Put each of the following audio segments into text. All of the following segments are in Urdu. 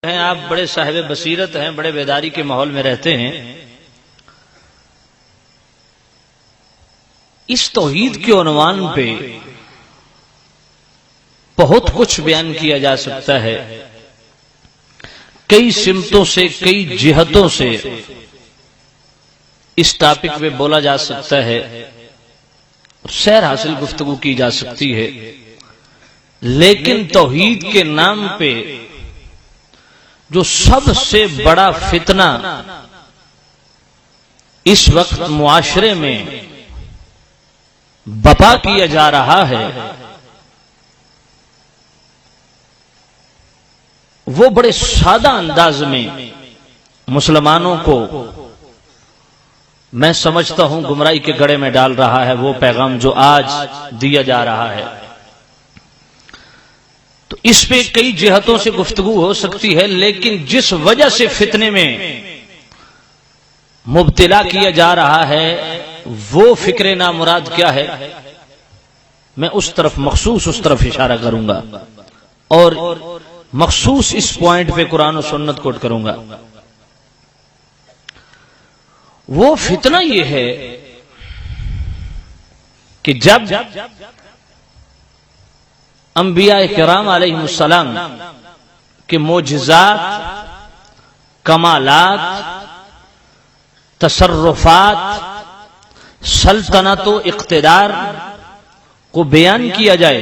ہیں آپ بڑے صاحب بصیرت ہیں، بڑے بیداری کے ماحول میں رہتے ہیں. اس توحید کے عنوان پہ بہت کچھ بیان کیا جا سکتا ہے، کئی سمتوں سے، کئی جہتوں سے اس ٹاپک پہ بولا جا سکتا ہے، سیر حاصل گفتگو کی جا سکتی ہے. لیکن توحید کے نام پہ جو سب سے بڑا فتنہ اس وقت معاشرے میں بپا کیا جا رہا ہے، وہ بڑے سادہ انداز میں مسلمانوں کو میں سمجھتا ہوں گمراہی کے گڑھے میں ڈال رہا ہے. وہ پیغام جو آج دیا جا رہا ہے، تو اس پہ کئی جہتوں سے گفتگو ہو سکتی ہے، لیکن جس وجہ سے فتنے میں مبتلا کیا جا رہا ہے وہ فکر نامراد کیا ہے، میں اس طرف اشارہ کروں گا اور مخصوص اس پوائنٹ پہ قرآن و سنت کوٹ کروں گا. وہ فتنہ یہ ہے کہ جب انبیاء کرام علیہ السلام کے معجزات، کمالات، تصرفات، سلطنت و اقتدار کو بیان کیا جائے،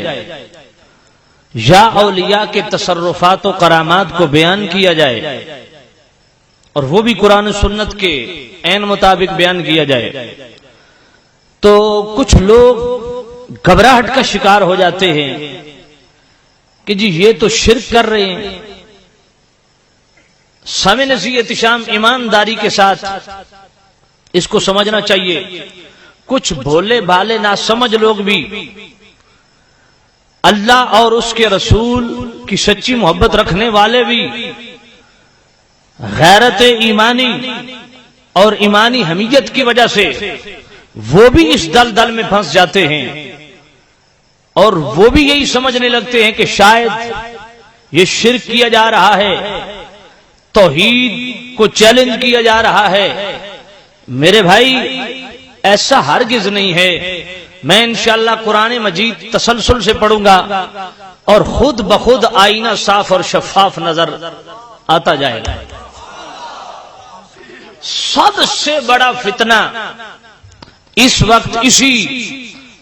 یا اولیاء کے تصرفات و کرامات کو بیان کیا جائے، اور وہ بھی قرآن و سنت کے عین مطابق بیان کیا جائے، تو کچھ لوگ گھبراہٹ کا شکار ہو جاتے ہیں کہ جی یہ تو شرک کر رہے ہیں. سامع نصیحت شام ایمانداری کے ساتھ اس کو سمجھنا چاہیے. کچھ بھولے بھالے ناسمجھ لوگ بھی اللہ اور اس کے رسول کی سچی محبت رکھنے والے بھی غیرت ایمانی اور ایمانی حمیت کی وجہ سے وہ بھی اس دلدل میں پھنس جاتے ہیں، اور وہ بھی یہی سمجھنے لگتے ہیں کہ شاید یہ شرک کیا جا رہا ہے، توحید کو چیلنج کیا جا رہا ہے. میرے بھائی ایسا ہرگز نہیں ہے. میں انشاءاللہ قرآن مجید تسلسل سے پڑھوں گا اور خود بخود آئینہ صاف اور شفاف نظر آتا جائے گا. سب سے بڑا فتنہ اس وقت اسی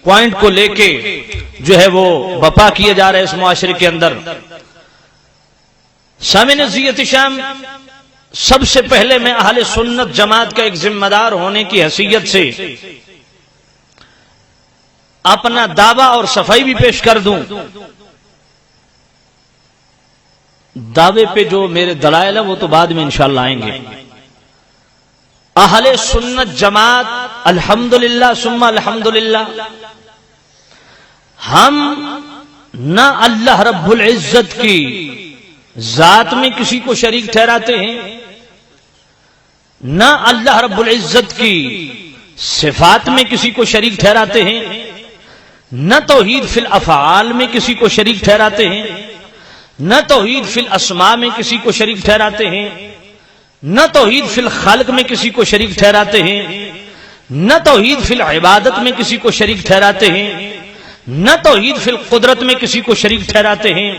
پوائنٹ کو لے کے جو ہے وہ بپا کیا جا رہا ہے اس معاشرے کے اندر. سامع نصیحت شام، سب سے پہلے میں اہل سنت جماعت کا ایک ذمہ دار ہونے کی حیثیت سے اپنا دعویٰ اور صفائی بھی پیش کر دوں. دعوے پہ جو میرے دلائل ہیں وہ تو بعد میں انشاءاللہ آئیں گے. اہل سنت جماعت الحمدللہ ثم الحمدللہ، ہم نہ اللہ رب العزت کی ذات میں کسی کو شریک ٹھہراتے ہیں، نہ اللہ رب العزت کی صفات میں کسی کو شریک ٹھہراتے ہیں، نہ توحید فی الافعال میں کسی کو شریک ٹھہراتے ہیں، نہ توحید فی الاسماء میں کسی کو شریک ٹھہراتے ہیں، نہ توحید فی الخلق میں کسی کو شریک ٹھہراتے ہیں، نہ توحید فی العبادت میں کسی کو شریک ٹھہراتے ہیں، نہ توحید فی القدرت میں کسی کو شریک ٹھہراتے ہیں،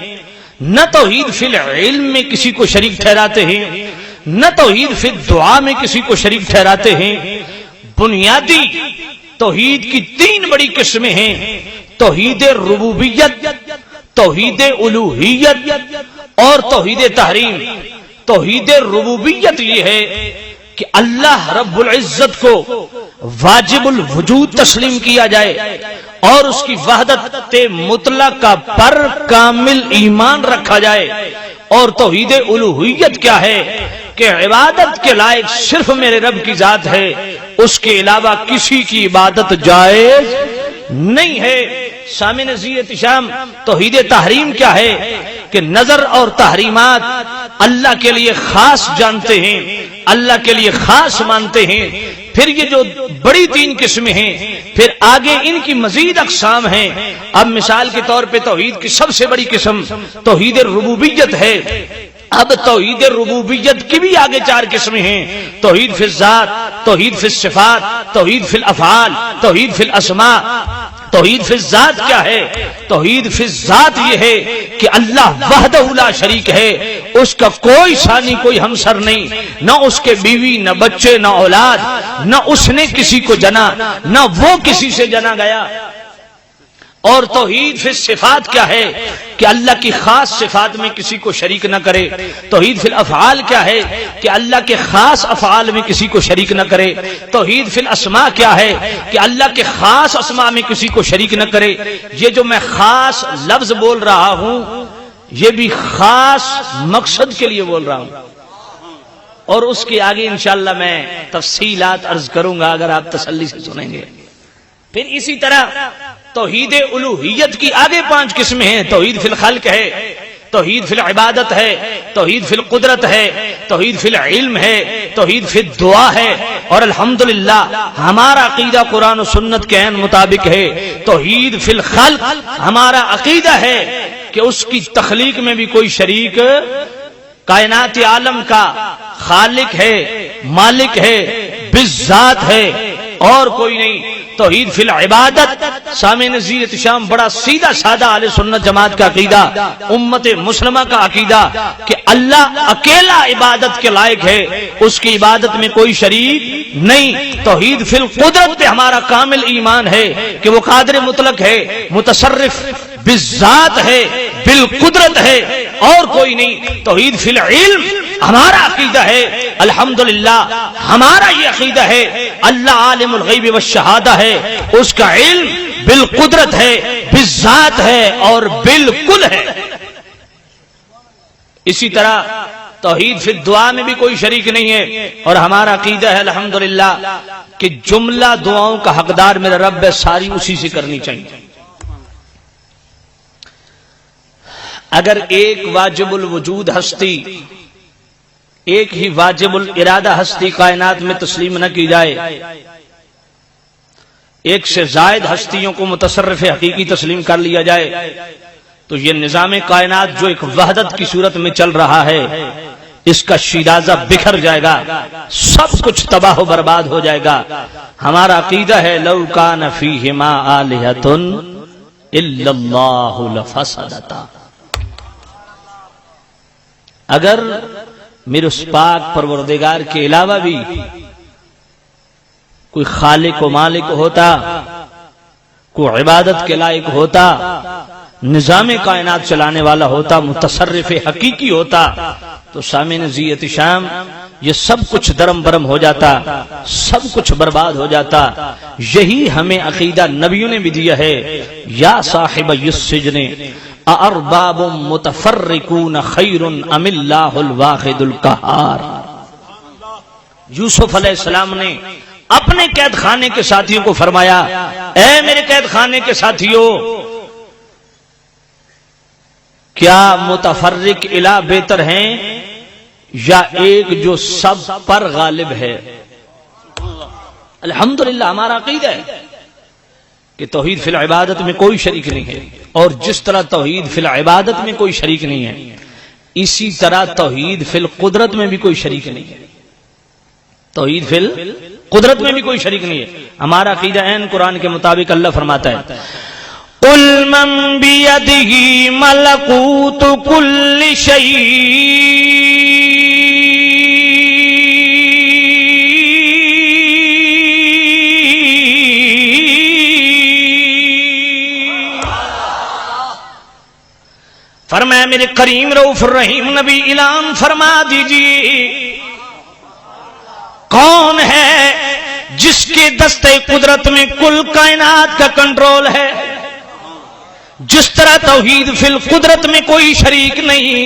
نہ توحید فی العلم میں کسی کو شریک ٹھہراتے ہیں، نہ توحید فی الدعا میں کسی کو شریک ٹھہراتے ہیں. بنیادی توحید کی تین بڑی قسمیں ہیں: توحید ربوبیت، توحید الوہیت اور توحید تحریم. توحید ربوبیت یہ ہے کہ اللہ رب العزت کو واجب الوجود تسلیم کیا جائے اور اس کی وحدت مطلقہ پر کامل ایمان رکھا جائے. اور توحید الوہیت کیا ہے کہ عبادت کے لائق صرف میرے رب کی ذات ہے، اس کے علاوہ کسی کی عبادت جائز نہیں ہے. سامع نصیحت شام، توحید تحریم کیا ہے کہ نظر اور تحریمات اللہ کے لیے خاص جانتے ہیں، اللہ کے لیے خاص مانتے ہیں. پھر یہ جو بڑی تین قسمیں ہیں، پھر آگے ان کی مزید اقسام ہیں. اب مثال کے طور پہ توحید کی سب سے بڑی قسم توحید ربوبیت ہے. اب توحید ربوبیت کی بھی آگے 4 قسمیں ہیں، توحید فی الذات، توحید فی الصفات، توحید فی الافعال، توحید فی الاسماء۔ توحید فی الذات کیا ہے؟ توحید فی الذات یہ ہے کہ اللہ وحدہ لا شریک ہے، اس کا کوئی ثانی کوئی ہمسر نہیں، نہ اس کے بیوی، نہ بچے، نہ اولاد، نہ اس نے کسی کو جنا، نہ وہ کسی سے جنا گیا۔ اور توحید فی الصفات کیا ہے کہ اللہ کی خاص صفات میں کسی کو شریک نہ کرے۔ توحید فی الافعال کیا ہے کہ اللہ کے خاص افعال میں کسی کو شریک نہ کرے۔ توحید فی الاسماء کیا ہے کہ اللہ کے خاص اسماء میں کسی کو شریک نہ کرے۔ یہ جو میں خاص لفظ بول رہا ہوں یہ بھی خاص مقصد کے لیے بول رہا ہوں، اور اس کے آگے انشاءاللہ میں تفصیلات عرض کروں گا اگر آپ تسلی سے سنیں گے۔ پھر اسی طرح توحید الوہیت کی آگے 5 قسمیں ہیں، توحید فی الخلق ہے، توحید فی العبادت ہے، توحید فی القدرت ہے، توحید فی العلم ہے، توحید فی الدعا ہے، اور الحمدللہ ہمارا عقیدہ قرآن و سنت کے عین مطابق ہے۔ توحید فی الخلق ہمارا عقیدہ ہے کہ اس کی تخلیق میں بھی کوئی شریک، کائنات عالم کا خالق ہے، مالک ہے، بالذات ہے، اور کوئی نہیں۔ توحید فی العبادت سامع نظیر شام بڑا سیدھا سادہ اہل سنت جماعت کا عقیدہ، امت مسلمہ کا عقیدہ کہ اللہ اکیلا عبادت کے لائق ہے، اس کی عبادت میں کوئی شریک نہیں۔ توحید فی القدرت پہ ہمارا کامل ایمان ہے کہ وہ قادر مطلق ہے، متصرف بالذات ہے، بالقدرت ہے، اور کوئی نہیں۔ توحید فی العلم ہمارا عقیدہ ہے، الحمدللہ ہمارا یہ عقیدہ ہے اللہ عالم الغیب والشہادہ ہے، اس کا علم بالقدرت ہے، بالذات ہے، اور بالکل ہے۔ اسی طرح توحید فی الدعا میں بھی کوئی شریک نہیں ہے، اور ہمارا عقیدہ ہے الحمدللہ کہ جملہ دعاؤں کا حقدار میرا رب ہے، ساری اسی سے کرنی چاہیے۔ اگر ایک واجب الوجود ہستی، ایک ہی واجب الارادہ ہستی کائنات میں تسلیم نہ کی جائے، ایک سے زائد ہستیوں کو متصرف حقیقی تسلیم کر لیا جائے، تو یہ نظام کائنات جو ایک وحدت کی صورت میں چل رہا ہے اس کا شیرازہ بکھر جائے گا، سب کچھ تباہ و برباد ہو جائے گا۔ ہمارا عقیدہ ہے لو کان فیہما آلہۃ الا اللہ لفسدتا، اگر میرے اس پاک پروردگار کے علاوہ بھی کوئی خالق و مالک ہوتا، کوئی عبادت کے لائق ہوتا، نظام کائنات چلانے والا ہوتا، متصرف حقیقی ہوتا، تو سامع نظیر احتشام یہ سب کچھ درم برم ہو جاتا، سب کچھ برباد ہو جاتا۔ یہی ہمیں عقیدہ نبیوں نے بھی دیا ہے، یا صاحب السجن ارباب متفرقون خیر ام اللہ الواحد القہار۔ یوسف علیہ السلام نے اپنے قید خانے کے ساتھیوں کو فرمایا، اے میرے قید خانے کے ساتھیوں، کیا متفرق الہ بہتر ہیں یا ایک جو سب پر غالب ہے؟ الحمدللہ ہمارا عقیدہ ہے کہ توحید فی العبادت میں کوئی شریک نہیں ہے، اور جس طرح توحید فی العبادت میں کوئی شریک نہیں ہے اسی طرح توحید فی القدرت میں بھی کوئی شریک نہیں ہے، توحید فی القدرت میں بھی کوئی شریک نہیں ہے۔ ہمارا عقیدہ عین قرآن کے مطابق اللہ فرماتا ہے قُلْ مَنْ بِيَدِهِ مَلَكُوتُ كُلِّ شَيْءٍ فرمایا میرے کریم رؤوف الرحیم نبی اعلان فرما دیجیے کون ہے جس کے دستے قدرت میں کل کائنات کا کنٹرول ہے۔ جس طرح توحید فی القدرت میں کوئی شریک نہیں،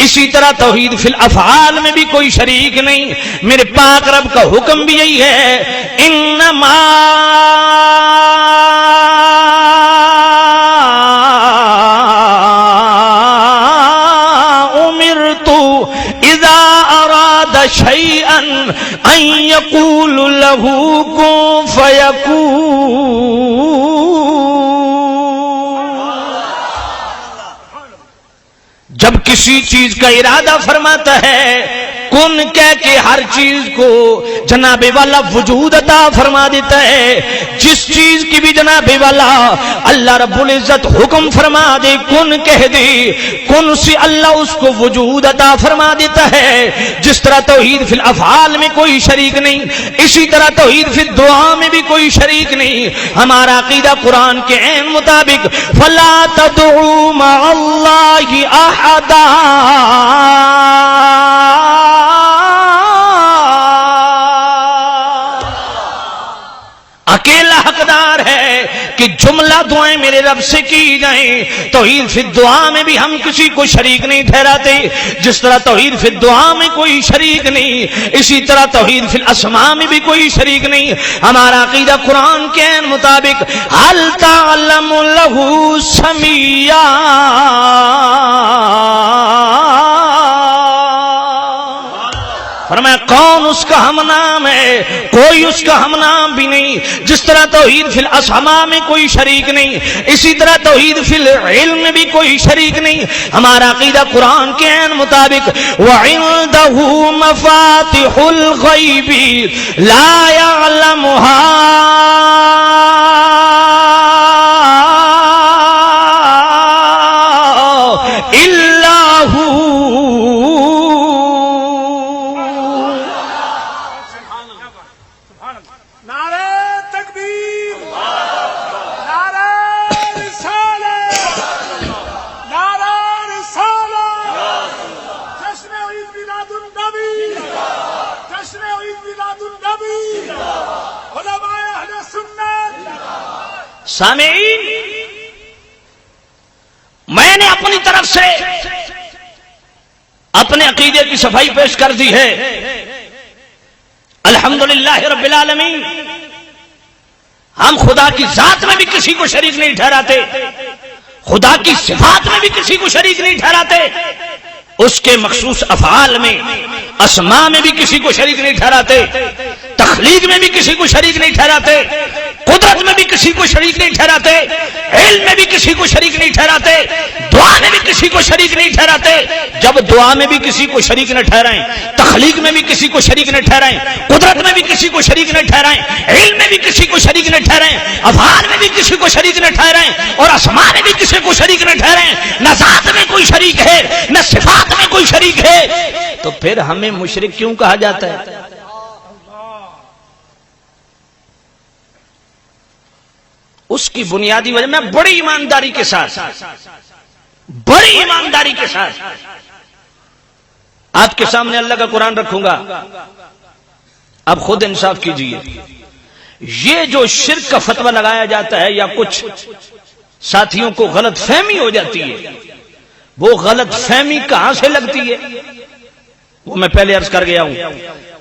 اسی طرح توحید فی الافعال میں بھی کوئی شریک نہیں۔ میرے پاک رب کا حکم بھی یہی ہے، انما شيئا ان يقول له كن فيكون۔ جب کسی چیز کا ارادہ فرماتا ہے کن کہہ کے ہر چیز کو جناب والا وجود عطا فرما دیتا ہے. جس چیز کی بھی جناب والا اللہ رب العزت حکم فرما دے کن کہہ دے کن سے اللہ اس کو وجود عطا فرما دیتا ہے. جس طرح توحید فی الافعال میں کوئی شریک نہیں اسی طرح توحید فی الدعا میں بھی کوئی شریک نہیں. ہمارا عقیدہ قرآن کے عین مطابق فلا تدعوا مع اللہ احدا اکیلا حقدار ہے کہ جملہ دعائیں میرے رب سے کی جائیں. توحید فی الدعا میں بھی ہم کسی کو شریک نہیں ٹھہراتے. جس طرح توحید فی الدعا میں کوئی شریک نہیں اسی طرح توحید فی الاسماء میں بھی کوئی شریک نہیں. ہمارا عقیدہ قرآن کے مطابق هل تعلم له سمیہ فرمایا کون اس کا ہم نام ہے کوئی اس کا ہم نام بھی نہیں. جس طرح توحید فی الاسماء میں کوئی شریک نہیں اسی طرح توحید فی العلم میں بھی کوئی شریک نہیں. ہمارا عقیدہ قرآن کے عین مطابق وَعِندَهُ مَفَاتِحُ الْغَيْبِ لَا يَعْلَمُهَا إِلَّا هُوَ. سامعین میں نے اپنی طرف سے اپنے عقیدے کی صفائی پیش کر دی ہے. الحمدللہ رب العالمین ہم خدا کی ذات میں بھی کسی کو شریک نہیں ٹھہراتے خدا کی صفات میں بھی کسی کو شریک نہیں ٹھہراتے اس کے مخصوص افعال میں اسماء میں بھی کسی کو شریک نہیں ٹھہراتے تخلیق میں بھی کسی کو شریک نہیں ٹھہراتے قدرت میں بھی کسی کو شریک نہیں ٹھہراتے علم میں بھی کسی کو شریک نہیں ٹھہراتے دعا میں بھی کسی کو شریک نہیں ٹھہراتے. جب دعا میں بھی کسی کو شریک نہ ٹھہرائیں تخلیق میں بھی کسی کو شریک نہ ٹھہرائیں قدرت میں بھی کسی کو شریک نہ ٹھہرائیں علم میں بھی کسی کو شریک نہ ٹھہرائیں افعال میں بھی کسی کو شریک نہ ٹھہرائیں اور اسماء میں بھی کسی کو شریک نہ ٹھہرائیں نہ ذات میں کوئی شریک ہے نہ صفات میں کوئی شریک ہے تو پھر ہمیں مشرک کیوں کہا جاتا ہے؟ اس کی بنیادی وجہ میں بڑی ایمانداری کے ساتھ آپ کے سامنے اللہ کا قرآن رکھوں گا. اب خود انصاف کیجئے یہ جو شرک کا فتویٰ لگایا جاتا ہے یا کچھ ساتھیوں کو غلط فہمی ہو جاتی ہے وہ غلط فہمی کہاں سے لگتی ہے وہ میں پہلے عرض کر گیا ہوں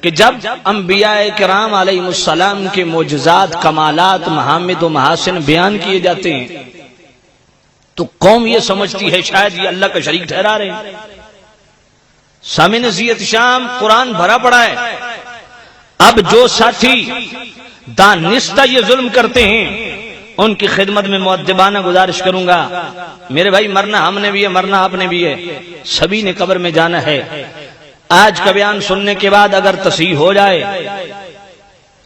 کہ جب انبیاء کرام علیہ السلام کے معجزات کمالات محامد و محاسن بیان کیے جاتے ہیں تو قوم یہ سمجھتی ہے شاید یہ اللہ کا شریک ٹھہرا رہے ہیں. سامعین زیت شام قرآن بھرا پڑا ہے. اب جو ساتھی دانستہ یہ ظلم کرتے ہیں ان کی خدمت میں مؤدبانہ گزارش کروں گا میرے بھائی مرنا ہم نے بھی ہے مرنا آپ نے بھی ہے سبھی نے قبر میں جانا ہے. آج کا بیان سننے کے بعد اگر تصحیح ہو جائے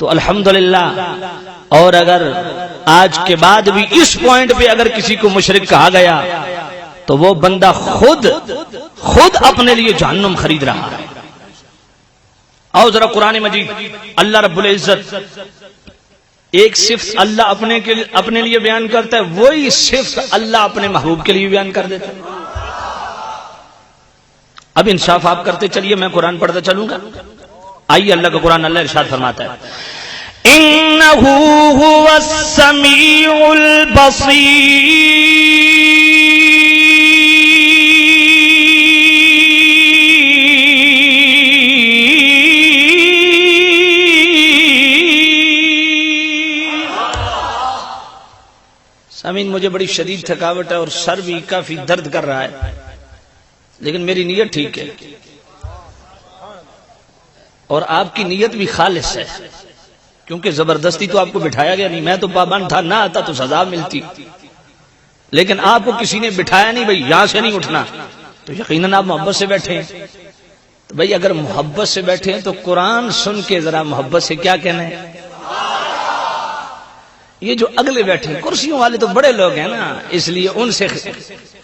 تو الحمدللہ اور اگر آج کے بعد بھی اس پوائنٹ پہ اگر کسی کو مشرک کہا گیا تو وہ بندہ خود اپنے لیے جہنم خرید رہا ہے. آؤ ذرا قرآن مجید اللہ رب العزت ایک صفت اللہ اپنے لیے بیان کرتا ہے وہی صفت اللہ اپنے محبوب کے لیے بیان کر دیتا ہے. اب انصاف آپ کرتے چلیے میں قرآن پڑھتا چلوں گا. آئیے اللہ کا قرآن اللہ ارشاد فرماتا ہے انہ هو السمیع البصیر سامعین مجھے بڑی شدید تھکاوٹ ہے اور سر بھی کافی درد کر رہا ہے لیکن میری نیت ٹھیک ہے اور آپ کی نیت بھی خالص ہے کیونکہ زبردستی تو آپ کو بٹھایا گیا نہیں. میں تو پابند تھا نہ آتا تو سزا ملتی لیکن آپ کو کسی نے بٹھایا نہیں بھائی یہاں سے نہیں اٹھنا تو یقیناً آپ محبت سے بیٹھے ہیں. تو بھائی اگر محبت سے بیٹھے ہیں تو قرآن سن کے ذرا محبت سے کیا کہنا ہے. یہ جو اگلے بیٹھے ہیں کرسیوں والے تو بڑے لوگ ہیں نا، اس لیے ان سے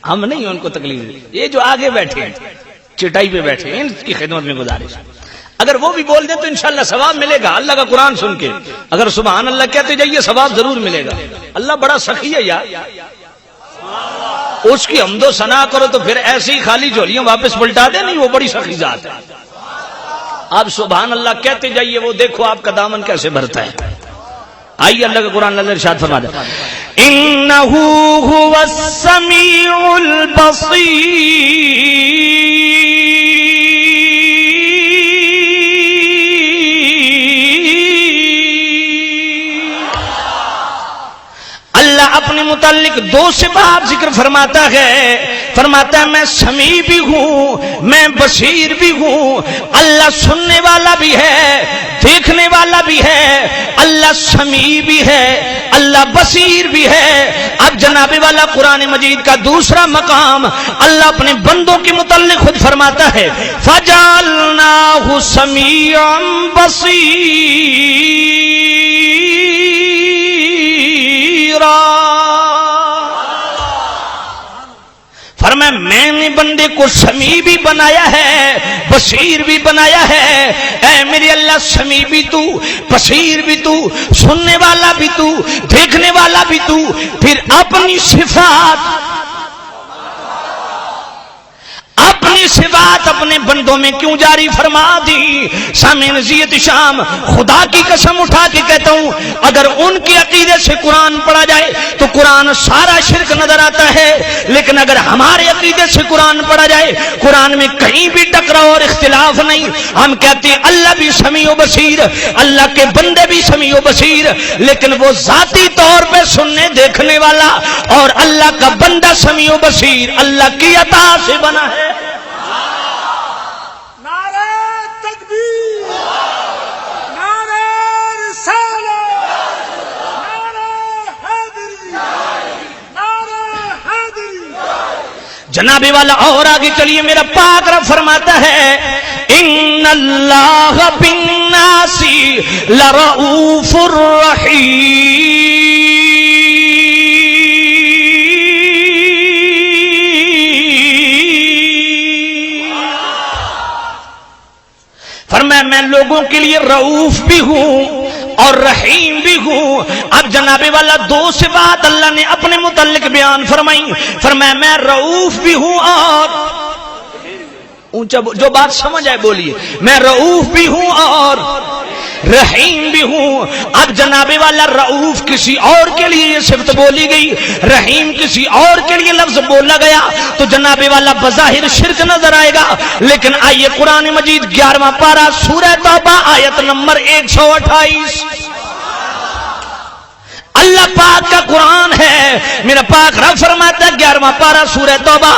ہم نہیں ان کو تکلیف. یہ جو آگے بیٹھے ہیں چٹائی پہ بیٹھے ہیں ان کی خدمت میں گزارش، اگر وہ بھی بول دیں تو انشاءاللہ ثواب ملے گا. اللہ کا قرآن سن کے اگر سبحان اللہ کہتے جائیے ثواب ضرور ملے گا. اللہ بڑا سخی ہے یار، اس کی حمد و ثنا کرو تو پھر ایسی ہی خالی جھولیاں واپس پلٹا دے. نہیں، وہ بڑی سخی ذات ہے. آپ سبحان اللہ کہتے جائیے، وہ دیکھو آپ کا دامن کیسے بھرتا ہے. آئیے اللہ کا قرآن اللہ ارشاد فرماتا ہے انہ ھو السمیع البصیر. اللہ اپنے متعلق دو صفات ذکر فرماتا ہے، فرماتا ہے میں سمیع بھی ہوں، میں بصیر بھی ہوں. اللہ سننے والا بھی ہے، دیکھنے والا بھی ہے. اللہ سمیع بھی ہے، اللہ بصیر بھی ہے. اب جناب والا قرآن مجید کا دوسرا مقام اللہ اپنے بندوں کے متعلق خود فرماتا ہے فَجَعَلْنَاهُ سَمِيعًا بَصِيرًا. فرمایا میں نے بندے کو سمیع بھی بنایا ہے، بصیر بھی بنایا ہے. اے میرے اللہ سمیع بھی تو، بصیر بھی تو، سننے والا بھی تو، دیکھنے والا بھی تو. پھر اپنی صفات اپنے بندوں میں کیوں جاری فرما دی. سامعین زیت شام، خدا کی قسم اٹھا کے کہتا ہوں اگر ان کے عقیدے سے قرآن پڑھا جائے تو قرآن سارا شرک نظر آتا ہے، لیکن اگر ہمارے عقیدے سے قرآن پڑھا جائے قرآن میں کہیں بھی ٹکراؤ اور اختلاف نہیں. ہم کہتے ہیں اللہ بھی سمیع و بصیر، اللہ کے بندے بھی سمیع و بصیر، لیکن وہ ذاتی طور پہ سننے دیکھنے والا، اور اللہ کا بندہ سمیع و بصیر اللہ کی عطا سے بنا ہے. جناب والا اور آگے چلیے، میرا پاک رب فرماتا ہے ان اللہ بالناس لرؤوف الرحیم. فرمایا میں لوگوں کے لیے رؤوف بھی ہوں اور رحیم بھی ہوں. اب جناب والا دو صفات اللہ نے اپنے متعلق بیان فرمائی. فرمایا میں رؤوف بھی ہوں اور اونچا جو بات سمجھ آئے بولیے، میں رؤوف بھی ہوں اور رحیم بھی ہوں. اب جناب والا رؤوف کسی اور کے لیے یہ صفت بولی گئی، رحیم کسی اور کے لیے لفظ بولا گیا تو جناب والا بظاہر شرک نظر آئے گا. لیکن آئیے قرآن مجید 11واں پارہ سورہ توبہ آیت نمبر 128، اللہ پاک کا قرآن ہے. میرا پاک رب فرماتا ہے 11واں پارہ سورہ توبہ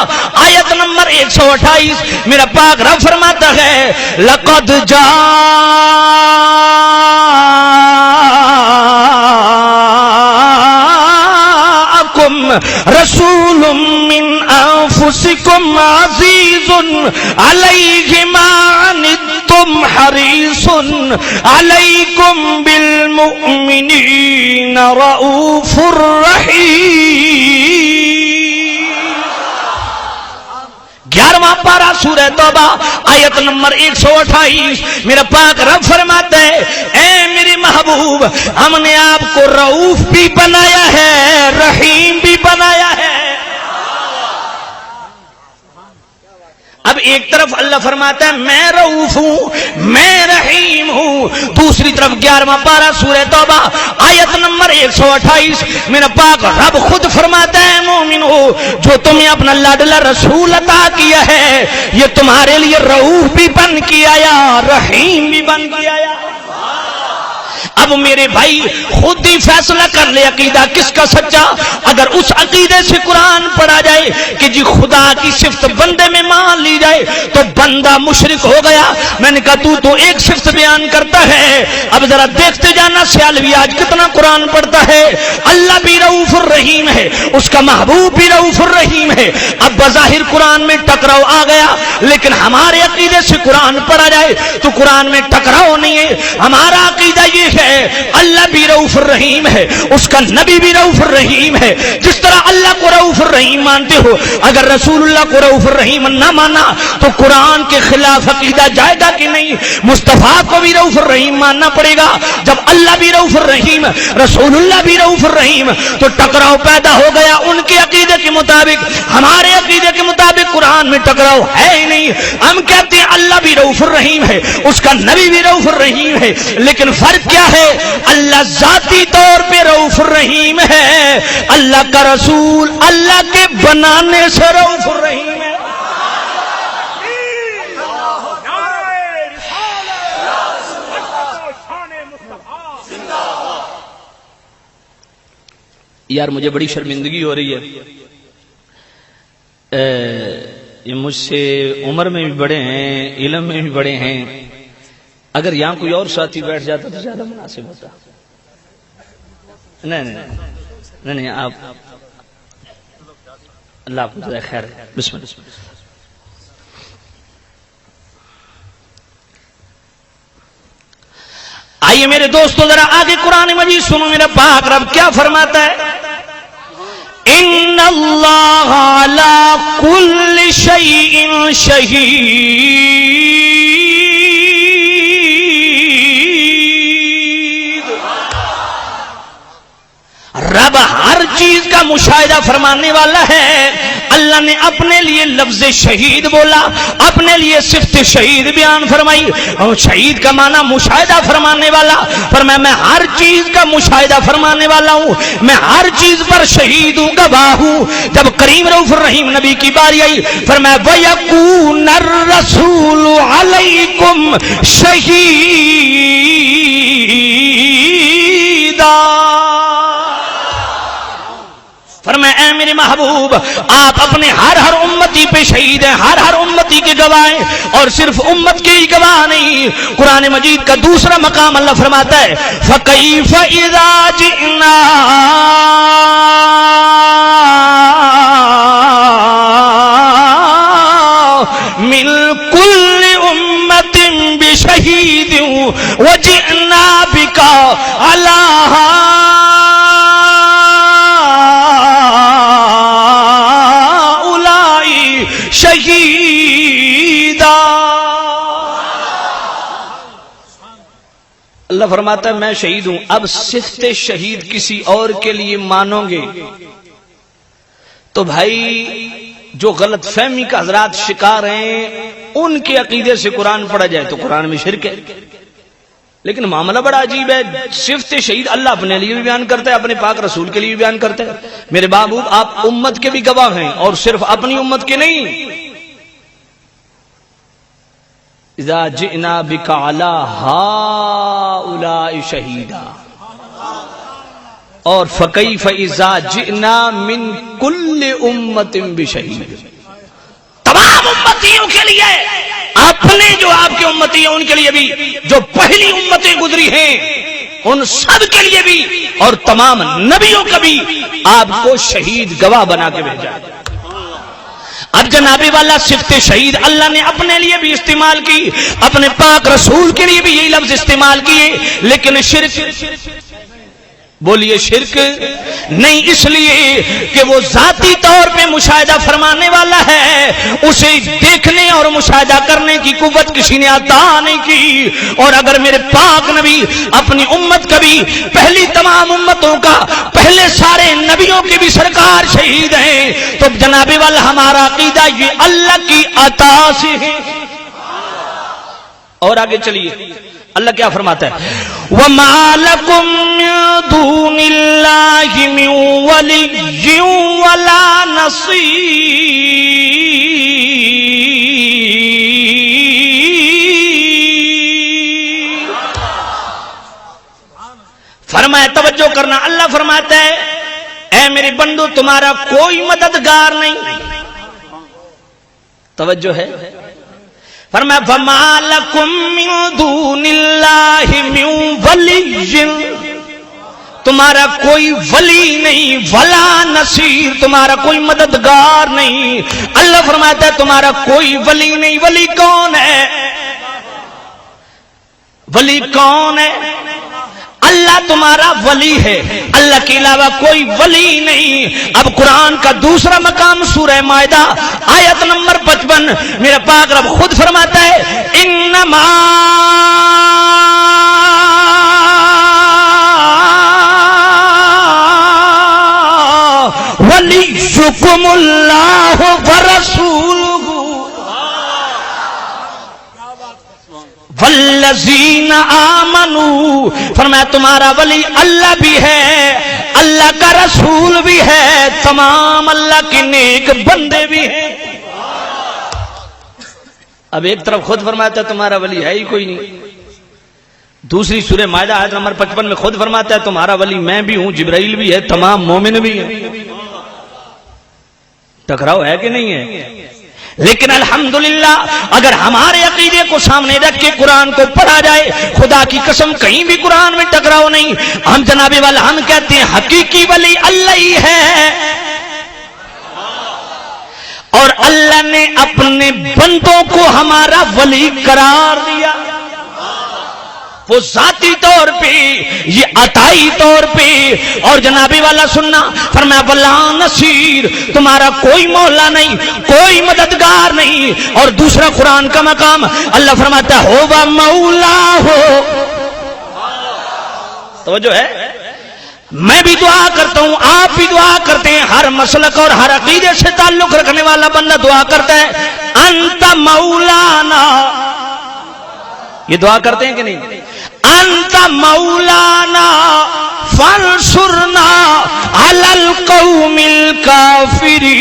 آیت نمبر 128، میرا پاک رب فرماتا ہے لقد جاءکم رسول من انفسکم عزیز علیہ ما عنتم حریص علیکم بالمؤمنین رؤوف الرحیم. 11واں پارہ سورہ توبہ آیت نمبر 128، میرا پاک رب فرماتا ہے اے میرے محبوب ہم نے آپ کو رؤوف بھی بنایا ہے، رحیم بھی بنایا ہے. اب ایک طرف اللہ فرماتا ہے میں رؤوف ہوں، میں رحیم ہوں، دوسری طرف 11واں پارہ سورہ توبہ آیت نمبر 128 میرا پاک رب خود فرماتا ہے مومنو جو تمہیں اپنا لاڈلا رسول عطا کیا ہے یہ تمہارے لیے رؤوف بھی بن کے آیا، رحیم بھی بن کے آیا. اب میرے بھائی خود ہی فیصلہ کر لے عقیدہ کس کا سچا. اگر اس عقیدے سے قرآن پڑھا جائے کہ جی خدا کی صفت بندے میں مان لی جائے تو بندہ مشرک ہو گیا. میں نے کہا تو ایک صفت بیان کرتا ہے، اب ذرا دیکھتے جانا سیالوی آج کتنا قرآن پڑھتا ہے. اللہ بھی رؤوف الرحیم ہے، اس کا محبوب بھی رؤوف الرحیم ہے. اب بظاہر قرآن میں ٹکراؤ آ گیا، لیکن ہمارے عقیدے سے قرآن پڑھا جائے تو قرآن میں ٹکراؤ نہیں ہے۔ ہمارا عقیدہ یہ ہے اللہ بھی رؤوف الرحیم ہے، اس کا نبی بھی رؤوف الرحیم ہے۔ جس طرح اللہ کو رؤوف الرحیم مانتے ہو، اگر رسول اللہ کو رؤوف الرحیم نہ مانا تو قرآن کے خلاف عقیدہ جائے گا کہ نہیں؟ مصطفیٰ کو بھی رؤوف الرحیم ماننا پڑے گا۔ جب اللہ بھی رؤوف الرحیم، رسول اللہ بھی رؤوف الرحیم، تو ٹکراؤ پیدا ہو گیا ان کے عقیدے کے مطابق۔ ہمارے عقیدے کے مطابق قرآن میں ٹکراؤ ہے ہی نہیں۔ ہم کہتے ہیں اللہ بھی رؤوف الرحیم ہے، اس کا نبی بھی رؤوف الرحیم ہے، لیکن فرق کیا ہے؟ اللہ ذاتی طور پہ رؤوف الرحیم ہے، اللہ کا رسول اللہ کے بنانے سے رؤوف الرحیم ہے۔ یار مجھے بڑی شرمندگی ہو رہی ہے، یہ مجھ سے عمر میں بھی بڑے ہیں، علم میں بھی بڑے ہیں، اگر یہاں کوئی اور ساتھی بیٹھ جاتا تو زیادہ مناسب ہوتا۔ نہیں آپ اللہ آپ کو خیر ہے۔ بسم اللہ۔ آئیے میرے دوستو ذرا آگے قرآن مجید سنو، میرا پاک رب کیا فرماتا ہے؟ ان اللہ علی کل شیء شہید، رب ہر چیز کا مشاہدہ فرمانے والا ہے۔ اللہ نے اپنے لیے لفظ شہید بولا، اپنے لیے صفت شہید بیان فرمائی، اور شہید کا معنی مشاہدہ فرمانے والا۔ فرمایا میں ہر چیز کا مشاہدہ فرمانے والا ہوں، میں ہر چیز پر شہید ہوں، گواہ ہوں۔ جب کریم رؤوف الرحیم نبی کی باری آئی، فرمایا وَيَكُونَ الرَّسُولُ عَلَيْكُمْ شَهِيدًا۔ فرمایا اے میرے محبوب، آپ اپنے ہر امتی پہ شہید ہیں، ہر امتی کے گواہ ہیں، اور صرف امت کے ہی گواہ نہیں۔ قرآن مجید کا دوسرا مقام اللہ فرماتا ہے فَكَيْفَ إِذَا جِئْنَا مِنْ كُلِّ أُمَّةٍ بِشَهِيدٍ وَجِئْنَا بِكَ عَلَىٰ شہیدا۔ اللہ فرماتا ہے میں شہید ہوں۔ اب صفت شہید کسی اور کے لیے مانو گے تو بھائی جو غلط فہمی کا حضرات شکار ہیں ان کے عقیدے سے قرآن پڑھا جائے تو قرآن میں شرک ہے۔ لیکن معاملہ بڑا عجیب ہے، صفت شہید اللہ اپنے لیے بھی بیان کرتا ہے، اپنے پاک رسول کے لیے بھی بیان کرتا ہے۔ میرے بابو آپ امت کے بھی گواہ ہیں اور صرف اپنی امت کے نہیں۔ اذا جئنا بک علی ہؤلاء شہیدا، اور فکیف اذا جئنا من کل امت بشہید، تمام امتیوں کے لیے، اپنے جو آپ کے امتی ہیں ان کے لیے بھی، جو پہلی امتیں گزری ہیں ان سب کے لیے بھی، اور تمام نبیوں کا بھی آپ کو شہید گواہ بنا کے بھیجا۔ اب جنابی والا صفت شہید اللہ نے اپنے لیے بھی استعمال کی، اپنے پاک رسول کے لیے بھی یہی لفظ استعمال کیے، لیکن شرک، بولیے شرک نہیں، اس لیے کہ وہ ذاتی طور پہ مشاہدہ فرمانے والا ہے، اسے دیکھنے اور مشاہدہ کرنے کی قوت کسی نے عطا نہیں کی۔ اور اگر میرے پاک نبی اپنی امت کا بھی، پہلی تمام امتوں کا، پہلے سارے نبیوں کے بھی سرکار شہید ہیں، تو جناب والا ہمارا عقیدہ یہ اللہ کی عطا سے ہے۔ اور آگے چلیے اللہ کیا فرماتا ہے وَمَا لَكُم مِّن دُونِ اللَّهِ مِن وَلِيٍّ وَلَا نَصِيرٍ۔ فرمایا توجہ کرنا، اللہ فرماتا ہے اے میرے بندو تمہارا کوئی مددگار نہیں، توجہ ہے، فرمایا فَمَا لَكُم مِّن دُونِ اللَّهِ مِن وَلِيٍّ، تمہارا کوئی ولی نہیں، ولا نصیر، تمہارا کوئی مددگار نہیں۔ اللہ فرماتا ہے تمہارا کوئی ولی نہیں۔ ولی کون ہے؟ ولی کون ہے؟ اللہ تمہارا ولی ہے، اللہ کے علاوہ کوئی ولی نہیں۔ اب قرآن کا دوسرا مقام سورہ مائدہ آیت نمبر 55، میرا پاک رب خود فرماتا ہے انما ولیکم اللہ ورسولہ والذین آمنوا، فرمایا تمہارا ولی اللہ بھی ہے، اللہ کا رسول بھی ہے، تمام اللہ کے نیک بندے بھی ہیں۔ اب ایک طرف خود فرماتا ہے تمہارا ولی ہے ہی کوئی نہیں، دوسری سورہ مائدہ آیت نمبر 55 میں خود فرماتا ہے تمہارا ولی میں بھی ہوں، جبرائیل بھی ہے، تمام مومن بھی ہیں۔ ٹکراؤ ہے کہ نہیں ہے؟ لیکن الحمدللہ اگر ہمارے عقیدے کو سامنے رکھ کے قرآن کو پڑھا جائے، خدا کی قسم کہیں بھی قرآن میں ٹکراؤ نہیں۔ ہم جناب والا ہم کہتے ہیں حقیقی ولی اللہ ہی ہے، اور اللہ نے اپنے بندوں کو ہمارا ولی قرار دیا، وہ ذاتی طور پہ، یہ عطائی طور پہ۔ اور جنابی والا سننا، فرمایا ولا نصیر، تمہارا کوئی مولا نہیں، کوئی مددگار نہیں۔ اور دوسرا قرآن کا مقام اللہ فرماتا ہے ہو مولا ہو، توجہ ہے، میں بھی دعا کرتا ہوں، آپ بھی دعا کرتے ہیں، ہر مسلک اور ہر عقیدے سے تعلق رکھنے والا بندہ دعا کرتا ہے انت مولانا، یہ دعا کرتے ہیں کہ نہیں؟ انت مولانا فانصرنا علی القوم الکافرین۔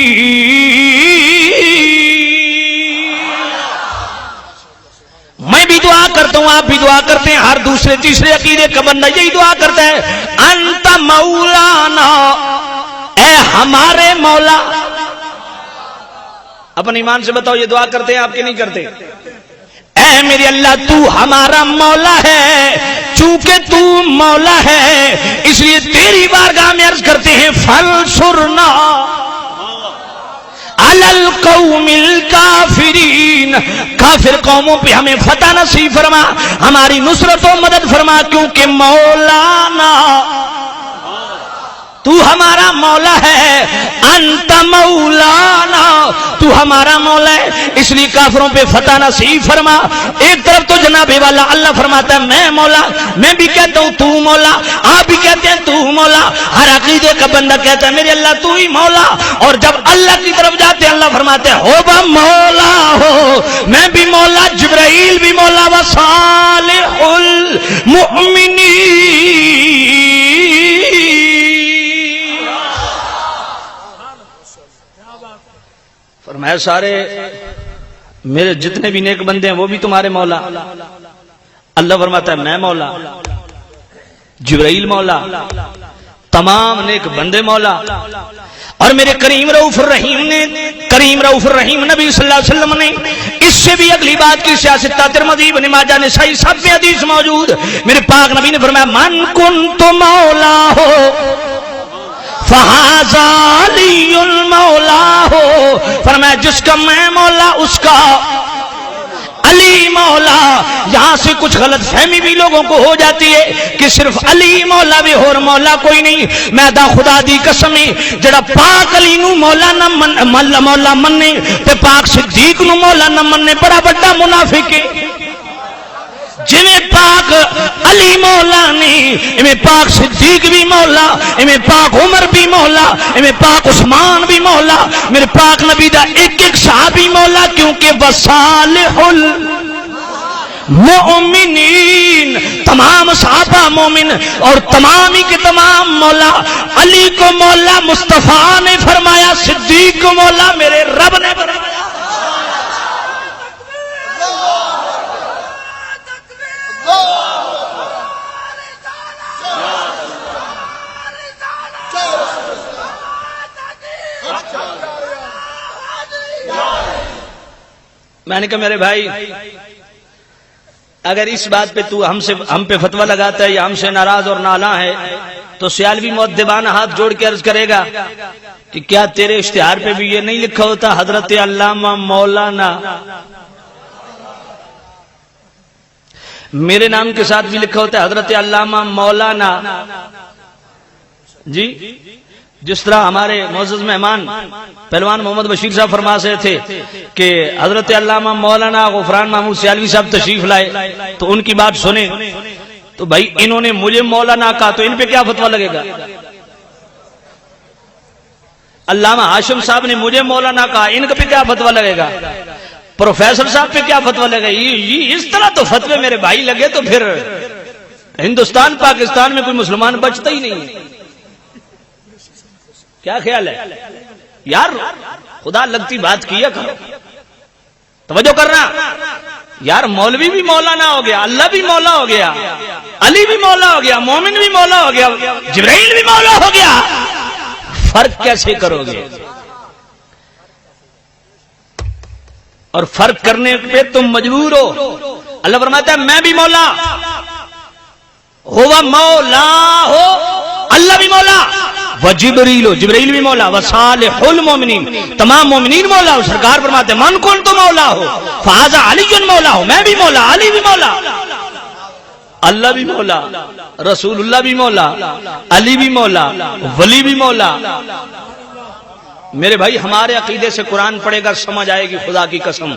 میں بھی دعا کرتا ہوں، آپ بھی دعا کرتے ہیں، ہر دوسرے تیسرے عقیدے کا بندہ یہی دعا کرتا ہے انت مولانا، اے ہمارے مولا۔ اپنے ایمان سے بتاؤ یہ دعا کرتے ہیں آپ کے نہیں کرتے؟ اے میرے اللہ تو ہمارا مولا ہے، چونکہ تو مولا ہے اس لیے تیری بارگاہ میں عرض کرتے ہیں فانصرنا علی القوم الکافرین، کافر قوموں پہ ہمیں فتح نصیب فرما، ہماری نصرت و مدد فرما، کیونکہ مولانا تو ہمارا مولا ہے، انت مولانا، تو ہمارا مولا ہے، اس لیے کافروں پہ فتح نصیب فرما۔ ایک طرف تو جناب والا اللہ فرماتا ہے میں مولا، میں بھی کہتا ہوں تو مولا، آپ بھی کہتے ہیں تو مولا، ہر عقیدے کا بندہ کہتا ہے میرے اللہ تو ہی مولا۔ اور جب اللہ کی طرف جاتے ہیں اللہ فرماتے ہیں ہو با مولا ہو، میں بھی مولا، جبرائیل بھی مولا، وصالح المؤمنین۔ فرمایا سارے میرے جتنے بھی نیک بندے ہیں وہ بھی تمہارے مولا۔ اللہ فرماتا ہے میں مولا، جبرائیل مولا، تمام نیک بندے مولا، اور میرے کریم رؤوف الرحیم نے، کریم رؤوف الرحیم نبی صلی اللہ علیہ وسلم نے اس سے بھی اگلی بات کی، سیاست ترمذی ابن ماجہ نسائی سب میں حدیث موجود، میرے پاک نبی نے فرمایا من کنت مولا ہو فہذا علی المولا ہو، فرمایا جس کا میں مولا اس کا علی مولا۔ یہاں سے کچھ غلط فہمی بھی لوگوں کو ہو جاتی ہے کہ صرف علی مولا بھی اور مولا کوئی نہیں۔ میں دا خدا دی قسم جڑا پاک علی نو مولا نہ مولا مننے تے پاک صدیق نو مولا نہ مننے بڑا بڑا منافق ہے۔ جویں پاک علی مولا نے، ایویں پاک صدیق بھی مولا، ایویں پاک عمر بھی مولا، ایویں پاک عثمان بھی مولا، میرے پاک نبی دا ایک ایک صحابی مولا، کیونکہ وصالح المؤمنین، تمام صحابہ مومن اور تمام ہی کے تمام مولا۔ علی کو مولا مصطفیٰ نے فرمایا، صدیق کو مولا میرے رب نے فرمایا۔ میں نے کہا میرے بھائی اگر اس بات پہ تو ہم پہ فتویٰ لگاتا ہے یا ہم سے ناراض اور نالاں ہے تو سیالوی مؤدبانہ ہاتھ جوڑ کے عرض کرے گا کہ کیا تیرے اشتہار پہ بھی یہ نہیں لکھا ہوتا حضرت علامہ مولانا؟ میرے نام کے ساتھ بھی لکھا ہوتا ہے حضرت علامہ مولانا جی. جس طرح ہمارے معزز مہمان پہلوان محمد بشیر صاحب فرما سے تھے کہ حضرت علامہ مولانا غفران محمود سیالوی صاحب تشریف لائے تو ان کی بات سنیں تو بھائی انہوں نے مجھے مولانا کہا تو ان پہ کیا فتویٰ لگے گا؟ علامہ ہاشم صاحب نے مجھے مولانا کہا ان پہ کیا فتویٰ لگے گا؟ پروفیسر صاحب پہ کیا فتویٰ لگے گا؟ یہ اس طرح تو فتوے میرے بھائی لگے تو پھر ہندوستان پاکستان میں کوئی مسلمان بچتا ہی نہیں. کیا خیال ہے یار؟ خدا لگتی بات کیا کرو, توجہ کرنا یار. مولوی بھی مولانا ہو گیا, اللہ بھی مولا ہو گیا, علی بھی مولا ہو گیا, مومن بھی مولا ہو گیا, جبرائیل بھی مولا ہو گیا. فرق کیسے کرو گے؟ اور فرق کرنے پہ تم مجبور ہو. اللہ فرماتا ہے میں بھی مولا ہوا مولا ہو, اللہ بھی مولا, وجبریل جبریل بھی مولا, وصالح المومنین تمام مومنین مولا ہو. سرکار فرماتے ہیں من کن تو مولا ہو فہذا علی مولا ہو, میں بھی مولا, علی بھی مولا, اللہ بھی مولا, رسول اللہ بھی مولا, علی بھی مولا, ولی بھی مولا. میرے بھائی ہمارے عقیدے سے قرآن پڑھے گا سمجھ آئے گی خدا کی قسم,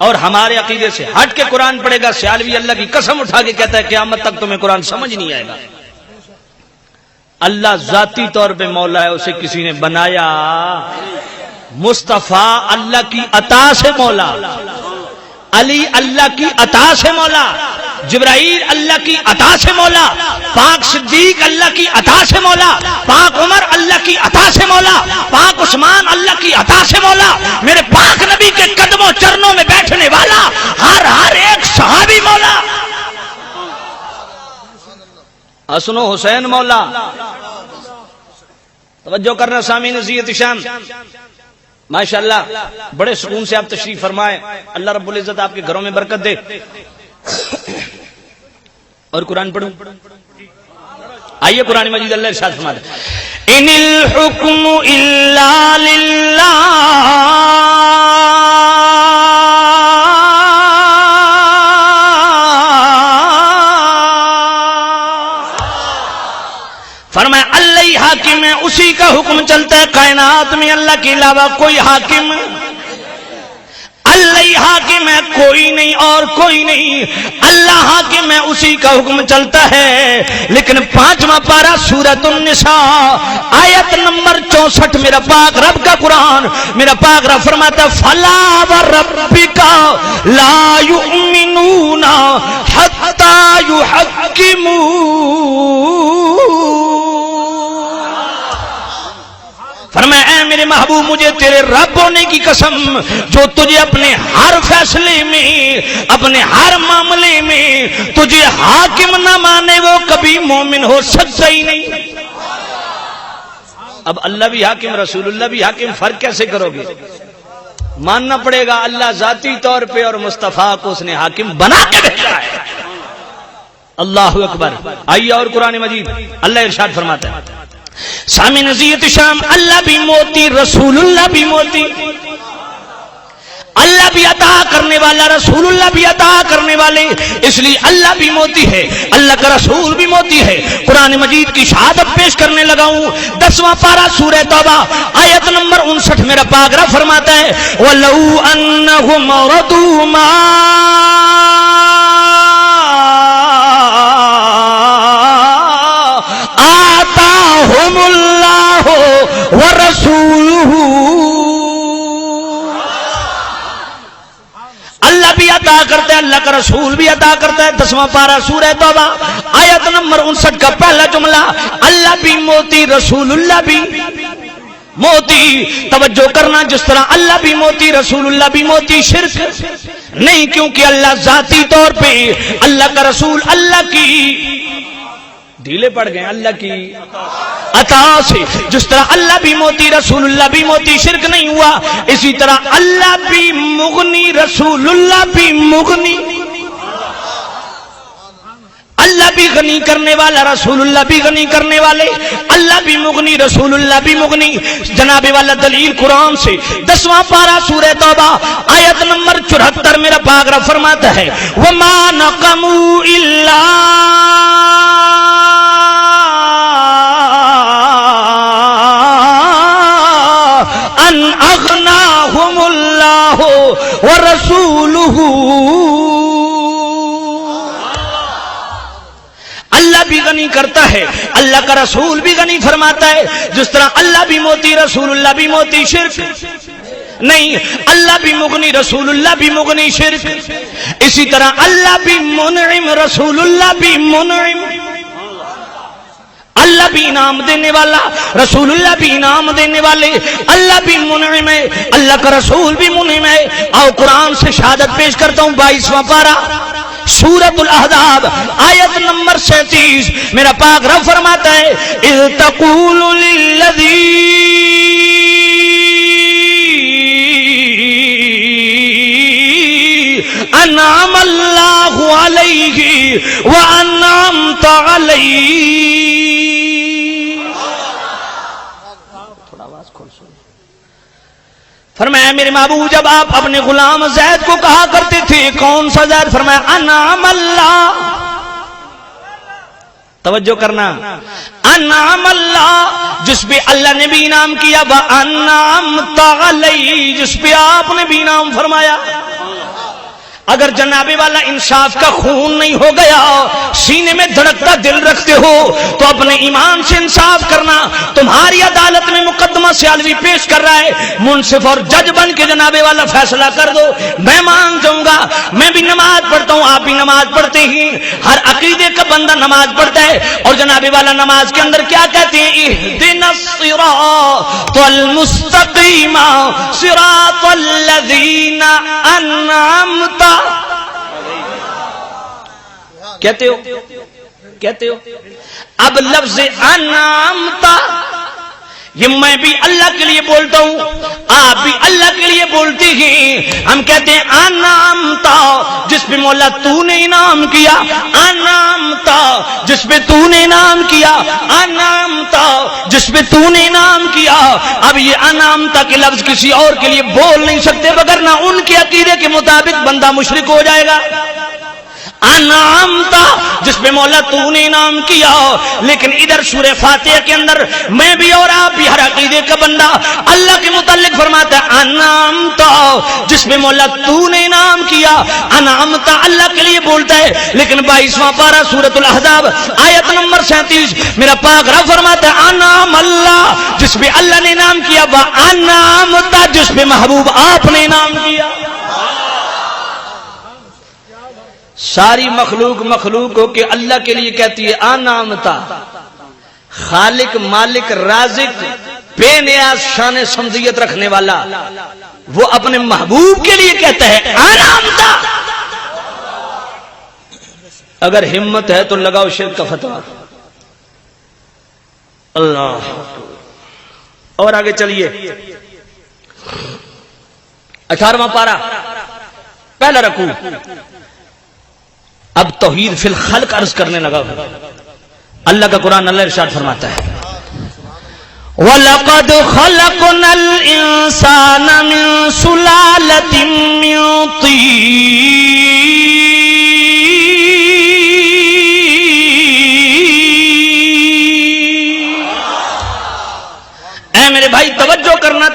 اور ہمارے عقیدے سے ہٹ کے قرآن پڑھے گا سیالوی اللہ کی قسم اٹھا کے کہتا ہے قیامت تک تمہیں قرآن سمجھ نہیں آئے گا. اللہ ذاتی طور پہ مولا ہے, اسے کسی نے بنایا. مصطفیٰ اللہ کی عطا سے مولا, علی اللہ کی عطا سے مولا, جبرائیل اللہ کی عطا سے مولا, پاک صدیق اللہ کی عطا سے مولا, پاک عمر اللہ کی عطا سے مولا, پاک عثمان اللہ کی عطا سے مولا. میرے پاک نبی کے قدموں چرنوں میں بیٹھنے والا ہر ایک صحابی مولا. حسن و حسین مولا. توجہ کرنا سامعین عزیز شام, ماشاءاللہ بڑے سکون سے آپ تشریف فرمائے. اللہ رب العزت آپ کے گھروں میں برکت دے. اور قرآن پڑھوں, آئیے قرآن مجید اللہ ارشاد فرماتا ہے ان الحکم الا للہ فرمایا اللہ حاکم ہے, اسی کا حکم چلتا ہے کائنات میں, اللہ کے علاوہ کوئی حاکم, اللہ حاکم ہے کوئی نہیں اور کوئی نہیں, اللہ حاکم ہے اسی کا حکم چلتا ہے. لیکن 5واں پارہ سورۃ النساء آیت نمبر 64 میرا پاک رب کا قرآن, میرا پاک رب فرماتا فلا وربک لا یؤمنون حتی یحکمون. فرمایا اے میرے محبوب مجھے تیرے رب ہونے کی قسم جو تجھے اپنے ہر فیصلے میں, اپنے ہر معاملے میں تجھے حاکم نہ مانے وہ کبھی مومن ہو سکتا ہی نہیں. اب اللہ بھی حاکم, رسول اللہ بھی حاکم, فرق کیسے کرو گے؟ ماننا پڑے گا اللہ ذاتی طور پہ اور مصطفیٰ کو اس نے حاکم بنا کے بھیجا ہے. اللہ اکبر. آئیے اور قرآن مجید اللہ ارشاد فرماتا ہے سامعین عزیز شام, اللہ بھی موتی, رسول اللہ بھی موتی, اللہ بھی عطا کرنے والا, رسول اللہ بھی عطا کرنے والے, اس لیے اللہ بھی موتی ہے, اللہ کا رسول بھی موتی ہے. قرآن مجید کی شہادت پیش کرنے لگا ہوں. 10واں پارہ سورہ توبہ آیت نمبر 59 میرا پاک رب فرماتا ہے وَلَوْ أَنَّهُمْ رَضُوا مَا آتاهم اللہ ورسولہ, اللہ بھی عطا کرتا ہے, اللہ کا رسول بھی عطا کرتا ہے. 10واں پارہ سورہ توبہ آیت نمبر 59 کا پہلا جملہ, اللہ بھی موتی, رسول اللہ بھی موتی. توجہ کرنا, جس طرح اللہ بھی موتی, رسول اللہ بھی موتی, شرک نہیں, کیونکہ اللہ ذاتی طور پہ, اللہ کا رسول اللہ کی ڈھیلے پڑ گئے اللہ کی عطا سے. جس طرح اللہ بھی موتی, رسول اللہ بھی موتی, شرک نہیں ہوا, اسی طرح اللہ بھی مغنی, رسول اللہ بھی مغنی. اللہ اللہ بھی غنی کرنے والا، رسول اللہ بھی غنی کرنے والے، اللہ بھی مغنی رسول اللہ بھی مغنی، جناب والا دلیل قرآن سے 10واں پارہ سورہ توبہ آیت نمبر 74 میرا پاک رب فرماتا ہے وَمَا نَقَمُوا إِلَّا أَنْ أَغْنَاهُمُ اللَّهُ وَرَسُولُهُ۔ اللہ بھی غنی کرتا ہے، اللہ کا رسول بھی غنی فرماتا ہے، جس طرح اللہ بھی موتی رسول اللہ بھی موتی، شرک نہیں، اللہ بھی مغنی رسول اللہ بھی مغنی، شرک۔ اسی طرح اللہ بھی منعم رسول اللہ بھی منعم، اللہ بھی انعام دینے والا رسول اللہ بھی انعام دینے والے، اللہ بھی منعم ہے اللہ کا رسول بھی منعم ہے۔ آؤ قرآن سے شہادت پیش کرتا ہوں 22واں پارہ سورۃ الاحزاب آیت نمبر 37 میرا پاک رب فرماتا ہے اذ تقول للذی انعم اللہ علیہ وانعمت علیہ۔ فرمایا میرے محبوب جب آپ اپنے غلام زید کو کہا کرتے تھے کون سا زید؟ فرمایا انعم اللہ، توجہ کرنا، انعم اللہ جس پہ اللہ نے بھی انعام کیا، وانعمت علیہ جس پہ آپ نے بھی انعام فرمایا۔ اگر جناب والا انصاف کا خون نہیں ہو گیا، سینے میں دھڑکتا دل رکھتے ہو تو اپنے ایمان سے انصاف کرنا۔ تمہاری عدالت میں مقدمہ سیالوی پیش کر رہا ہے، منصف اور جج بن کے جناب والا فیصلہ کر دو، میں مان جاؤں گا۔ میں بھی نماز پڑھتا ہوں، آپ بھی نماز پڑھتے ہیں، ہر عقیدے کا بندہ نماز پڑھتا ہے، اور جناب والا نماز کے اندر کیا کہتے ہیں؟ اہدنا الصراط المستقیم صراط الذین انعمت، کہتے ہو اب لفظ انعمتا یہ میں بھی اللہ کے لیے بولتا ہوں، آپ بھی اللہ کے لیے بولتے ہیں۔ ہم کہتے ہیں انعمتا جس پہ مولا تو نے انعام کیا، انعمتا جس پہ تو نے انعام کیا، انعمتا جس پہ تو نے انعام کیا۔ اب یہ انعمتا کے لفظ کسی اور کے لیے بول نہیں سکتے وگرنہ ان کے عقیدے کے مطابق بندہ مشرک ہو جائے گا۔ انعامتا جس پہ مولا تو نے انعام کیا، لیکن ادھر سورہ فاتحہ کے اندر میں بھی اور آپ بھی ہر عقیدے کا بندہ اللہ کے متعلق فرماتا ہے انعامتا جس پہ مولا تو نے انعام کیا، انعامتا اللہ کے لیے بولتا ہے۔ لیکن 22واں پارہ سورۃ الاحزاب آیت نمبر 37 میرا پاک رب فرماتا ہے انعام اللہ جس پہ اللہ نے انعام کیا، وانعامتا جس پہ محبوب آپ نے انعام کیا۔ ساری مخلوق ہو کے اللہ کے لیے کہتی ہے انعمتا، خالق مالک رازق بے نیاز شان سمدیت رکھنے والا وہ اپنے محبوب کے لیے کہتا ہے انعمتا۔ اگر ہمت ہے تو لگاؤ شرک کا فتویٰ۔ اللہ اور آگے چلیے 18واں پارہ پہلا رکوع، اب توحید فی الخلق عرض کرنے لگا۔ اللہ کا قرآن اللہ ارشاد فرماتا ہے وَلَقَدْ خَلَقْنَا الْإِنسَانَ مِنْ سُلَالَةٍ مِّن طِينٍ۔ اے میرے بھائی توجہ کرنا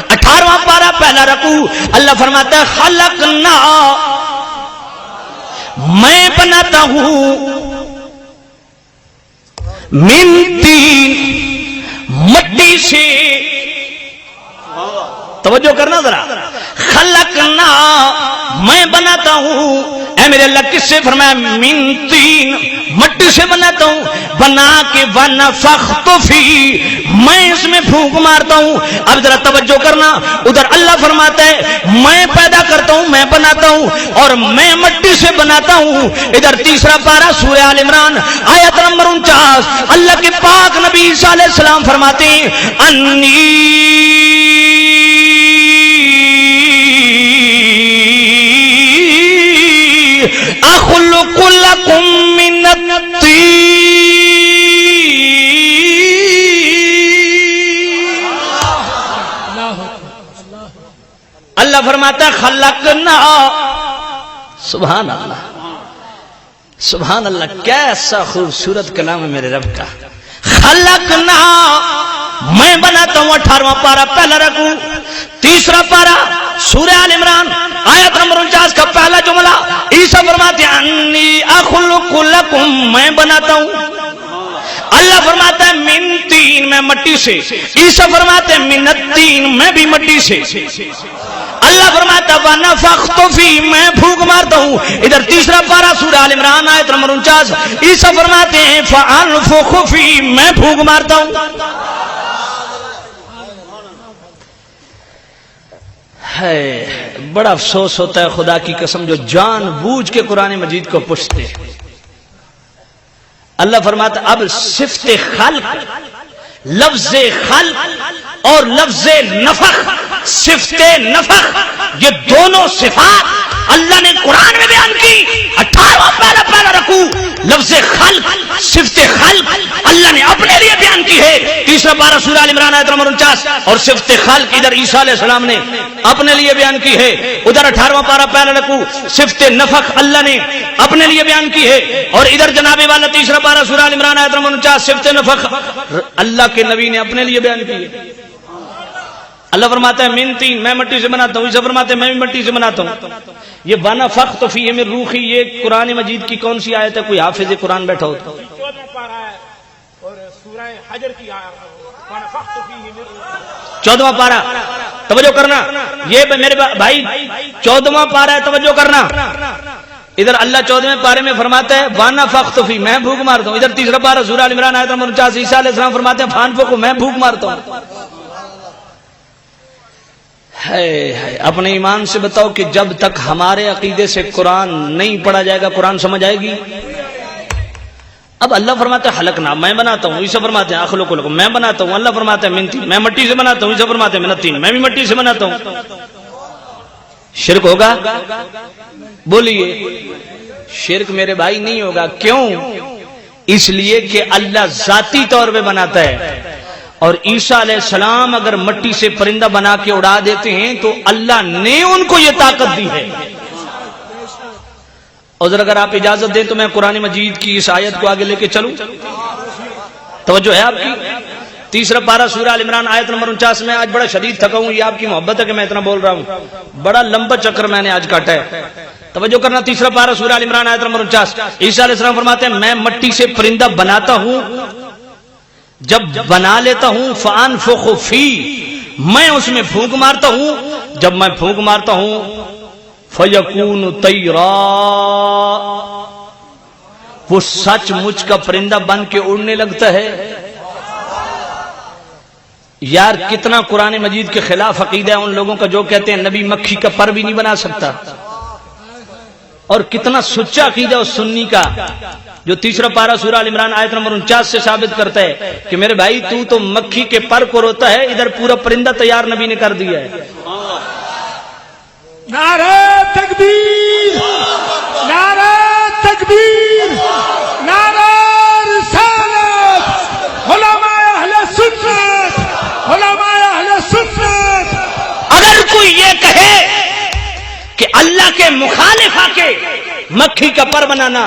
18واں پارہ پہلا رکوع، اللہ فرماتا ہے خلقنا، میں بناتا ہوں من تین، مٹی سے، توجہ کرنا ذرا، خلقنا میں بناتا ہوں، اے میرے اللہ کس سے فرمایا؟ من تین، مٹی سے بناتا ہوں، بنا کے ونفخت فی، میں اس میں پھونک مارتا ہوں۔ اب ذرا توجہ کرنا، ادھر اللہ فرماتا ہے میں پیدا کرتا ہوں، میں بناتا ہوں اور میں مٹی سے بناتا ہوں۔ ادھر تیسرا پارہ سورہ آل عمران آیت نمبر 49 اللہ کے پاک نبی عیسیٰ علیہ السلام فرماتے ہیں انی اخلق لکم من اللہ فرماتا ہے خلقنا، سبحان اللہ سبحان اللہ، کیسا خوبصورت کلام ہے میرے رب کا. خلقنا، میں بناتا ہوں. 18واں پارہ پہلا رکوع، تیسرا پارہ سورہ آل عمران آیت نمبر 49 کا پہلا جملہ. عیسیٰ فرماتے ہیں انی اخلق لکم، میں بناتا ہوں. اللہ فرماتا ہے من تین، میں مٹی سے. عیسیٰ فرماتے ہیں من التین، میں بھی مٹی سے. اللہ فرماتا ہے ونفخت فی، میں پھونک مارتا ہوں. ادھر تیسرا پارہ سورہ آل عمران آیت نمبر 49. عیسیٰ فرماتے ہیں فانفخ فی، میں پھونک مارتا ہوں. ہے بڑا افسوس ہوتا ہے خدا کی قسم جو جان بوجھ کے قرآن مجید کو پوچھتے ہیں. اللہ فرماتا اب صفت خلق، لفظ خلق اور لفظ نفخ، صفت نفخ، یہ دونوں صفات اللہ نے قرآن میں بیان کی. 18واں پہلا رکوع لفظ خلق، صفت خلق اللہ نے اپنے لیے بیان کی ہے. تیسرا پارہ سورہ آل عمران آیت نمبر 49 اور صفت خلق ادھر عیسیٰ علیہ السلام نے اپنے لیے بیان کی ہے. ادھر 18واں پارہ پہلا رکوع صفت نفخ اللہ نے اپنے لیے بیان کی ہے، اور ادھر جناب والا تیسرا پارہ سورہ آل عمران آیت نمبر 49 صفت نفخ اللہ کے نبی نے اپنے لیے بیان کی ہے. اللہ فرماتا ہے من تین، میں مٹی سے بناتا ہوں. عیسیٰ فرماتے ہیں میں بھی مٹی سے بناتا ہوں. یہ ونفخت فیہ من روحی، یہ قرآن مجید کی کون سی آیت ہے؟ کوئی حافظ قرآن بیٹھا ہو تو 14واں پارہ، توجہ کرنا. یہ میرے بھائی 14واں پارہ ہے، توجہ کرنا. ادھر اللہ 14ویں پارے میں فرماتا ہے ونفخت فیہ، میں بھوک مارتا ہوں. ادھر تیسرا پارہ سورہ آل عمران آیت نمبر 49 عیسیٰ علیہ السلام فرماتے ہیں فانفخوا، میں بھوک مارتا ہوں. ہے اپنے ایمان سے بتاؤ کہ جب تک ہمارے عقیدے سے قرآن نہیں پڑھا جائے گا قرآن سمجھ آئے گی؟ اب اللہ فرماتا ہے خلقنا، میں بناتا ہوں. عیسیٰ فرماتے ہیں اخلق لکم، میں بناتا ہوں. اللہ فرماتا ہے من تین، میں مٹی سے بناتا ہوں. عیسیٰ فرماتے ہیں من التین، میں بھی مٹی سے بناتا ہوں. شرک ہوگا؟ بولیے شرک میرے بھائی نہیں ہوگا. کیوں؟ اس لیے کہ اللہ ذاتی طور پہ بناتا ہے، اور عیسیٰ علیہ السلام اگر مٹی سے پرندہ بنا کے اڑا دیتے ہیں تو اللہ نے ان کو یہ طاقت دی ہے. اور اگر آپ اجازت دیں تو میں قرآن مجید کی اس آیت کو آگے لے کے چلوں. توجہ ہے آپ کی؟ تیسرا پارہ سورہ آل عمران آیت نمبر 49 میں آج بڑا شدید تھکا ہوں. یہ آپ کی محبت ہے کہ میں اتنا بول رہا ہوں. بڑا لمبا چکر میں نے آج کاٹا ہے. توجہ کرنا. تیسرا پارہ سورہ آل عمران آیت نمبر 49. عیسیٰ علیہ السلام فرماتے ہیں میں مٹی سے پرندہ بناتا ہوں، جب بنا لیتا ہوں فانفخ فی، میں اس میں پھونک مارتا ہوں. جب میں پھونک مارتا ہوں فیکون طیرا، وہ سچ مچ کا پرندہ بن کے اڑنے لگتا ہے. یار کتنا قرآن مجید کے خلاف عقیدہ ہے ان لوگوں کا جو کہتے ہیں نبی مکھی کا پر بھی نہیں بنا سکتا، اور کتنا سچا عقیدہ اس سنی کا جو تیسرا پارہ سورہ آل عمران آیت نمبر 49 سے ثابت کرتا ہے کہ میرے بھائی تو مکھی کے پر کو روتا ہے، ادھر پورا پرندہ تیار نبی نے کر دیا ہے. نعرہ تکبیر، نعرہ تکبیر، نعرہ رسالت، علماء اہل سنت، علماء اہل سنت. اگر کوئی یہ کہے کہ اللہ کے مخالف آ کے مکھی کا پر بنانا،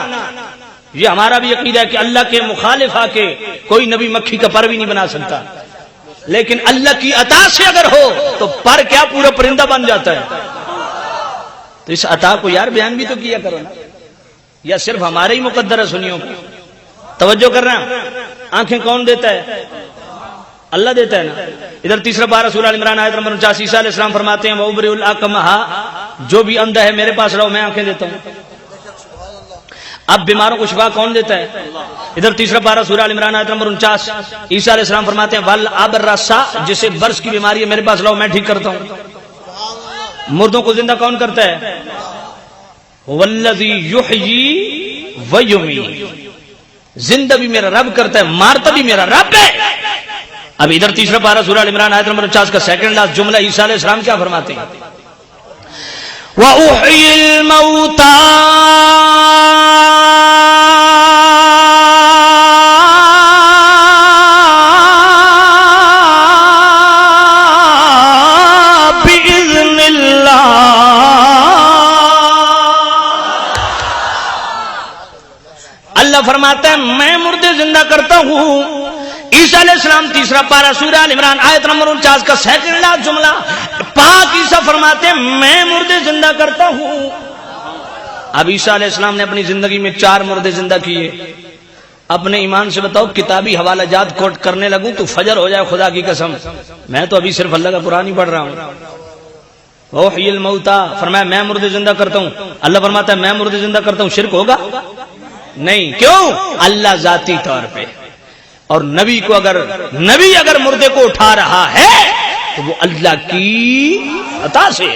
یہ ہمارا بھی عقیدہ ہے کہ اللہ کے مخالف آ کے کوئی نبی مکھی کا پر بھی نہیں بنا سکتا، لیکن اللہ کی عطا سے اگر ہو تو پر کیا پورا پرندہ بن جاتا ہے. تو اس عطا کو یار بیان بھی تو کیا کرو نا، یا صرف ہمارے ہی مقدر ہے سنیوں کو. توجہ کرنا. آنکھیں کون دیتا ہے؟ اللہ دیتا ہے نا. ادھر تیسرا پارہ سورہ آل عمران آیت نمبر 49 عیسیٰ علیہ السلام فرماتے ہیں وَأُبْرِئُ الْأَكْمَحَ، جو بھی اندھا ہے میرے پاس رہو میں آنکھیں دیتا ہوں. اب بیماروں کو شفا کون دیتا ہے؟ ادھر تیسرا پارہ سورہ آل عمران آیت نمبر 49 عیسیٰ علیہ السلام فرماتے ہیں وَالْأَبْرَصَ، جسے برس کی بیماری ہے میرے پاس لاؤ میں ٹھیک کرتا ہوں. مردوں کو زندہ کون کرتا ہے؟ وَالَّذِي يُحْيِي وَيُمِيتُ، زندہ بھی میرا رب کرتا ہے، مارتا بھی میرا رب ہے. اب ادھر تیسرا پارہ سورہ آل عمران آیت نمبر 50 کا سیکنڈ لاسٹ جملہ عیسیٰ علیہ السلام کیا فرماتے ہیں؟ وَأُحْيِي الْمَوْتَى بِإِذْنِهِ اللہ فرماتا ہے میں مردے زندہ کرتا ہوں. عیسیٰ علیہ السلام تیسرا پارہ سورہ آل عمران آیت نمبر 49 کا سیکنڈ جملہ. پاک عیسیٰ فرماتے ہیں میں مردے زندہ کرتا ہوں. اب عیسیٰ علیہ السلام نے اپنی زندگی میں 4 مردے زندہ کیے. اپنے ایمان سے بتاؤ کتابی حوالہ جات کوٹ کرنے لگوں تو فجر ہو جائے خدا کی قسم. میں تو ابھی صرف اللہ کا قرآن ہی پڑھ رہا ہوں. وحی الموتا فرمایا میں مردے زندہ کرتا ہوں. اللہ فرماتا ہے میں مردے زندہ کرتا ہوں. شرک ہوگا نہیں. کیوں؟ اللہ ذاتی طور پہ. اور نبی اگر مردے کو اٹھا رہا ہے تو وہ اللہ کی عطا سے.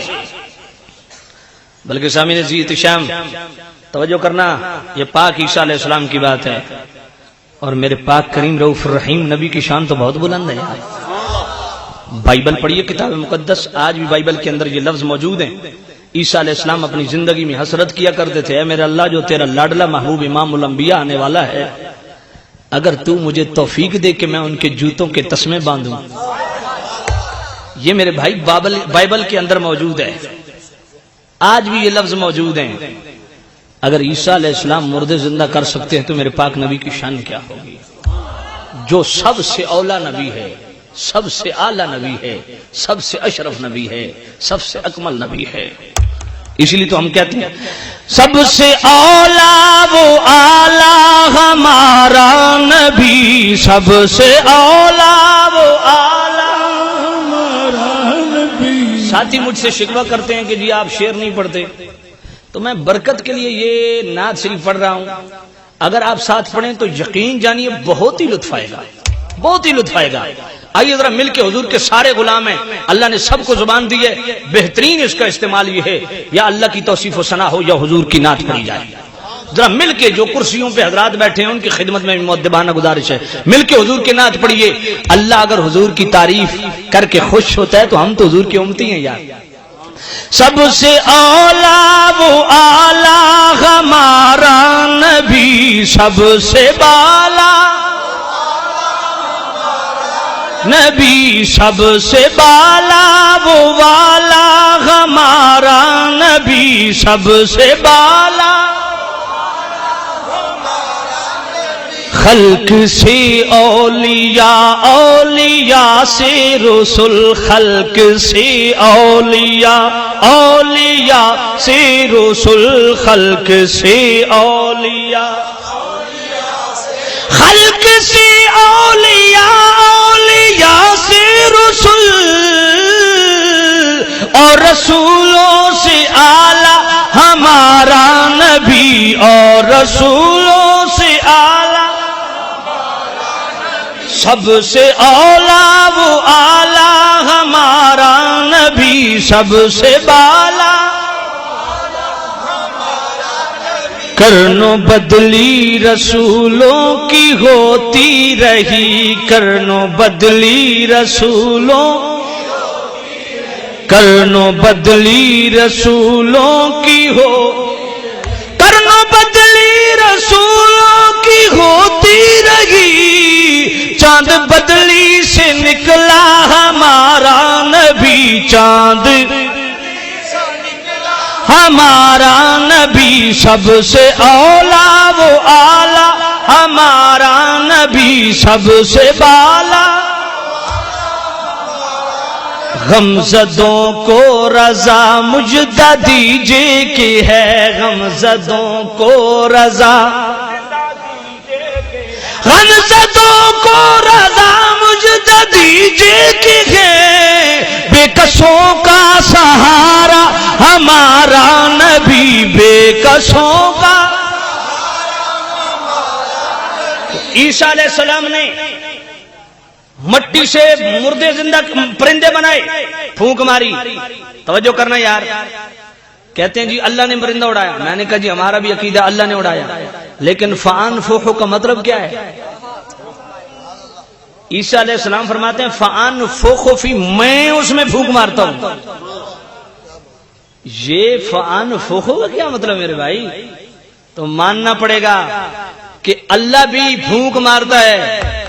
بلکہ سامعین عزیز شام توجہ کرنا، یہ پاک عیسیٰ علیہ السلام کی بات ہے. اور میرے پاک کریم رؤوف الرحیم نبی کی شان تو بہت بلند ہے یار. بائبل پڑھیے کتاب مقدس، آج بھی بائبل کے اندر یہ لفظ موجود ہیں. عیسیٰ علیہ السلام اپنی زندگی میں حسرت کیا کرتے تھے اے میرے اللہ جو تیرا لاڈلا محبوب امام الانبیاء آنے والا ہے، اگر تو مجھے توفیق دے کہ میں ان کے جوتوں کے تسمے باندھوں. یہ میرے بھائی بائبل کے اندر موجود ہے، آج بھی یہ لفظ موجود ہیں. اگر عیسیٰ علیہ السلام مردے زندہ کر سکتے ہیں تو میرے پاک نبی کی شان کیا ہوگی، جو سب سے اولا نبی ہے، سب سے اعلیٰ نبی ہے، سب سے اشرف نبی ہے، سب سے اکمل نبی ہے. اسی لیے تو ہم کہتے ہیں سب سے اولا وہ اعلیٰ ہمارا نبی، سب سے اولا وہ اعلیٰ ہمارا نبی. ساتھی مجھ سے شکوہ کرتے ہیں کہ جی آپ شعر نہیں پڑھتے، تو میں برکت کے لیے یہ نعت شریف پڑھ رہا ہوں. اگر آپ ساتھ پڑھیں تو یقین جانیے بہت ہی لطف آئے گا، بہت ہی لطف آئے گا. آئیے ذرا مل کے، حضور کے سارے غلام ہیں، اللہ نے سب کو زبان دی ہے، بہترین اس کا استعمال یہ ہے یا اللہ کی توصیف و ثنا ہو یا حضور کی نعت پڑھی جائے. ذرا مل کے جو کرسیوں پہ حضرات بیٹھے ہیں ان کی خدمت میں مؤدبانہ گزارش ہے، مل کے حضور کی نعت پڑھیے. اللہ اگر حضور کی تعریف کر کے خوش ہوتا ہے تو ہم تو حضور کی امتی ہیں یار. سب سے اولا وہ اعلیٰ ہمارا نبی، سب سے بالا نبی، سب سے بالا وہ والا ہمارا نبی، سب سے بالا خلق سے اولیاء، اولیاء سے رسول، خلق سے اولیاء، اولیاء سے رسول، خلق سے اولیاء، خلق سے اولیاء، اولیاء سے رسول، اور رسولوں سے اعلیٰ ہمارا نبی، اور رسولوں سے اعلیٰ. سب سے اولا وہ اعلیٰ ہمارا نبی، سب سے بالا کرنو بدلی رسولوں کی ہوتی رہی، کرنو بدلی رسولوں، کرنو بدلی رسولوں کی ہو، کرنو بدلی رسولوں کی ہوتی رہی. چاند بدلی سے نکلا ہمارا نبی، چاند ہمارا نبی، سب سے اولا وہ اعلیٰ ہمارا نبی، سب سے بالا. غمزدوں کو رضا مجدہ دیجئے کہ ہے، غمزدوں کو رضا، غمزدوں کو رضا مجدہ دیجئے کہ ہے، بے کسوں کا سہارا ہمارا نبی، بے کسوں کا. عیسیٰ علیہ السلام نے مٹی سے مردے زندہ پرندے بنائے، پھونک ماری. توجہ کرنا یار، کہتے ہیں جی اللہ نے پرندہ اڑایا. میں نے کہا جی ہمارا بھی عقیدہ اللہ نے اڑایا، لیکن فَأَنفُخُ کا مطلب کیا ہے؟ عیسیٰ علیہ السلام فرماتے ہیں فَأَنفُخُ فِي، میں اس میں پھونک مارتا ہوں. یہ فَأَنفُخُ کا کیا مطلب میرے بھائی؟ تو ماننا پڑے گا کہ اللہ بھی پھونک مارتا ہے،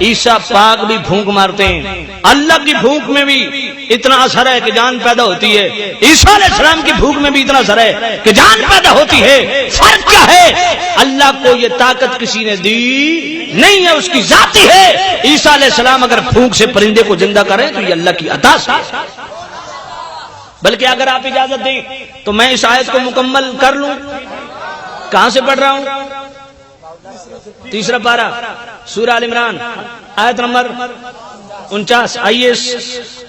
عیسیٰ پاک بھی پھونک مارتے ہیں۔ اللہ کی پھونک میں بھی اتنا اثر ہے کہ جان پیدا ہوتی ہے، عیسیٰ علیہ السلام کی پھونک میں بھی اتنا اثر ہے کہ جان پیدا ہوتی ہے۔ فرق کیا ہے؟ اللہ کو یہ طاقت کسی نے دی نہیں ہے، اس کی ذاتی ہے۔ عیسیٰ علیہ السلام اگر پھونک سے پرندے کو زندہ کریں تو یہ اللہ کی عطا سے ہے۔ بلکہ اگر آپ اجازت دیں تو میں اس آیت کو مکمل کر لوں۔ کہاں سے پڑھ رہا ہوں؟ تیسرا پارہ سورہ آل عمران آیت نمبر 49۔ آئیے اس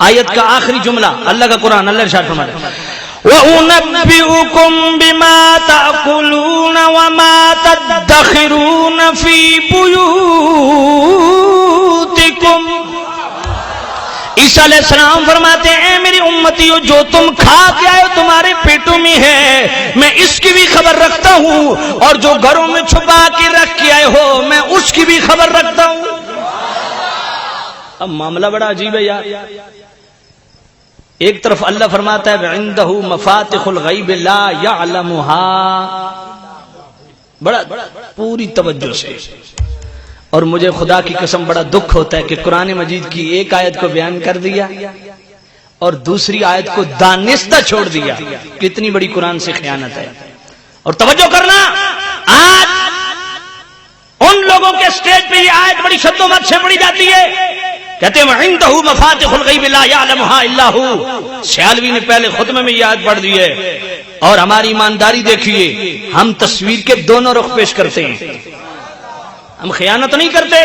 آیت کا آخری جملہ، اللہ کا قرآن، اللہ ارشاد فرماتا ہے وَأُنَبِّئُكُم بِمَا تَأْكُلُونَ وَمَا تَدَّخِرُونَ فِي بُيُوتِكُمْ۔ عیسیٰ علیہ السلام فرماتے ہیں اے میری امتیوں، جو تم کھا کے آئے تمہارے پیٹوں میں ہے، میں اس کی بھی خبر رکھتا ہوں، اور جو گھروں میں چھپا کے رکھ کے آئے ہو میں اس کی بھی خبر رکھتا ہوں۔ اب معاملہ بڑا عجیب ہے یار۔ ایک طرف اللہ فرماتا ہے وَعِندَهُ مَفَاتِحُ الْغَيْبِ لَا يَعْلَمُهَا، بڑا پوری توجہ سے، اور مجھے خدا کی قسم بڑا دکھ ہوتا ہے کہ قرآن مجید کی ایک آیت کو بیان کر دیا اور دوسری آیت کو دانستہ چھوڑ دیا۔ کتنی بڑی قرآن سے خیانت ہے۔ اور توجہ کرنا، آج ان لوگوں کے سٹیج پہ یہ آیت بڑی شد و مت سے پڑھی جاتی ہے، کہتے ہیں وَعِندَهُ مَفَاتِحُ الْغَيْبِ لَا يَعْلَمُهَا إِلَّا هُوَ۔ سیالوی نے پہلے خطبے میں یہ آیت پڑھ دی ہے، اور ہماری ایمانداری دیکھیے، ہم تصویر کے دونوں رخ پیش کرتے ہیں، ہم خیانت نہیں کرتے۔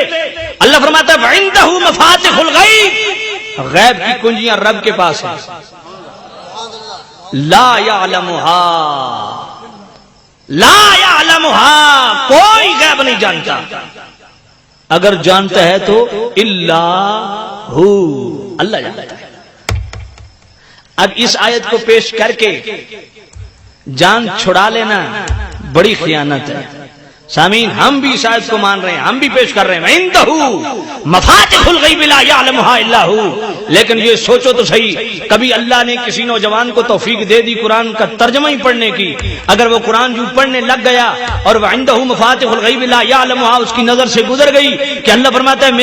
اللہ فرماتا ہے وَعِندَهُ مَفَاتِحُ الْغَيْبِ، غیب کی کنجیاں رب کے پاس ہیں، لا يعلمها، لا يعلمها، کوئی غیب نہیں جانتا، اگر جانتا ہے تو الا ہو، اللہ جانتا ہے۔ اب اس آیت کو پیش کر کے جان چھڑا لینا بڑی خیانت ہے۔ سامعین، ہم بھی اس آیت کو مان رہے ہیں، ہم بھی پیش کر رہے ہیں وَعِندَهُ مَفَاتِحُ الْغَيْبِ لَا يَعْلَمُهَا إِلَّا هُوَ، لیکن یہ سوچو تو صحیح، کبھی اللہ نے کسی نوجوان کو توفیق دے دی قرآن کا ترجمہ ہی پڑھنے کی، اگر وہ قرآن جو پڑھنے لگ گیا اور وَعِندَهُ مَفَاتِحُ الْغَيْبِ لَا يَعْلَمُهَا اس کی نظر سے گزر گئی کہ اللہ فرماتا ہے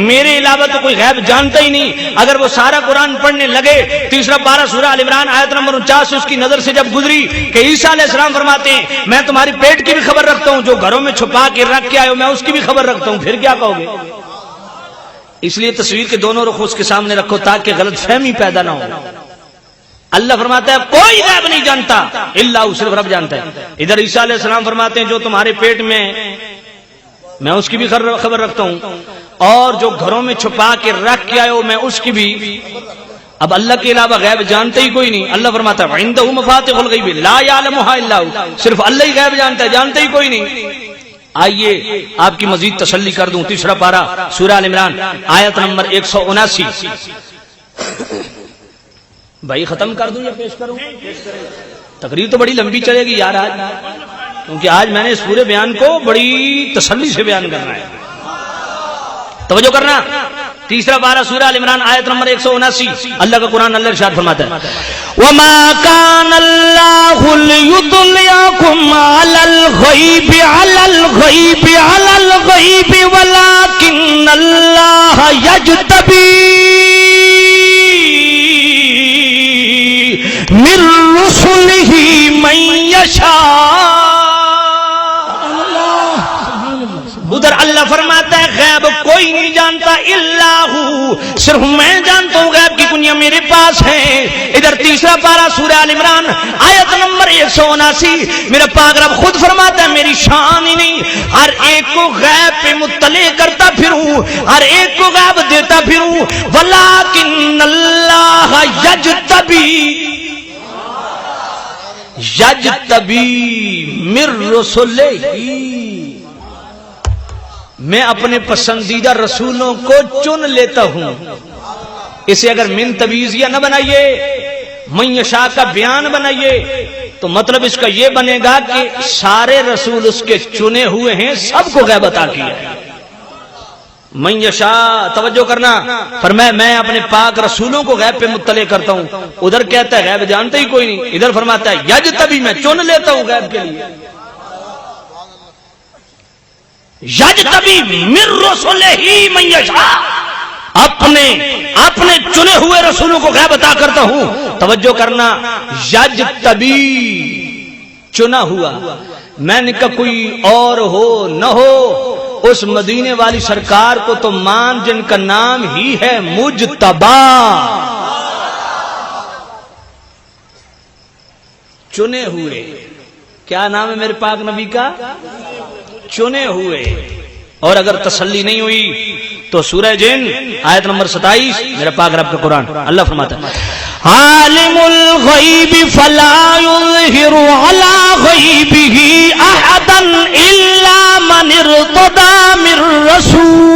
میرے علاوہ تو کوئی غیب جانتا ہی نہیں، اگر وہ سارا قرآن پڑھنے لگے، تیسرا پارہ سورہ آل عمران آیت نمبر 49 اس کی نظر سے جب گزری کہ عیسیٰ علیہ السلام فرماتے ہیں میں تمہاری پیٹ کی بھی خبر رکھتا ہوں، جو گھروں میں چھپا کے رکھ کے آئے ہو میں اس کی بھی خبر رکھتا ہوں، پھر کیا کہو گے؟ اس لیے تصویر کے دونوں رخ اس کے سامنے رکھو تاکہ غلط فہمی پیدا نہ ہو۔ اللہ فرماتا ہے کوئی غیب نہیں جانتا الا صرف رب جانتا ہے۔ ادھر عیسیٰ علیہ السلام فرماتے ہیں جو تمہارے پیٹ میں میں اس کی بھی خبر رکھتا ہوں، اور جو گھروں میں چھپا کے رکھ کے آئے ہو میں اس کی بھی۔ اب اللہ کے علاوہ غیب جانتے ہی کوئی نہیں۔ اللہ فرماتا ہے وَعِندَهُ مَفَاتِحُ الْغَيْبِ لَا يَعْلَمُهَا إِلَّا هُوَ، صرف اللہ ہی غیب جانتا ہے، جانتے ہی کوئی نہیں۔ آئیے آپ کی مزید تسلی کر دوں، تیسرا پارہ سورہ آل عمران آیت نمبر 179۔ بھائی ختم کر دوں یا پیش کروں؟ تقریر تو بڑی لمبی چلے گی یار آج، کیونکہ آج میں نے اس پورے بیان کو بڑی تسلی سے بیان کرنا ہے۔ توجہ کرنا، تیسرا پارہ سورہ آل عمران آیت نمبر 179، اللہ کا قرآن، اللہ ارشاد فرماتا ہے وَمَا كَانَ اللَّهُ لِيُطْلِعَكُمْ عَلَى الْغَيْبِ وَلَكِنَّ اللَّهَ يَجْتَبِي مِن رُّسُلِهِ مَن يَشَاءُ۔ ادھر اللہ فرماتا ہے غیب کوئی نہیں جانتا الا ہو، صرف میں جانتا ہوں، غیب کی کنجیاں میرے پاس ہیں۔ ادھر تیسرا پارہ سورہ آل عمران آیت نمبر 179 میرا پاک رب خود فرماتا ہے میری شان ہی نہیں، ہر ایک کو غیب پہ مطلع کرتا پھروں، ہر ایک کو غیب دیتا پھروں، وَلَكِنَّ اللَّهَ يَجْتَبِي مِن رُّسُلِهِ، میں اپنے پسندیدہ رسولوں کو چن لیتا ہوں۔ اسے اگر من تبیزیہ نہ بنائیے، من یشاء کا بیان بنائیے تو مطلب اس کا یہ بنے گا کہ سارے رسول اس کے چنے ہوئے ہیں، سب کو غیب عطا کیا ہے۔ من یشاء، توجہ کرنا، فرمایا میں اپنے پاک رسولوں کو غیب پہ مطلع کرتا ہوں۔ ادھر کہتا ہے غیب جانتے ہی کوئی نہیں، ادھر فرماتا ہے یجتبی، میں چن لیتا ہوں غیب کے لیے۔ یجتبی من رسلہ من یشاء، اپنے چنے ہوئے رسولوں کو غیب عطا کرتا ہوں. توجہ کرنا، یجتبی چنا ہوا. میں نے کہا کوئی اور ہو نہ ہو، اس مدینے والی سرکار کو تو مان جن کا نام ہی ہے مجتبی، چنے ہوئے. کیا نام ہے میرے پاک نبی کا؟ چنے ہوئے. اور اگر تسلی نہیں ہوئی تو سورہ جن آیت نمبر 27 میرا پاک رب کا قرآن، اللہ فرماتا ہے عالم الغیب فلا یظہر علی غیبہ احدا الا من ارتضی من رسول.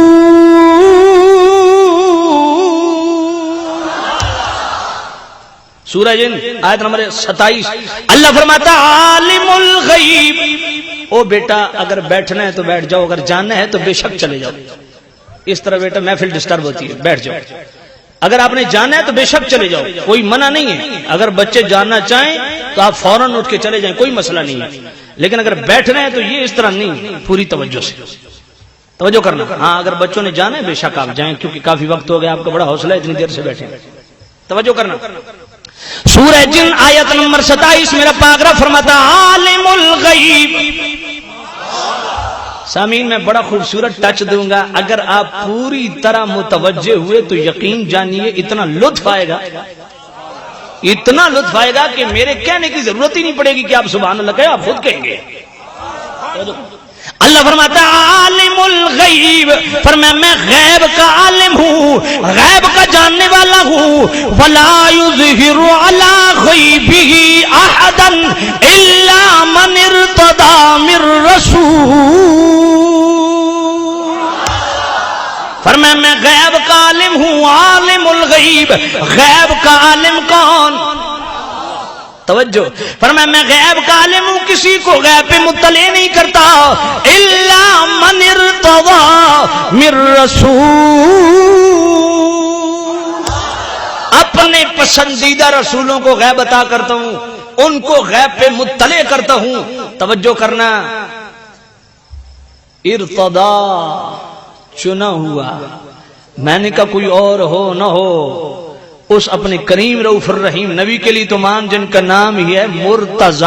سورہ جن آیت نمبر 27 اللہ فرماتا عالم الغیب. او بیٹا اگر بیٹھنا ہے تو بیٹھ جاؤ، اگر جاننا ہے تو بے شک چلے جاؤ. اس طرح بیٹا محفل ڈسٹرب ہوتی ہے، بیٹھ جاؤ. اگر آپ نے جاننا ہے تو بے شک چلے جاؤ، کوئی منع نہیں ہے. اگر بچے جاننا چاہیں تو آپ فوراً اٹھ کے چلے جائیں، کوئی مسئلہ نہیں ہے. لیکن اگر بیٹھنا ہے تو یہ اس طرح نہیں، پوری توجہ سے توجہ کرنا. ہاں اگر بچوں نے جانا ہے بے شک آپ جائیں، کیونکہ کافی وقت ہو گیا، آپ کا بڑا حوصلہ ہے اتنی دیر سے بیٹھے. توجہ کرنا. سورہ جن آیت نمبر 27 میرا پاک رب فرماتا عالم الغیب. سامعین میں بڑا خوبصورت ٹچ دوں گا، اگر آپ پوری طرح متوجہ ہوئے تو یقین جانیے اتنا لطف آئے گا، اتنا لطف آئے گا کہ میرے کہنے کی ضرورت ہی نہیں پڑے گی کہ آپ سبحان اللہ کہیں، آپ خود کہیں گے. اللہ فرماتا عالم الغیب، فرمایا میں غیب کا عالم ہوں، غیب کا جاننے والا ہوں. ولا یظہر علی غیبہ احدا الا من ارتضی من رسول. فرمایا میں غیب کا عالم ہوں، عالم الغیب. غیب کا عالم کون؟ توجہ. فرمایا میں غیب کا عالم ہوں، کسی کو غیب پہ مطلع نہیں کرتا. الا من ارتضی من رسول، اپنے پسندیدہ رسولوں کو غیب عطا کرتا ہوں، ان کو غیب پہ مطلع کرتا ہوں. توجہ کرنا، ارتضی چنا ہوا. میں نے کہا کوئی اور ہو نہ ہو، اس اپنے کریم رؤوف الرحیم نبی کے لیے تو مان جن کا نام ہی ہے مرتضی.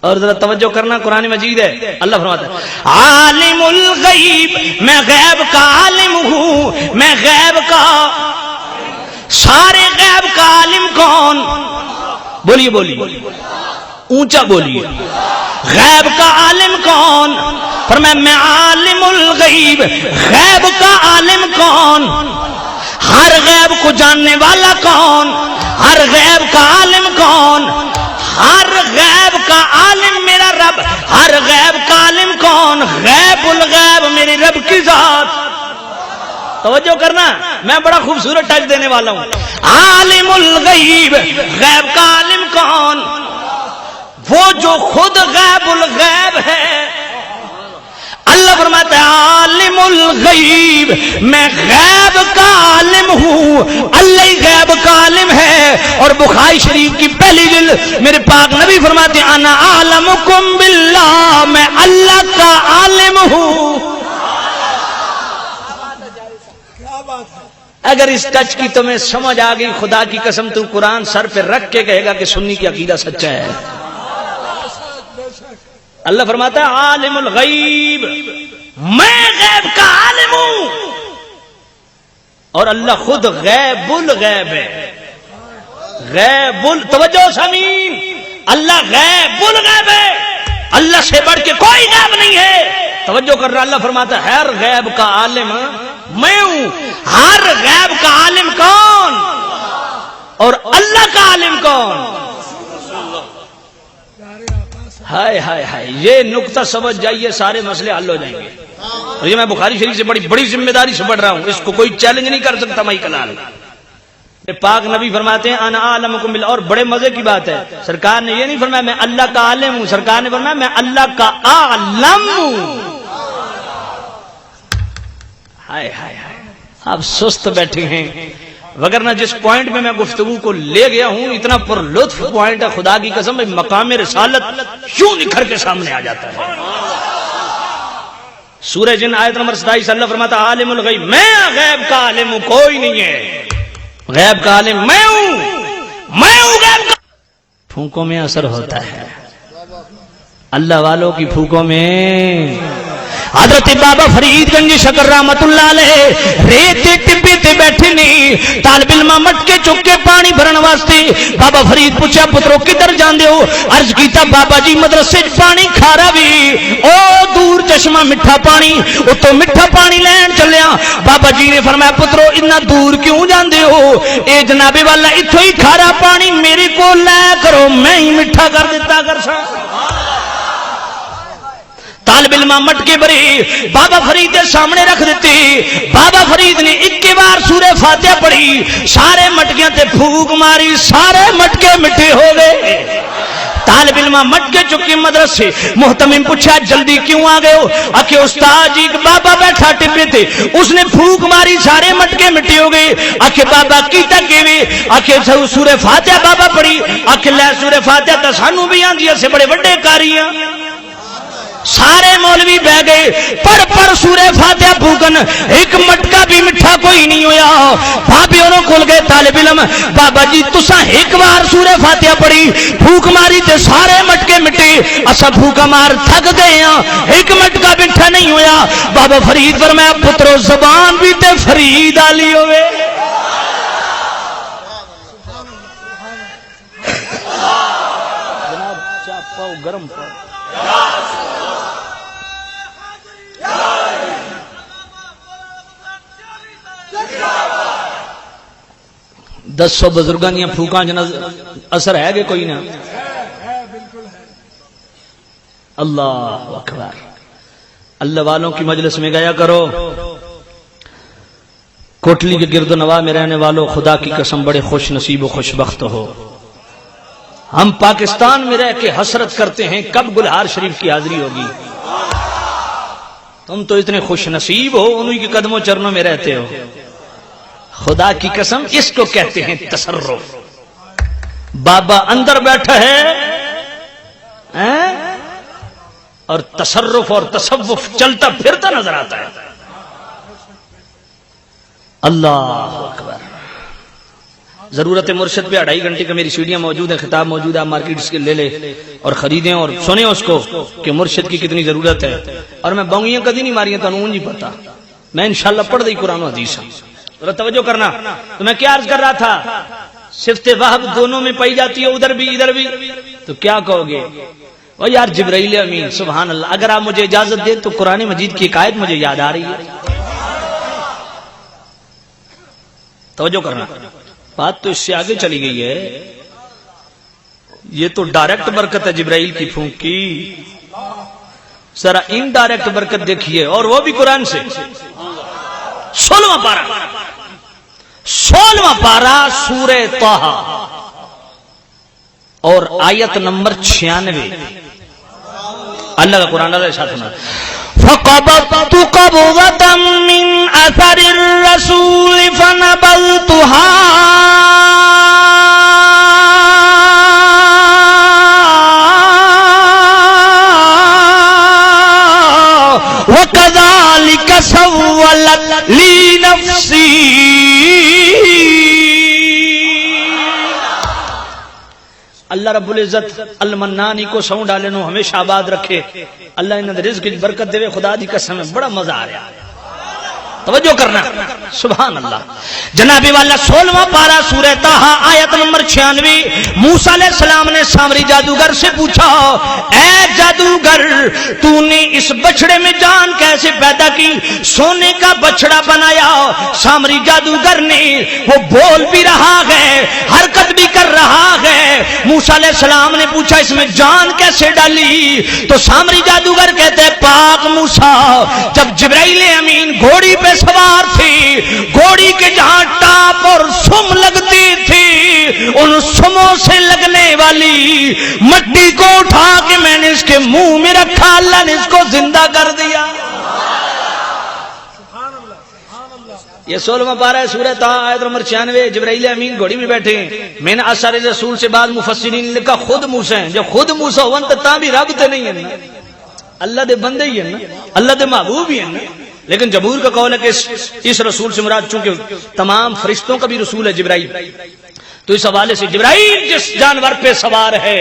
اور ذرا توجہ کرنا، قرآن مجید ہے، اللہ فرماتا ہے عالم الغیب، میں غیب کا عالم ہوں. میں غیب کا، سارے غیب کا عالم کون؟ بولیے بولیے، اونچا بولیے. غیب کا عالم کون؟ فرمایا میں عالم الغیب. غیب کا عالم کون؟ ہر غیب کو جاننے والا کون؟ ہر غیب کا عالم کون؟ ہر غیب کا عالم میرا رب. ہر غیب کا عالم کون؟ غیب الغیب میرے رب کی ذات. توجہ کرنا، میں بڑا خوبصورت ٹچ دینے والا ہوں. عالم الغیب، غیب کا عالم کون؟ وہ جو خود غیب الغیب ہے. اللہ فرماتا ہے عالم الغیب، میں غیب کا عالم ہوں، اللہ ہی غیب کا عالم ہے. اور بخاری شریف کی پہلی جلد میرے پاک نبی فرماتے ہیں انا اعلمکم باللہ، میں اللہ کا عالم ہوں. اگر اس ٹچ کی تمہیں سمجھ آ گئی، خدا کی قسم تو قرآن سر پہ رکھ کے کہے گا کہ سنی کی عقیدہ سچا ہے. اللہ فرماتا ہے عالم الغیب، میں غیب کا عالم ہوں. اور اللہ خود غیب الغیب ہے. غیب توجہ سامعین، اللہ غیب الغیب ہے. اللہ سے بڑھ کے کوئی غیب نہیں ہے. توجہ کر رہا، اللہ فرماتا ہے ہر غیب کا عالم میں ہوں. ہر غیب کا عالم کون؟ اور اللہ کا عالم کون؟ ہائے ہائے ہائے، یہ نقطہ سمجھ جائیے، سارے مسئلے حل ہو جائیں گے. اور یہ میں بخاری شریف سے بڑی ذمہ داری سے پڑھ رہا ہوں، اس کو کوئی چیلنج نہیں کر سکتا. میں کلال پاک نبی فرماتے ہیں انا اعلمکم باللہ. اور بڑے مزے کی بات ہے، سرکار نے یہ نہیں فرمایا میں اللہ کا عالم ہوں، سرکار نے فرمایا میں اللہ کا عالم ہوں. ہائے ہائے ہائے، آپ سست بیٹھے ہیں. وگرنہ جس پوائنٹ میں گفتگو کو لے گیا ہوں اتنا پر لطف پوائنٹ ہے، خدا کی قسم مقام رسالت کیوں نکھر کے سامنے آ جاتا ہے۔ سورہ جن آیت نمبر 27 اللہ فرماتا عالم الغیب، میں غیب کا عالم ہوں، کوئی نہیں ہے غیب کا عالم، میں ہوں غیب کا۔ پھونکوں میں اثر ہوتا ہے، اللہ والوں کی پھونکوں میں۔ حضرت بابا فرید گنج شکر رحمت اللہ علیہ ریت ٹبے تے بیٹھے نہیں، طالب علم مٹکے چک کے پانی بھرن واسطے بابا فرید پوچھا پترو کدھر جاندے ہو؟ عرض کیتا بابا جی مدرسے پانی کھارا بھی، او دور چشمہ میٹھا پانی، اتو میٹھا پانی لین چلیا۔ بابا جی نے فرمایا پترو اتنا دور کیوں جاندے ہو؟ اے جناب والا اتھو ہی کھارا پانی میرے کو لے کرو، میں ہی میٹھا کر دیتا کر سا۔ طالب علم مٹکے بھری بابا فرید کے سامنے رکھ دیتی، بابا فرید نے 21 بار سورہ فاتحہ پڑھی، سارے مٹکیاں تے پھونک ماری، سارے مٹکے مٹھے ہو گئے۔ طالب علم مٹکے چکی مدرسے، محتمم پوچھا جلدی کیوں آ گئے ہو؟ آکھے استاد جی بابا بیٹھا ٹپے تھے، اس نے پھونک ماری سارے مٹکے مٹھے ہو گئے۔ آکھے بابا کیتا کیویں؟ آکھے سورہ فاتحہ بابا پڑھی۔ آکھے لے سورہ فاتحہ تے سانو بھی آندی ہے، بڑے بڑے کاری ہیں۔ سارے مولوی بہ گئے، پر سورہ فاتحہ پھونکن، ایک مٹکا بھی مٹھا کوئی نہیں ہویا۔ بابے انہوں کھل گئے طالب علم، بابا جی تساں ایک بار سورہ فاتحہ پڑھی، پھونک ماری تے سارے مٹکے مٹے، اسا پھونکا مار تھک گئے ہاں، ایک مٹکا مٹھا نہیں ہویا۔ بابا فرید فرمایا پترو زبان بھی تے فرید آلی ہوئے۔ جناب چاپ پاؤ گرم پاؤ۔ 100 بزرگاں دیاں پھوکاں جناب اثر ہے کہ کوئی نہ؟ اللہ اکبر۔ اللہ والوں کی مجلس میں گیا کرو، کوٹلی کے گرد و نواح میں رہنے والوں خدا کی قسم بڑے خوش نصیب و خوش بخت ہو۔ ہم پاکستان میں رہ کے حسرت کرتے ہیں کب گلہار شریف کی حاضری ہوگی۔ تم تو اتنے خوش نصیب ہو، انہی کے قدموں چرنوں میں رہتے ہو۔ خدا کی قسم اس کو کہتے ہیں تصرف۔ بابا اندر بیٹھا ہے اور تصرف اور تصوف چلتا پھرتا نظر آتا ہے۔ اللہ اکبر۔ ضرورت مرشد پہ 2.5 گھنٹے کا میری سیڈیاں موجود ہیں، خطاب موجود ہے، آپ مارکیٹ سے لے لے اور خریدیں اور سنیں اس کو کہ مرشد کی کتنی ضرورت ہے۔ اور میں بونگیاں کدی نہیں ماری ہیں، تو انہوں نہیں پتا، میں انشاءاللہ پڑھ دی قرآن و حدیث۔ ذرا توجہ کرنا۔ تو میں کیا عرض کر رہا تھا، صفت وہب دونوں میں پائی جاتی ہے، ادھر بھی ادھر بھی، تو کیا کہو گے؟ وہ یار جبرائیل امین، سبحان اللہ۔ اگر آپ مجھے اجازت دیں تو قرآن مجید کی ایک آیت مجھے یاد آ رہی ہے، توجہ کرنا۔ بات تو اس سے آگے چلی گئی ہے، یہ تو ڈائریکٹ برکت ہے جبرائیل کی پھونک کی، ذرا انڈائریکٹ برکت دیکھیے، اور وہ بھی قرآن سے۔ 16واں پارہ سورہ طٰہٰ اور آیت نمبر 96، اللہ کا قرآن اللہ ارشاد فرماتا ہے فَقَبَضْتُ قَبْضَةً مِّنْ أَثَرِ الرَّسُولِ فَنَبَذْتُهَا وَكَذَلِكَ سَوَّلَتْ لِي نَفْسِي۔ اللہ رب العزت المنانی کو سون ڈالے نو ہمیشہ آباد رکھے، اللہ انہاں دے رزق کی برکت دے، خدا دی قسم ہے بڑا مزہ آ رہا ہے، توجہ کرنا، سبحان اللہ۔ جناب والا 16واں پارہ سورہ طٰہٰ آیت نمبر 96۔ موسیٰ علیہ السلام نے سامری جادوگر سے پوچھا، اے جادوگر تو نے اس بچڑے میں جان کیسے پیدا کی؟ سونے کا بچڑا بنایا۔ سامری جادوگر نے، وہ بول بھی رہا ہے، حرکت بھی کر رہا ہے۔ موسیٰ علیہ السلام نے پوچھا اس میں جان کیسے ڈالی؟ تو سامری جادوگر کہتے ہیں پاک موسیٰ، جب جبرائیل امین گھوڑی پہ سوار تھی، گھوڑی کے جہاں ٹاپ اور سم لگتی تھی، ان سموں سے لگنے والی مٹی کو اٹھا کے میں نے اس کے منہ میں رکھا، اللہ نے اس کو زندہ کر دیا۔ یہ 16واں پارہ ہے سورہ طٰ آیت نمبر 96. جبرائیل امین گھوڑی میں بیٹھے ہیں. میں نے اثر رسول سے بعض مفسرین نے لکھا خود موسیٰ ہیں. جب خود موسیٰ ہون تو تاں بھی رب تے نہیں ہیں نا, اللہ دے بندے ہی ہیں نا, اللہ دے محبوب ہی ہیں نا. لیکن جمہور کا قول ہے کہ اس رسول سے مراد چونکہ تمام فرشتوں کا بھی رسول ہے جبرائیل, تو اس حوالے سے جبرائیل جس جانور پہ سوار ہے,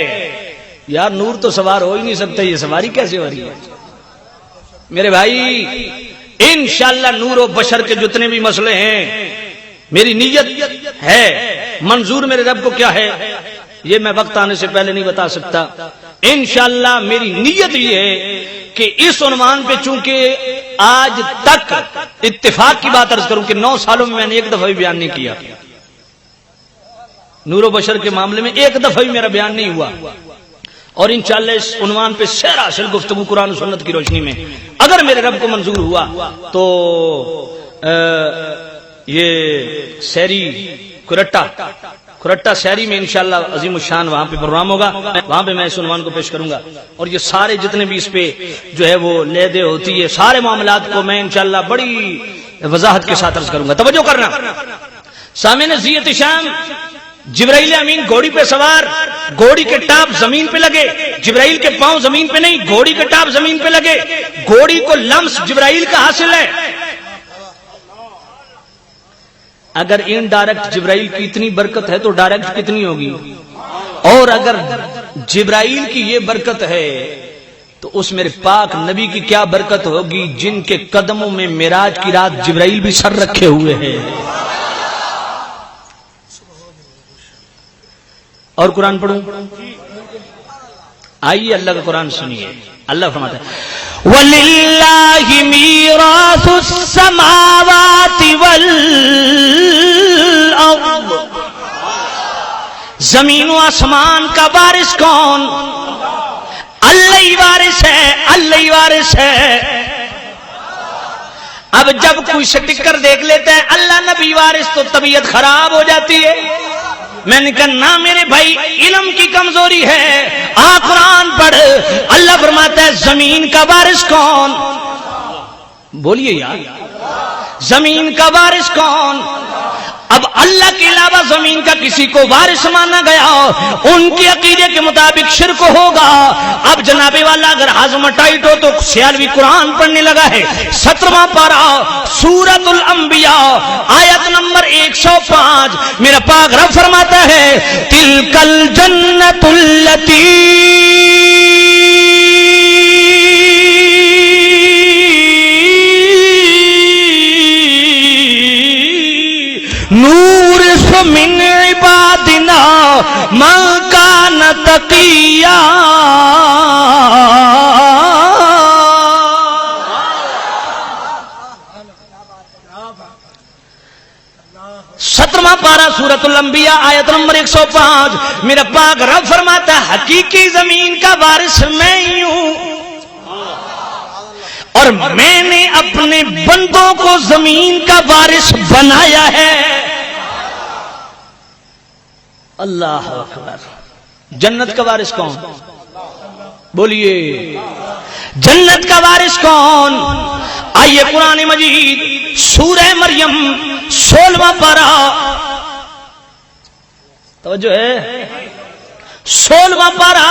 یار نور تو سوار ہو ہی نہیں سکتا, یہ سواری کیسے ہو رہی ہے میرے بھائی؟ انشاءاللہ نور و بشر کے جتنے بھی مسئلے ہیں, میری نیت ہے, منظور میرے رب کو کیا ہے یہ میں وقت آنے سے پہلے نہیں بتا سکتا. انشاءاللہ میری نیت یہ ہے کہ اس عنوان پہ چونکہ آج تک اتفاق کی بات عرض کروں کہ 9 سالوں میں نے ایک دفعہ بھی بیان نہیں کیا, نور و بشر کے معاملے میں ایک دفعہ بھی میرا بیان نہیں ہوا. اور انشاءاللہ اس عنوان پہ سیر حاصل گفتگو قرآن و سنت کی روشنی میں اگر میرے رب کو منظور ہوا تو یہ سیری کھرٹا سیری میں انشاءاللہ عظیم الشان وہاں پہ پروگرام ہوگا, وہاں پہ میں اس عنوان کو پیش کروں گا. اور یہ سارے جتنے بھی اس پہ جو ہے وہ لے دے ہوتی ہے, سارے معاملات کو میں انشاءاللہ بڑی وضاحت کے ساتھ عرض کروں گا. توجہ کرنا سامعین زیت شام, جبرائیل امین گھوڑی پہ سوار, گھوڑی کے ٹاپ زمین پہ لگے, جبرائیل کے پاؤں زمین پہ نہیں, گھوڑی کے ٹاپ زمین پہ لگے. گھوڑی کو لمس جبرائیل کا حاصل ہے. اگر ان ڈائریکٹ جبرائیل کی اتنی برکت ہے تو ڈائریکٹ کتنی ہوگی؟ اور اگر جبرائیل کی یہ برکت ہے تو اس میرے پاک نبی کی کیا برکت ہوگی جن کے قدموں میں معراج کی رات جبرائیل بھی سر رکھے ہوئے ہیں. اور قرآن پڑھوں, آئیے اللہ کا قرآن سنیے. اللہ فرماتا ہے وَلِلَّهِ مِيرَاثُ السَّمَاوَاتِ وَالْأَرْضِ, زمین و آسمان کا وارث کون؟ اللہ ہی وارث ہے, اللہ ہی وارث ہے. اب جب کوئی سٹکر دیکھ لیتا ہے اللہ نبی وارث تو طبیعت خراب ہو جاتی ہے. میں نے کہا نہ میرے بھائی, علم کی کمزوری ہے, قرآن پڑھ. اللہ فرماتا ہے زمین کا وارث کون؟ بولیے یار, زمین کا وارث کون؟ اب اللہ کے علاوہ زمین کا کسی کو وارث مانا گیا, ان کے عقیدے کے مطابق شرک ہوگا. اب جناب والا اگر ہاضمہ ٹائٹ ہو تو سیالوی قرآن پڑھنے لگا ہے. 17واں پارہ سورۃ الانبیاء آیت نمبر 105, میرا پاک رب فرماتا ہے تلک الجنۃ التی نورث من عبادنا من کان تقیا. 17واں پارہ سورۃ الانبیاء آیت نمبر 105, میرا پاک رب فرماتا ہے حقیقی زمین کا وارث میں ہی ہوں, اور میں نے اپنے بندوں کو زمین کا وارث بنایا ہے. اللہ اکبر. جنت کا وارث کون؟ بولیے, جنت کا وارث کون؟ آئیے قرآن مجید سورہ مریم 16واں پارہ, توجہ ہے, 16واں پارہ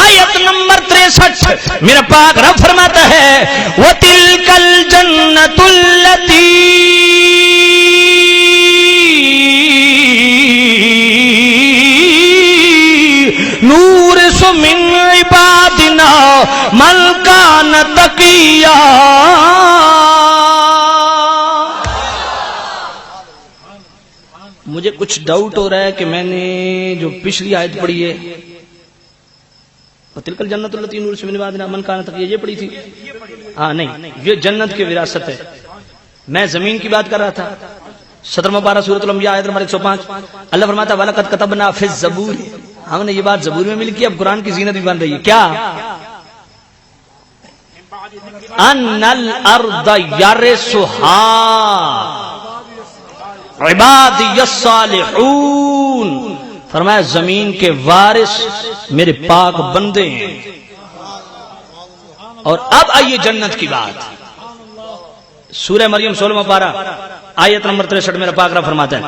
آیت نمبر 63, میرا پاک رب فرماتا ہے وَتِلْكَ الْجَنَّةُ الَّتِي نورث من عبادنا من کان تقیا. مجھے کچھ ڈاؤٹ ہو رہا ہے کہ میں نے جو پچھلی آیت پڑھی ہے وَتِلْكَ الْجَنَّةُ الَّتِي نُورِثُ مِنْ عِبَادِنَا مَنْ كَانَ تَقِيًّا, یہ پڑھی تھی. ہاں نہیں, یہ جنت کی وراثت ہے. میں زمین کی بات کر رہا تھا. 17واں پارہ سورۃ الانبیاء آیت نمبر 105, اللہ فرماتا ہے وَلَقَدْ كَتَبْنَا فِي الزَّبُورِ, ہم نے یہ بات زبور میں مل کی, اب قرآن کی زینت بھی بن رہی ہے. کیا؟ ان الارض یرثھا عبادی الصالحون, فرمایا زمین کے وارث میرے پاک بندے ہیں. اور اب آئیے جنت کی بات. سورہ مریم 16واں پارہ آیت نمبر 63 میرا پاک رب فرماتا ہے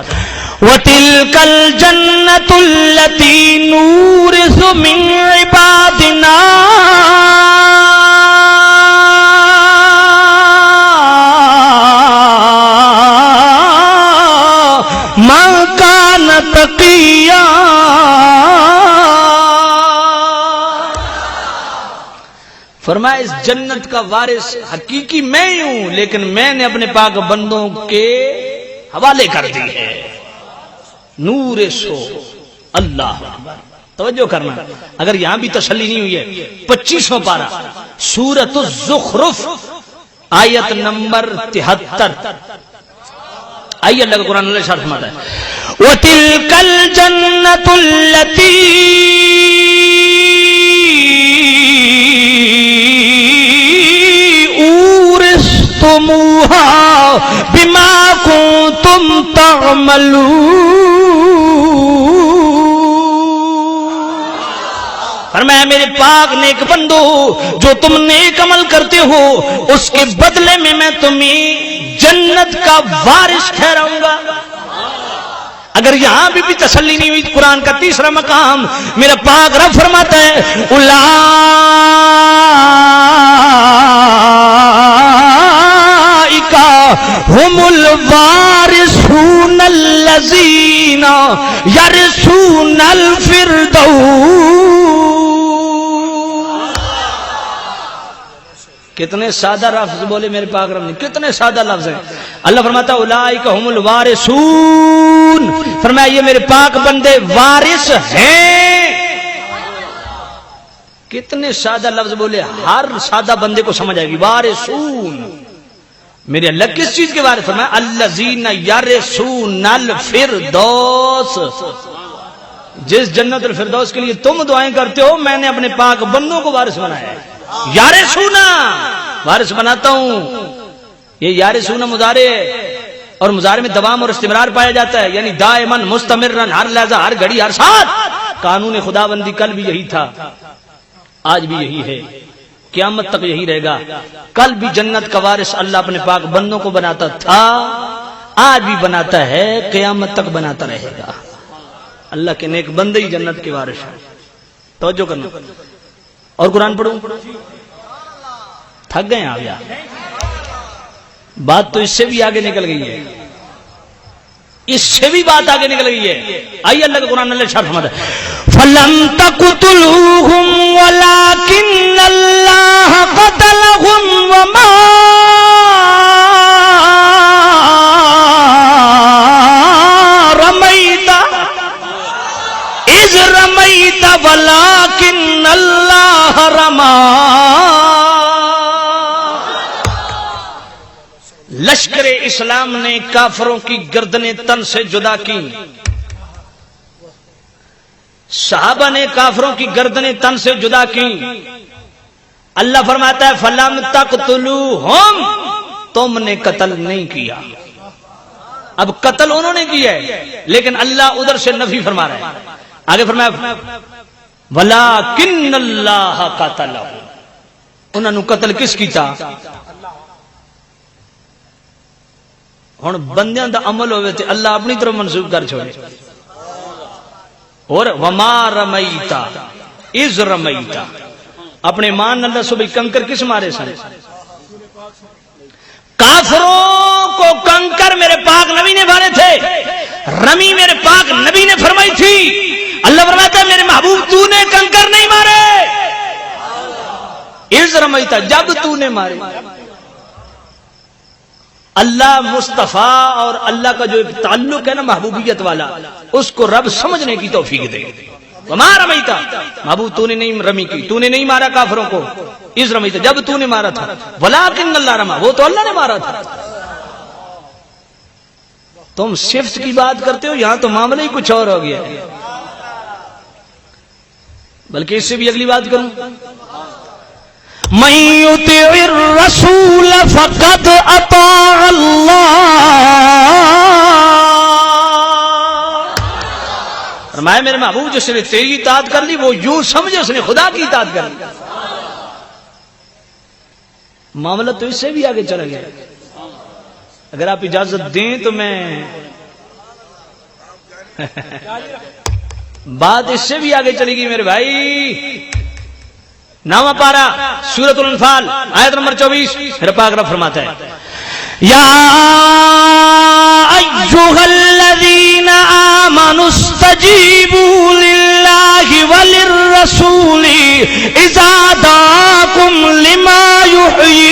وَتِلْكَ الْجَنَّةُ الَّتِي نُورِثُ مِنْ عِبَادِنَا مَنْ كَانَ تَقِيًّا. فرمایا اس جنت کا وارث حقیقی میں ہی ہوں، لیکن میں نے اپنے پاک بندوں کے حوالے کر دی ہے. نور سو اللہ توجہ کرنا، اگر یہاں بھی تسلی نہیں ہوئی ہے 25واں پارہ سورۃ الزخرف آیت نمبر 73. آئیے اللہ کا قرآن اللہ ارشاد فرماتا ہے وَتِلْكَ الْجَنَّةُ الَّتِي أُورِثْتُمُوهَا بِمَا كُنْتُمْ تَعْمَلُونَ. فرمایا میرے پاک نیک بندو، جو تم نیک عمل کرتے ہو اس کے بدلے میں تمہیں جنت کا وارث ٹھہراؤں گا. اگر یہاں بھی تسلی نہیں ہوئی، قرآن کا تیسرا مقام میرا پاک رب فرماتا ہے اولئک هم الوارثون الذین یرثون الفردوس. کتنے سادہ لفظ بولے میرے پاک رب نے، کتنے سادہ لفظ ہیں. اللہ فرماتا ہے اولئک هم الوارثون، فرمایا یہ میرے پاک بندے وارث ہیں. کتنے سادہ لفظ بولے، ہر سادہ بندے کو سمجھ آئے گی. وارثون میرے اللہ کس چیز کے وارث؟ فرمایا الذین یرثون الفردوس. جس جنت الفردوس کے لیے تم دعائیں کرتے ہو میں نے اپنے پاک بندوں کو وارث بنایا ہے. یارثونا وارث بناتا ہوں. یہ یارثونا مضارع ہے اور مضارع میں دوام اور استمرار پایا جاتا ہے، یعنی دائماً مستمرن، ہر لحظہ ہر گھڑی ہر ساتھ. قانون خداوندی کل بھی یہی تھا، آج بھی یہی ہے، قیامت تک یہی رہے گا. کل بھی جنت کا وارث اللہ اپنے پاک بندوں کو بناتا تھا، آج بھی بناتا ہے، قیامت تک بناتا رہے گا. اللہ کے نیک بندے ہی جنت کے وارث ہیں. توجہ کرنا. اور قرآن پڑھوں؟ تھک گئے آ گیا. بات تو اس سے بھی آگے نکل گئی ہے، اس سے بھی بات آگے نکل گئی ہے. آئیے اللہ کا قرآن اللہ ارشاد فرماتا ہے فَلَمْ تَقْتُلُوهُمْ وَلَكِنَّ اللَّهَ قَتَلَهُمْ وَمَا رَمَيْتَ إِذْ رَمَيْتَ وَلَكِنَّ اللَّهَ رَمَى. لشکر اسلام نے کافروں کی گردنیں تن سے جدا کی، صحابہ نے کافروں کی گردنیں تن سے جدا کی. اللہ فرماتا ہے فَلَمْ تَقْتُلُوهُمْ، تم نے قتل نہیں کیا. اب قتل انہوں نے کیا ہے لیکن اللہ ادھر سے نفی فرما رہا ہے. آگے فرمایا وَلَكِنَّ اللَّهَ قَتَلَهُمْ، انہوں نے قتل کس کی تھا؟ ہن بندیاں دا عمل ہوئے تھے اللہ اپنی طرف منسوب کر چھوڑے. اور وما رمیتا اذ رمیتا، اپنے مان اللہ صبح کنکر کس مارے سن؟ کافروں کو کنکر میرے پاک نبی نے مارے تھے. رمی میرے پاک نبی نے فرمائی تھی. اللہ فرماتا ہے میرے محبوب تو نے کنکر نہیں مارے، اذ رمیتا جب تو نے مارے. اللہ مصطفیٰ اور اللہ کا جو ایک تعلق ہے نا محبوبیت والا، اس کو رب سمجھنے کی توفیق دے. وما رمیتا، محبوب تو نے نہیں رمی کی، تو نے نہیں مارا کافروں کو. اذ رمیتا جب تو نے مارا تھا، ولکن اللہ رما، وہ تو اللہ نے مارا تھا. تم صفت کی بات کرتے ہو، یہاں تو معاملہ ہی کچھ اور ہو گیا. بلکہ اس سے بھی اگلی بات کروں من یطع الرسول فقد اطاع اللہ. فرمایا میرے محبوب جس نے تیری اطاعت کر لی وہ یوں سمجھے اس نے خدا کی اطاعت کر لی. معاملہ تو اس سے بھی آگے چلا گیا. اگر آپ اجازت دیں تو میں بات اس سے بھی آگے چلے گی میرے بھائی. 9واں پارہ سورۃ الانفال آیت نمبر 24 میرا پاک رب فرماتا ہے یا ایھا الذین آمنوا استجیبوا للہ وللرسول اذا دعاکم لما یحییکم.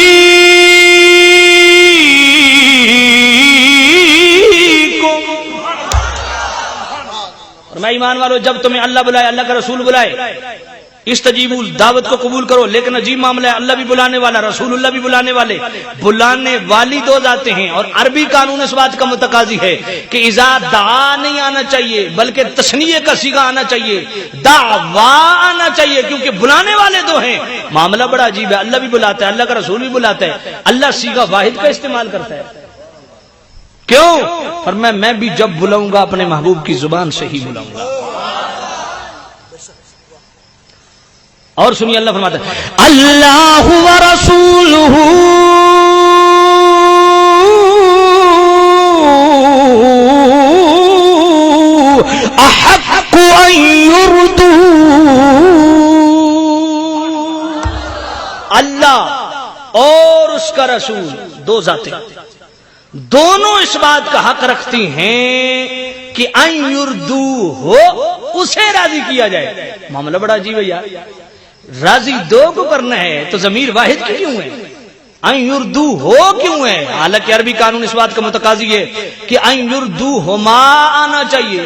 اور میں ایمان والو جب تمہیں اللہ بلائے، اللہ کا رسول بلائے، استجیبوا دعوت کو قبول کرو. لیکن عجیب معاملہ ہے، اللہ بھی بلانے والا، رسول اللہ بھی بلانے والے، بلانے والی دو ذاتیں ہیں. اور عربی قانون اس بات کا متقاضی ہے کہ اذا دعا نہیں آنا چاہیے بلکہ تثنیہ کا صیغہ آنا چاہیے، دعوا آنا چاہیے، کیونکہ بلانے والے دو ہیں. معاملہ بڑا عجیب ہے، اللہ بھی بلاتا ہے، اللہ کا رسول بھی بلاتا ہے، اللہ صیغہ واحد کا استعمال کرتا ہے. کیوں؟ فرمایا میں بھی جب بلاؤں گا اپنے محبوب کی زبان سے ہی بلاؤں گا. اور سنیے اللہ فرماتا ہے اللہ ورسولہ احق ان یردوہ. اللہ اور اس کا رسول دو ذاتیں دونوں اس بات کا حق رکھتی ہیں کہ ان یردوہ ہو اسے راضی کیا جائے. معاملہ بڑا عجیب ہے یار، راضی دو کو کرنا ہے تو ضمیر واحد کیوں ہے؟ ان یردو ہو کیوں ہے؟ حالانکہ عربی قانون اس بات کا متقاضی ہے کہ ان یردو ہما آنا چاہیے،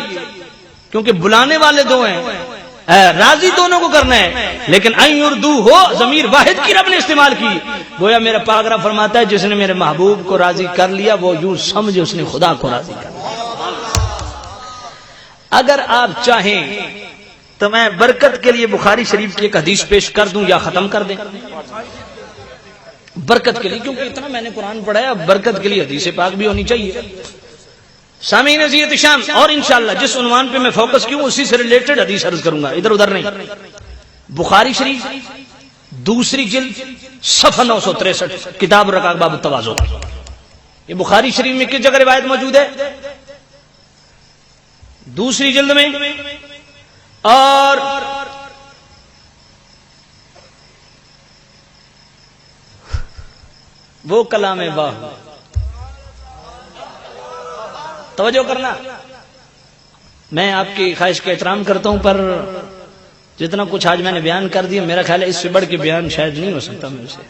کیونکہ بلانے والے دو ہیں، راضی دونوں کو کرنا ہے. لیکن ان یردو ہو ضمیر واحد کی رب نے استعمال کی. گویا میرا پاک رب فرماتا ہے جس نے میرے محبوب کو راضی کر لیا وہ یوں سمجھے اس نے خدا کو راضی کر لیا. اگر آپ چاہیں تو میں برکت کے لیے بخاری شریف کی ایک حدیث پیش کر دوں یا ختم کر دیں برکت کے لیے، کیونکہ اتنا میں نے قرآن پڑھا ہے، اب برکت کے لیے حدیث پاک بھی ہونی چاہیے. سامعین عزیز شام، اور انشاءاللہ جس عنوان پہ میں فوکس کیوں اسی سے ریلیٹڈ حدیث عرض کروں گا، ادھر ادھر نہیں. بخاری شریف دوسری جلد صفحہ 963 کتاب الرقاق باب التواضع. یہ بخاری شریف میں کس جگہ روایت موجود ہے؟ دوسری جلد میں. اور وہ کلام واہ، توجہ کرنا، میں آپ کی خواہش کا احترام کرتا ہوں پر جتنا کچھ آج میں نے بیان کر دیا میرا خیال ہے اس سے بڑھ کے بیان شاید نہیں ہو سکتا میرے سے.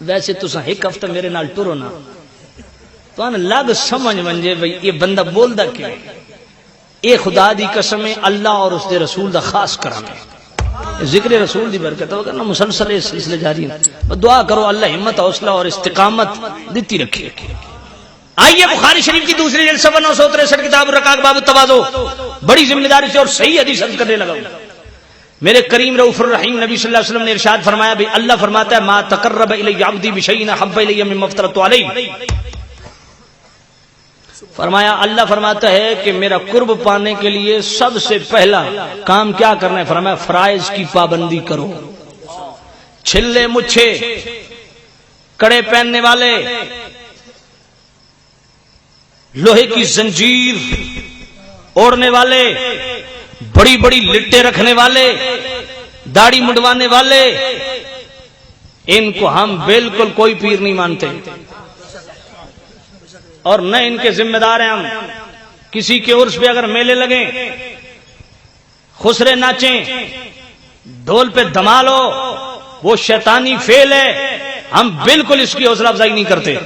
ویسے تو ایک ہفتہ میرے نال ٹرو نا تو لگ سمجھ منجے بھئی یہ بندہ بولدا کیوں. اے خدا دی قسم ہے اللہ اور اس دے رسول دا خاص کرم ہے. ذکر رسول دی برکت ہے نا، مسلسل اس سلسلے جاری ہے. دعا کرو اللہ ہمت حوصلہ اور استقامت دیتی رکھے. آئیے بخاری شریف کی دوسری جلد صفحہ 963 کتاب الرقاق باب التواضع بڑی ذمہ داری سے اور صحیح حدیث عرض کرنے لگا. میرے کریم رؤوف الرحیم نبی صلی اللہ علیہ وسلم نے ارشاد فرمایا بھی اللہ فرماتا ہے ما تقرب الی عبدی بشیء احب الی مما افترضت علیہ. فرمایا اللہ فرماتا ہے کہ میرا قرب پانے کے لیے سب سے پہلا کام کیا کرنا ہے؟ فرمایا فرائض کی پابندی کرو. چھلے مچھے کڑے پہننے والے، لوہے کی زنجیر اوڑھنے والے، بڑی بڑی لٹیں رکھنے والے، داڑھی مڈوانے والے، ان کو ہم بالکل کوئی پیر نہیں مانتے اور نہ ان کے ذمہ دار ہیں. ہم کسی کے عرس پہ اگر میلے لگیں، خسرے ناچیں، ڈھول پہ دھمال ہو، وہ شیطانی فعل ہے، ہم بالکل اس کی حوصلہ افزائی نہیں کرتے.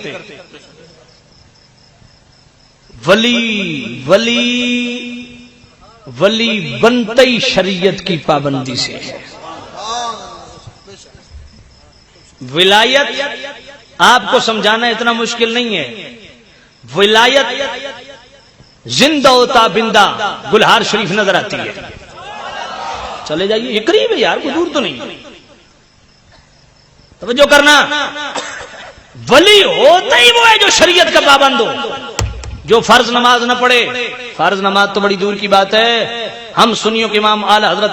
ولی بنتے ہی شریعت کی پابندی سے ہے. ولایت آپ کو سمجھانا اتنا مشکل نہیں ہے. ولایت زندہ ہوتا بندہ گلہار شریف نظر آتی ہے. چلے جائیے، یہ قریب ہے یار، کوئی دور تو نہیں. توجہ کرنا، ولی ہوتا ہی وہ ہے جو شریعت کا پابند ہو، جو فرض نماز نہ پڑھے. فرض نماز تو بڑی دور کی بات ہے. ہم سنیوں کے امام اعلی حضرت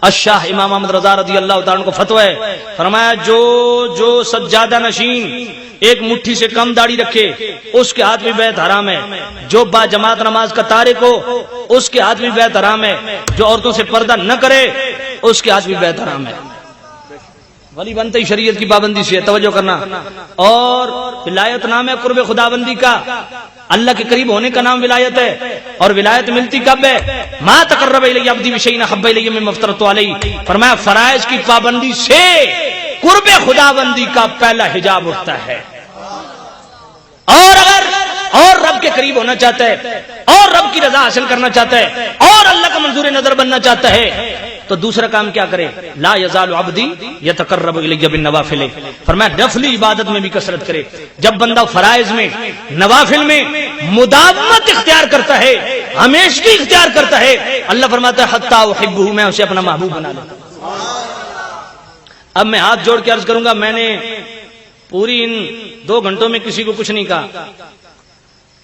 الشاہ امام احمد رضا رضی اللہ تعالیٰ کو فتوی ہے، فرمایا جو سجادہ نشین ایک مٹھی سے کم داڑھی رکھے اس کے ہاتھ میں بیعت حرام ہے، جو با جماعت نماز کا تارک ہو اس کے ہاتھ میں بیعت حرام ہے، جو عورتوں سے پردہ نہ کرے اس کے ہاتھ میں بیعت حرام ہے۔ ولی بنتے ہی شریعت کی پابندی سے، توجہ کرنا۔ اور ولایت نام ہے قرب خداوندی کا، اللہ کے قریب ہونے کا نام ولایت ہے، اور ولایت ملتی کب ہے؟ ما تقرب الی عبدی بشیء احب الی مما افترضت علیہ، فرمایا فرائض کی پابندی سے قرب خداوندی کا پہلا حجاب اٹھتا ہے۔ اور اگر اور رب کے قریب ہونا چاہتا ہے اور رب کی رضا حاصل کرنا چاہتا ہے اور اللہ کا منظور نظر بننا چاہتا ہے تو دوسرا کام کیا کرے؟ لا یزال عبدی یتقرب الی بالنوافل، فرمایا نفلی عبادت میں بھی کثرت کرے۔ جب بندہ فرائض میں نوافل میں مداومت اختیار کرتا ہے، ہمیشگی اختیار کرتا ہے، اللہ فرماتا ہے حتی احبہ، میں اسے اپنا محبوب بنا لیتا ہوں۔ اب میں ہاتھ جوڑ کے عرض کروں گا، میں نے پوری ان 2 گھنٹوں میں کسی کو کچھ نہیں کہا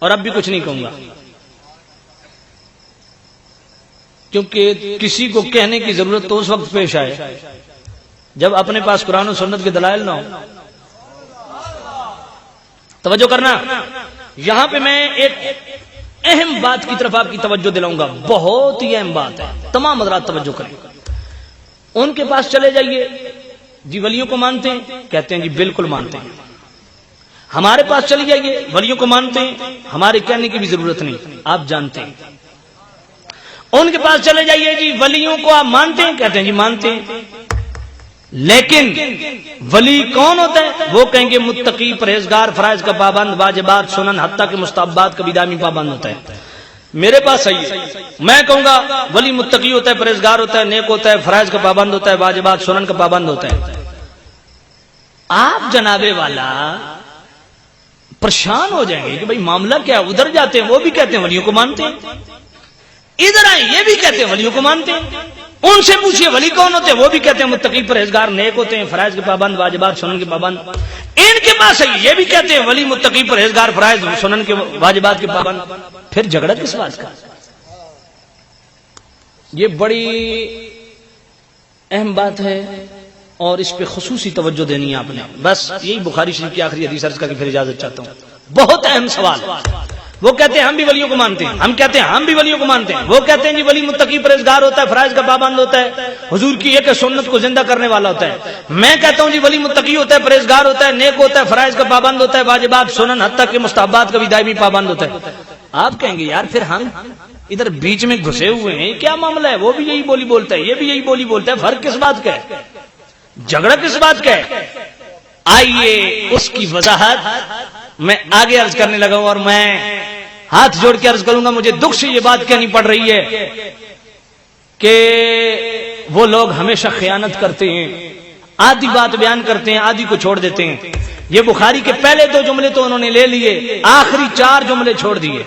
اور اب بھی کچھ نہیں کہوں گا، کیونکہ کسی کو کہنے کی ضرورت تو اس وقت پیش آئے جب اپنے پاس قرآن و سنت کے دلائل نہ ہو۔ توجہ کرنا، یہاں پہ میں ایک اہم بات کی طرف آپ کی توجہ دلاؤں گا، بہت ہی اہم بات ہے، تمام حضرات توجہ کریں۔ ان کے پاس چلے جائیے، جی ولیوں کو مانتے ہیں؟ کہتے ہیں جی بالکل مانتے ہیں۔ ہمارے پاس چلی جائیے، ولیوں کو مانتے ہیں، ہمارے کہنے کی بھی ضرورت نہیں، آپ جانتے ہیں۔ ان کے پاس چلے جائیے، جی ولیوں کو آپ مانتے ہیں؟ کہتے ہیں جی مانتے ہیں، لیکن ولی کون ہوتا ہے؟ وہ کہیں گے متقی، پرہیزگار، فرائض کا پابند، واجبات، سنن، حتیٰ کہ مستحبات کا بھی دائمی پابند ہوتا ہے۔ میرے پاس آئیے، میں کہوں گا ولی متقی ہوتا ہے، پرہیزگار ہوتا ہے، نیک ہوتا ہے، فرائض کا پابند ہوتا ہے، واجبات سنن کا پابند ہوتا ہے۔ آپ جناب والا پریشان ہو جائیں گے کہ بھئی معاملہ کیا ہے؟ ادھر جاتے ہیں وہ بھی کہتے ہیں ولیوں کو مانتے ہیں، ادھر آئیں یہ بھی کہتے ہیں ولیوں کو مانتے ہیں، ان سے پوچھئے ولی کون ہوتے ہیں؟ وہ بھی کہتے ہیں متقی، پرہیزگار، نیک ہوتے ہیں، فرائض کے پابند، واجبات سنن کے پابند۔ ان کے پاس ہے یہ بھی کہتے ہیں ولی متقی، پرہیزگار، فرائض سنن کے واجبات کے پابند۔ پھر جھگڑا کس بات کا؟ یہ بڑی اہم بات ہے اور اس پہ خصوصی توجہ دینی ہے آپ نے۔ بس یہی بخاری شریف کی آخری حدیث عرض کر کے پھر اجازت چاہتا ہوں۔ بہت اہم سوال۔ وہ کہتے ہیں ہم بھی ولیوں کو مانتے ہیں، ہم کہتے ہیں ہم بھی ولیوں کو مانتے ہیں۔ وہ کہتے ہیں جی ولی متقی، پرہیزگار ہوتا ہے، فرائض کا پابند ہوتا ہے، حضور کی ایک سنت کو زندہ کرنے والا ہوتا ہے۔ میں کہتا ہوں جی ولی متقی ہوتا ہے، پرہیزگار ہوتا ہے، نیک ہوتا ہے، فرائض کا پابند ہوتا ہے، واجبات سنن حتیٰ کہ مستحبات کا بھی دائمی پابند ہوتا ہے۔ آپ کہیں گے یار پھر ہم ادھر بیچ میں گھسے ہوئے ہیں، کیا معاملہ ہے؟ وہ بھی یہی بولی بولتا ہے، یہ بھی یہی بولی بولتا ہے، فرق کس بات کا ہے؟ جھگڑا کس بات کا ہے؟ آئیے اس کی وضاحت میں آگے عرض کرنے لگا ہوں، اور میں ہاتھ جوڑ کے عرض کروں گا، مجھے دکھ سے یہ بات کہنی پڑ رہی ہے کہ وہ لوگ ہمیشہ خیانت کرتے ہیں، آدھی بات بیان کرتے ہیں، آدھی کو چھوڑ دیتے ہیں۔ یہ بخاری کے پہلے 2 جملے تو انہوں نے لے لیے، آخری 4 جملے چھوڑ دیے۔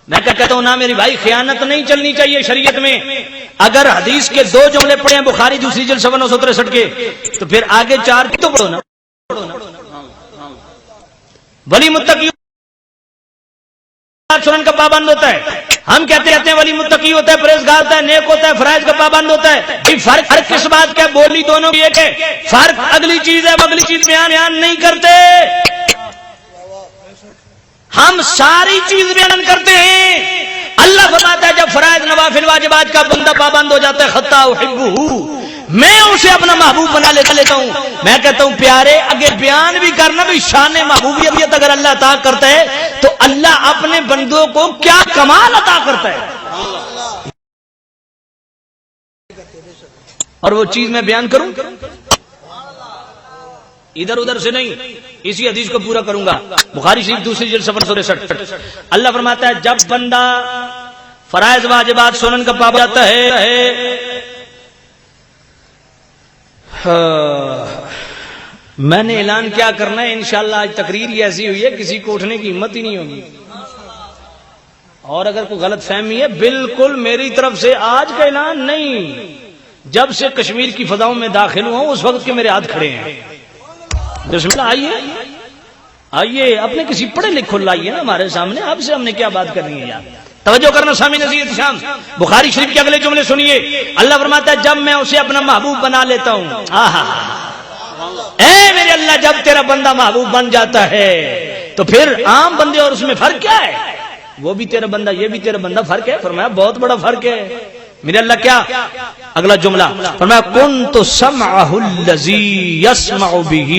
میں کہتا ہوں نا میری بھائی، خیانت نہیں چلنی چاہیے شریعت میں۔ اگر حدیث کے 2 جملے پڑھے ہیں بخاری دوسری جلد 963 کے، تو پھر آگے 4 تو پڑھو نا۔ ولی متقی سنن کا پابند ہوتا ہے، ہم کہتے رہتے ہیں ولی متقی ہوتا ہے، پرہیزگار ہوتا ہے، نیک ہوتا ہے، فرائض کا پابند ہوتا ہے۔ فرق کس بات کا؟ بولی دونوں کی ایک ہے، فرق اگلی چیز ہے، اگلی چیز بیان نہیں کرتے۔ ہم ساری چیز بیان کرتے ہیں۔ اللہ فرماتا ہے جب فرائض، نوافل، واجبات کا بندہ پابند ہو جاتا ہے، خطا احبہ، میں اسے اپنا محبوب بنا لیتا ہوں۔ میں کہتا ہوں پیارے اگے بیان بھی کرنا بھی شان محبوبیت اگر اللہ عطا کرتا ہے تو اللہ اپنے بندوں کو کیا کمال عطا کرتا ہے، اور وہ چیز میں بیان کروں، ادھر ادھر سے نہیں، اسی حدیث کو پورا کروں گا۔ بخاری شریف دوسری جلد 763، اللہ فرماتا ہے جب بندہ فرائض، واجبات، سنن کا پابند ہوتا ہے، میں نے اعلان کیا کرنا ہے، انشاءاللہ آج تقریر ہی ایسی ہوئی ہے کسی کو اٹھنے کی ہمت ہی نہیں ہوگی، اور اگر کوئی غلط فہمی ہے بالکل میری طرف سے آج کا اعلان نہیں، جب سے کشمیر کی فضاؤں میں داخل ہوا ہوں اس وقت کے میرے ہاتھ کھڑے ہیں۔ بسم اللہ، آئیے آئیے، اپنے کسی پڑھے لکھے لائیے نا ہمارے سامنے، آپ سے ہم نے کیا بات کرنی ہے یار۔ توجہ کرنا سامع نصیحت شام، بخاری شریف کے اگلے جملے سنیے، اللہ فرماتا ہے جب میں اسے اپنا محبوب بنا لیتا ہوں، اے میرے اللہ جب تیرا بندہ محبوب بن جاتا ہے تو پھر عام بندے اور اس میں فرق کیا ہے؟ وہ بھی تیرا بندہ یہ بھی تیرا بندہ، فرق ہے؟ فرمایا بہت بڑا فرق ہے میرے اللہ۔ کیا؟ اگلا جملہ فرمایا کنت سمعہ الذی یسمع بہ،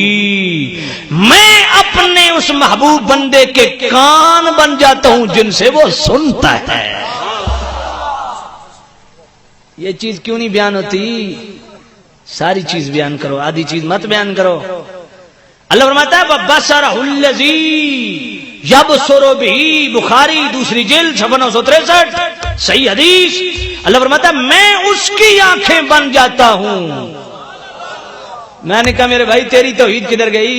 میں اپنے اس محبوب بندے کے کان بن جاتا ہوں جن سے وہ سنتا ہے۔ یہ چیز کیوں نہیں بیان ہوتی؟ ساری چیز بیان کرو، آدھی چیز مت بیان کرو۔ اللہ فرماتا ہے وَبَصَرَهُ الَّذِي یبصر بہ، بخاری دوسری جلد صفحہ 963 صحیح حدیث۔ اللہ فرماتا ہے میں اس کی آنکھیں بن جاتا ہوں۔ میں نے کہا میرے بھائی تیری توحید کدھر گئی؟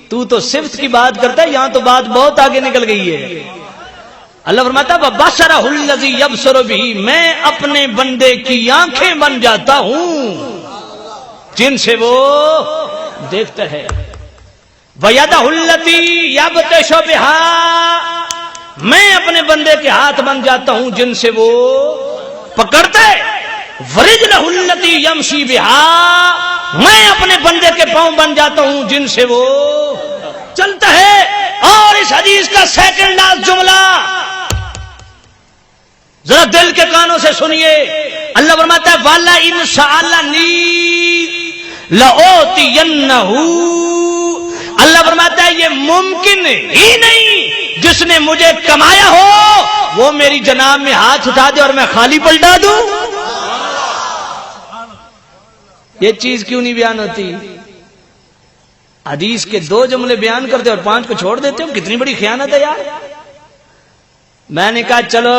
تو صفت کی بات کرتا ہے، یہاں تو بات بہت آگے نکل گئی ہے۔ اللہ فرماتا ہے وَبَصَرَهُ الَّذِي یبصر بہ، میں اپنے بندے کی آنکھیں بن جاتا ہوں جن سے وہ دیکھتا ہے۔ وَيَدَهُ الَّتِي يَبْطِشُ بِهَا، میں اپنے بندے کے ہاتھ بن جاتا ہوں جن سے وہ پکڑتا ہے۔ وَرِجْلَهُ الَّتِي يَمْشِي بِهَا، میں اپنے بندے کے پاؤں بن جاتا ہوں جن سے وہ چلتا ہے۔ اور اس حدیث کا سیکنڈ لاسٹ جملہ ذرا دل کے کانوں سے سنیے، اللہ فرماتا ہے وَلَئِنْ سَأَلَنِي لَأُعْطِيَنَّهُ، اللہ فرماتا ہے یہ ممکن ہی نہیں جس نے مجھے کمایا ہو وہ میری جناب میں ہاتھ اٹھا دے اور میں خالی پلٹا دوں۔ یہ چیز کیوں نہیں بیان ہوتی؟ حدیث کے 2 جملے بیان کرتے اور 5 کو چھوڑ دیتے ہو، کتنی بڑی خیانت ہے یار۔ میں نے کہا چلو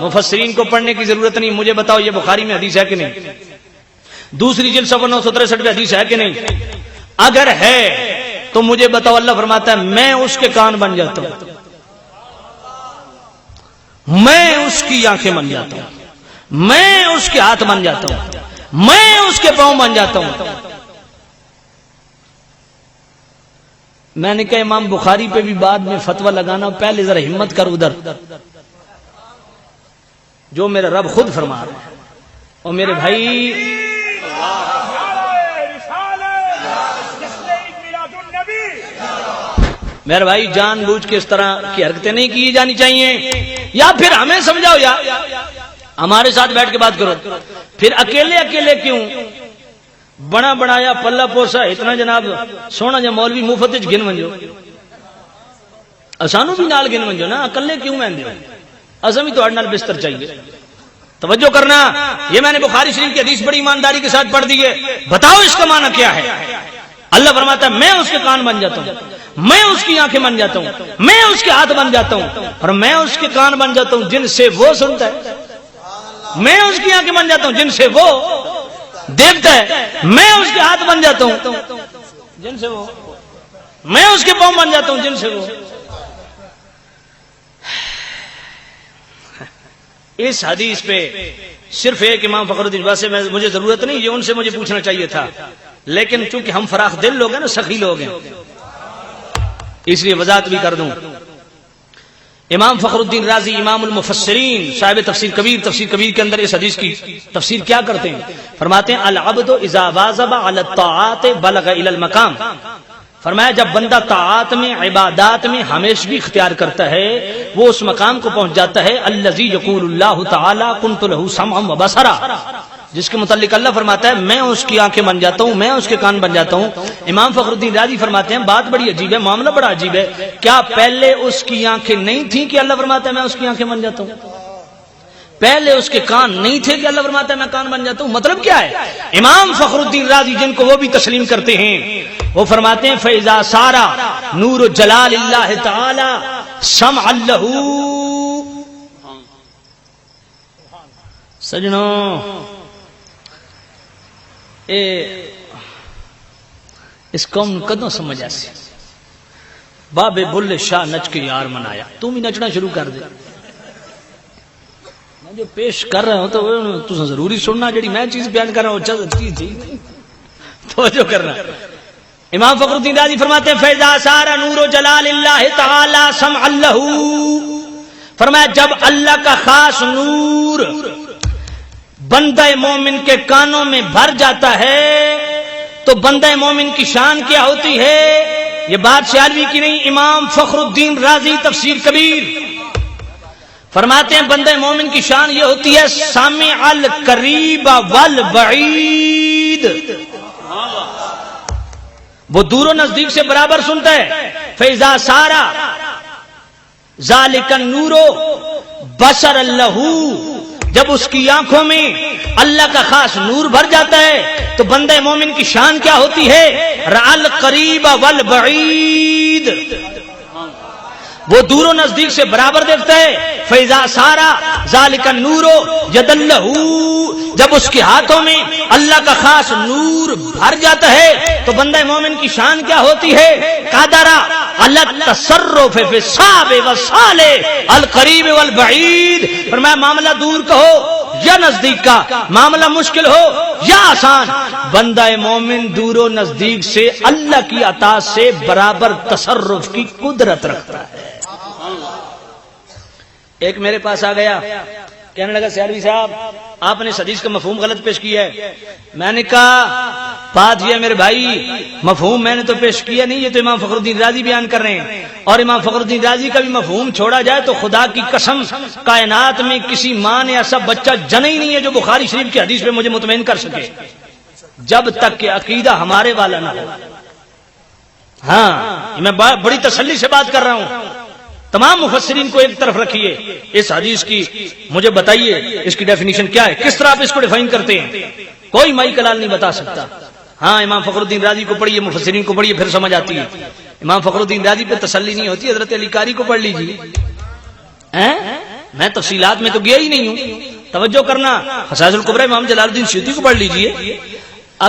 مفسرین کو پڑھنے کی ضرورت نہیں، مجھے بتاؤ یہ بخاری میں حدیث ہے کہ نہیں، دوسری جلد صفحہ 963 پہ حدیث ہے کہ نہیں؟ اگر ہے تو مجھے بتاؤ۔ اللہ فرماتا ہے میں اس کے کان بن جاتا ہوں، میں اس کی آنکھیں بن جاتا ہوں، میں اس کے ہاتھ بن جاتا ہوں، میں اس کے پاؤں بن جاتا ہوں۔ میں نے کہا امام بخاری پہ بھی بعد میں فتویٰ لگانا، پہلے ذرا ہمت کر ادھر، جو میرا رب خود فرما رہا ہے۔ اور میرے بھائی میرے بھائی جان بوجھ کے اس طرح کی حرکتیں نہیں کی جانی چاہیے، یا پھر ہمیں سمجھاؤ یا ہمارے ساتھ بیٹھ کے بات کرو۔ پھر اکیلے اکیلے کیوں بنا بنایا پلہ پوسا اتنا جناب سونا جا مولوی مفت گن منجو، اسانو بھی نال گن منجو نا، اکلے کیوں میں دے اساں بھی تہاڈے نال بستر چاہیے۔ توجہ کرنا، یہ میں نے بخاری شریف کی حدیث بڑی ایمانداری کے ساتھ پڑھ دی ہے، بتاؤ اس کا معنی کیا ہے؟ اللہ فرماتا ہے میں اس کے کان بن جاتا ہوں، میں اس کی آنکھیں بن جاتا ہوں، میں اس کے ہاتھ بن جاتا ہوں، اور میں اس کے کان بن جاتا ہوں جن سے وہ سنتا ہے، میں اس کی آنکھیں بن جاتا ہوں جن سے وہ دیکھتا ہے، میں اس کے ہاتھ بن جاتا ہوں جن سے وہ، میں اس کے پاؤں بن جاتا ہوں جن سے وہ۔ اس حدیث پہ صرف ایک امام فخر الدین ویسے مجھے ضرورت نہیں، یہ ان سے مجھے پوچھنا چاہیے تھا، لیکن چونکہ ہم فراخ دل لوگ ہیں نا، سخی لوگ ہیں، اس لیے وضاحت بھی کر دوں۔ امام فخر الدین رازی امام المفسرین صاحب تفسیر کبیر کے اندر اس حدیث کی تفسیر کیا کرتے ہیں؟ فرماتے ہیں العبد اذا واظب علی الطاعات بلغ الی المقام، فرمایا جب بندہ طاعات میں عبادات میں ہمیشگی اختیار کرتا ہے وہ اس مقام کو پہنچ جاتا ہے الذی یقول اللہ تعالی کنت لہ سمعا و بصرا، جس کے متعلق اللہ فرماتا ہے میں اس کی آنکھیں بن جاتا ہوں، میں اس کے کان بن جاتا ہوں۔ امام فخر الدین رازی فرماتے ہیں بات بڑی عجیب ہے، معاملہ بڑا عجیب ہے، کیا پہلے اس کی آنکھیں نہیں تھیں کہ اللہ فرماتا ہے میں اس کی آنکھیں بن جاتا ہوں؟ پہلے اس کے کان نہیں تھے کہ اللہ فرماتا ہے میں کان بن جاتا ہوں؟ مطلب کیا ہے؟ امام فخر الدین رازی جن کو وہ بھی تسلیم کرتے ہیں وہ فرماتے ہیں فَإِذَا سَارَ نور جلال اللہ تعالی سمع لہ، سجنوں اس قوم کدوں سمجھ ایسی بابے بلے شاہ نچ کے یار منایا، تم ہی نچنا شروع کر دے۔ میں جو پیش کر رہا ہوں تو تم ضروری سننا، جڑی میں چیز بیان کر رہا ہوں اچھی تھی، توجہ کرنا۔ امام فخر الدین رازی فرماتے ہیں فیضا سارا نور جلال اللہ تعالی سمع لہ، فرمایا جب اللہ کا خاص نور بندہ مومن کے کانوں میں بھر جاتا ہے تو بندہ مومن کی شان کیا ہوتی ہے؟ یہ بات شالوی کی نہیں، امام فخر الدین رازی تفسیر کبیر فرماتے ہیں بندہ مومن کی شان یہ ہوتی ہے سامع القریب والبعید، وہ دور و نزدیک سے برابر سنتا ہے۔ فیضا سارا ذالک النور بصر اللہ، جب اس کی آنکھوں میں اللہ کا خاص نور بھر جاتا ہے تو بندہ مومن کی شان کیا ہوتی ہے؟ رأى القریب والبعید، وہ دور و نزدیک سے برابر دیکھتا ہے۔ فیضا سارا ذالک النور یدلہ، جب اس کے ہاتھوں میں اللہ کا خاص نور بھر جاتا ہے تو بندہ مومن کی شان کیا ہوتی ہے؟ قادرہ علی التصرف فی الصعب والصالح القریب والبعید، فرمایا معاملہ دور کا ہو یا نزدیک کا، معاملہ مشکل ہو یا آسان، بندہ مومن دور و نزدیک سے اللہ کی عطا سے برابر تصرف کی قدرت رکھتا ہے۔ ایک میرے پاس آ گیا، کہنے لگا سیالوی صاحب آپ نے اس حدیث کا مفہوم غلط پیش کیا ہے۔ میں نے کہا بات یہ ہے میرے بھائی، مفہوم میں نے تو پیش کیا نہیں، یہ تو امام فخر الدین رازی بیان کر رہے ہیں، اور امام فخر الدین رازی کا بھی مفہوم چھوڑا جائے تو خدا کی قسم کائنات میں کسی ماں نے ایسا بچہ جنا ہی نہیں ہے جو بخاری شریف کی حدیث پہ مجھے مطمئن کر سکے، جب تک کہ عقیدہ ہمارے والا نہ ہو۔ ہاں میں بڑی تسلی سے بات کر رہا ہوں، تمام مفسرین کو ایک طرف رکھیے، اس حدیث کی مجھے بتائیے اس کی ڈیفینیشن کیا ہے، کس طرح آپ اس کو ڈیفائن کرتے ہیں، کوئی مائی کلال نہیں بتا سکتا۔ ہاں امام فخر الدین رازی کو پڑھیے، مفسرین کو پڑھیے، پھر سمجھ آتی ہے۔ امام فخر الدین رازی پہ تسلی نہیں ہوتی، حضرت علی قاری کو پڑھ لیجیے۔ میں تفصیلات میں تو گیا ہی نہیں ہوں، توجہ کرنا، خصائص الکبریٰ امام جلال الدین سیوطی کو پڑھ لیجیے۔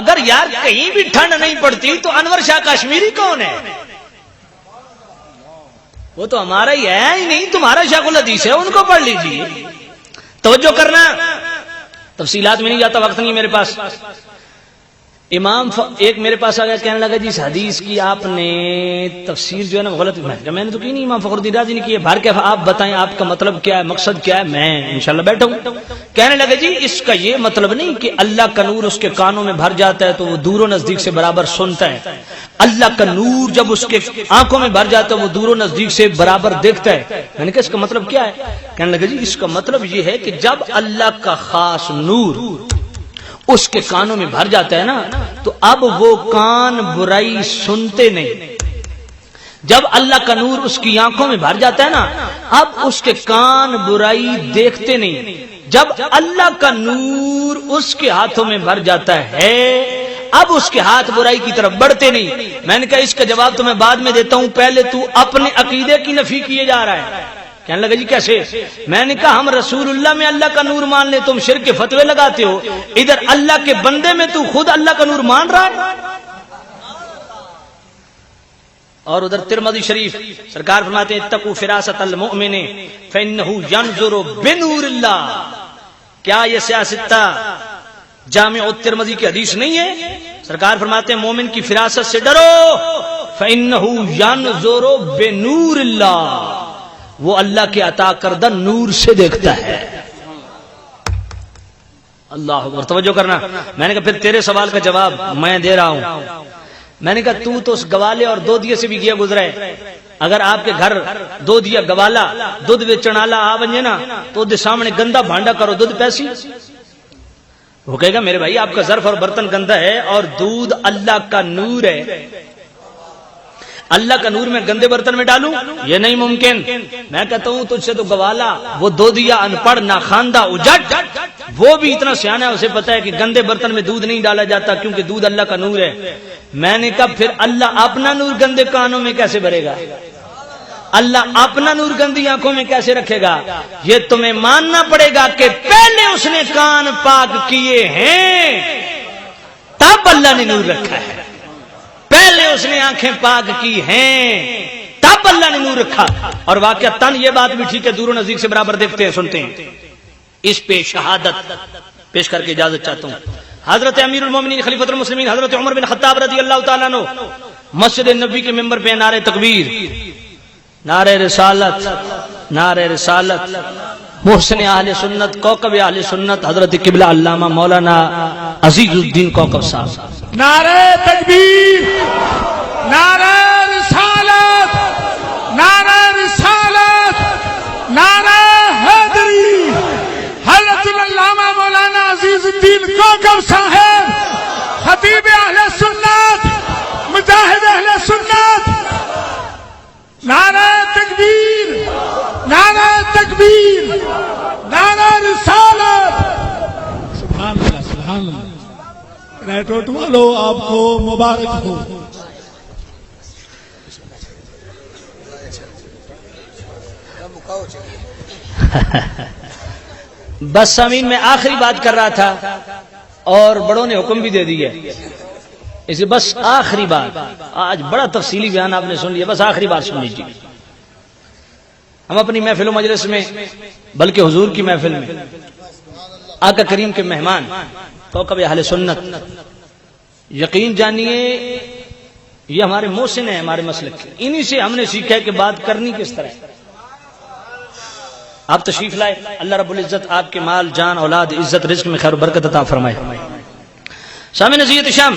اگر یار کہیں بھی ٹھنڈ نہیں پڑتی تو انور شاہ کشمیری کون ہے؟ وہ تو ہمارا ہی ہے ہی نہیں، تمہارا شیخ الحدیث ہے، ان کو پڑھ لیجیے۔ توجہ کرنا، تفصیلات میں نہیں جاتا، وقت نہیں میرے پاس۔ ایک میرے پاس آ گیا، کہنے لگا جی اس حدیث کی آپ نے تفسیر جو ہے نا غلط، میں نے تو کی نہیں، امام فخر الدین رازی نے کی ہے، بھر کے آپ بتائیں آپ کا مطلب کیا ہے، مقصد کیا ہے، میں انشاءاللہ بیٹھا ہوں۔ کہنے لگا جی اس کا یہ مطلب نہیں کہ اللہ کا نور اس کے کانوں میں بھر جاتا ہے تو وہ دور و نزدیک سے برابر سنتا ہے، اللہ کا نور جب اس کے آنکھوں میں بھر جاتا ہے وہ دور و نزدیک سے برابر دیکھتا ہے۔ میں نے کہا اس کا مطلب کیا ہے؟ کہنے لگا جی اس کا مطلب یہ ہے کہ جب اللہ کا خاص نور اس کے کانوں میں بھر جاتا ہے نا تو اب وہ کان برائی سنتے نہیں، جب اللہ کا نور اس کی آنکھوں میں بھر جاتا ہے نا اب اس کے کان برائی دیکھتے نہیں، جب اللہ کا نور اس کے ہاتھوں میں بھر جاتا ہے اب اس کے ہاتھ برائی کی طرف بڑھتے نہیں۔ میں نے کہا اس کا جواب تو میں بعد میں دیتا ہوں، پہلے تو اپنے عقیدے کی نفی کیے جا رہا ہے۔ کہنے لگا جی کیسے؟ میں نے کہا ہم رسول اللہ میں اللہ کا نور مان لیں، تم شرک کے فتوے لگاتے ہو، ادھر اللہ کے بندے میں تو خود اللہ کا نور مان رہا ہے، اور ادھر ترمذی شریف سرکار فرماتے ہیں اتقوا فراست المؤمن فانه ينظر بنور اللہ۔ کیا یہ سیاستہ جامع الترمذی کی حدیث نہیں ہے؟ سرکار فرماتے ہیں مومن کی فراست سے ڈرو، فانه ينظر بنور اللہ، وہ اللہ کے عطا کردہ نور سے دیکھتا ہے۔ اللہ اکبر، توجہ کرنا۔ میں نے کہا پھر تیرے سوال کا جواب میں دے رہا ہوں۔ میں نے کہا تو اس گوالے اور دودھیے سے بھی گیا گزرا ہے، اگر آپ کے گھر دودھیا گوالا دودھ بیچن والا آ بنے نا تو دے سامنے گندا بھانڈا کرو، دودھ پیسی، وہ کہے گا میرے بھائی آپ کا ظرف اور برتن گندا ہے اور دودھ اللہ کا نور ہے، اللہ کا نور میں گندے برتن میں ڈالوں؟ یہ نہیں ممکن۔ میں کہتا ہوں تجھ سے تو گوالا، وہ دودھیا ان پڑھ نہ خواندہ اجٹ، وہ بھی اتنا سیانا ہے، اسے پتا ہے کہ گندے برتن میں دودھ نہیں ڈالا جاتا کیونکہ دودھ اللہ کا نور ہے۔ میں نے کہا پھر اللہ اپنا نور گندے کانوں میں کیسے بھرے گا؟ اللہ اپنا نور گندی آنکھوں میں کیسے رکھے گا؟ یہ تمہیں ماننا پڑے گا کہ پہلے اس نے کان پاک کیے ہیں تب اللہ نے نور رکھا ہے، پہلے اس نے آنکھیں پاک کی ہیں تب اللہ نے نور رکھا۔ اور واقعہ تن یہ بات بھی ٹھیک ہے، دور و نزدیک سے برابر دیکھتے ہیں سنتے ہیں۔ اس پہ شہادت پیش کر کے اجازت چاہتا ہوں۔ حضرت امیر المومنین خلیفۃ المسلمین حضرت عمر بن خطاب رضی اللہ تعالیٰ عنہ مسجد نبی کے ممبر پہ نعرہ تکبیر، نعرہ رسالت، نعرہ رسالت، محسن اہل سنت، کوکب اہل سنت حضرت قبلہ علامہ مولانا عزیز الدین کوکب صاحب. نعرہ تکبیر، نعرہ رسالت، نعرہ رسالت، نعرہ حیدری. حضرت علامہ مولانا عزیز الدین کوکب صاحب، خطیب اہل سنت، مجاہد اہل سنت. نعرہ تکبیر، نعرہ تکبیر، نعرہ رسالت. سبحان اللہ، سبحان اللہ. نیٹورک والو آپ کو مبارک ہو. بس سامعین میں آخری بات کر رہا تھا اور بڑوں نے حکم بھی دے دیا، اسے بس آخری بات. آج بڑا تفصیلی بیان آپ نے سن لیا، بس آخری بات سن لیجیے. ہم اپنی محفل و مجلس میں، بلکہ حضور کی محفل میں، آقا کریم کے مہمان کوکب اہل سنت، یقین جانیے یہ ہمارے محسن ہیں، ہمارے مسلک کے. انہی سے ہم نے سیکھا ہے کہ بات کرنی کس طرح ہے. آپ تشریف لائے، اللہ رب العزت آپ کے مال، جان، اولاد، عزت، رزق میں خیر و برکت عطا فرمائے. شام نزیت شام،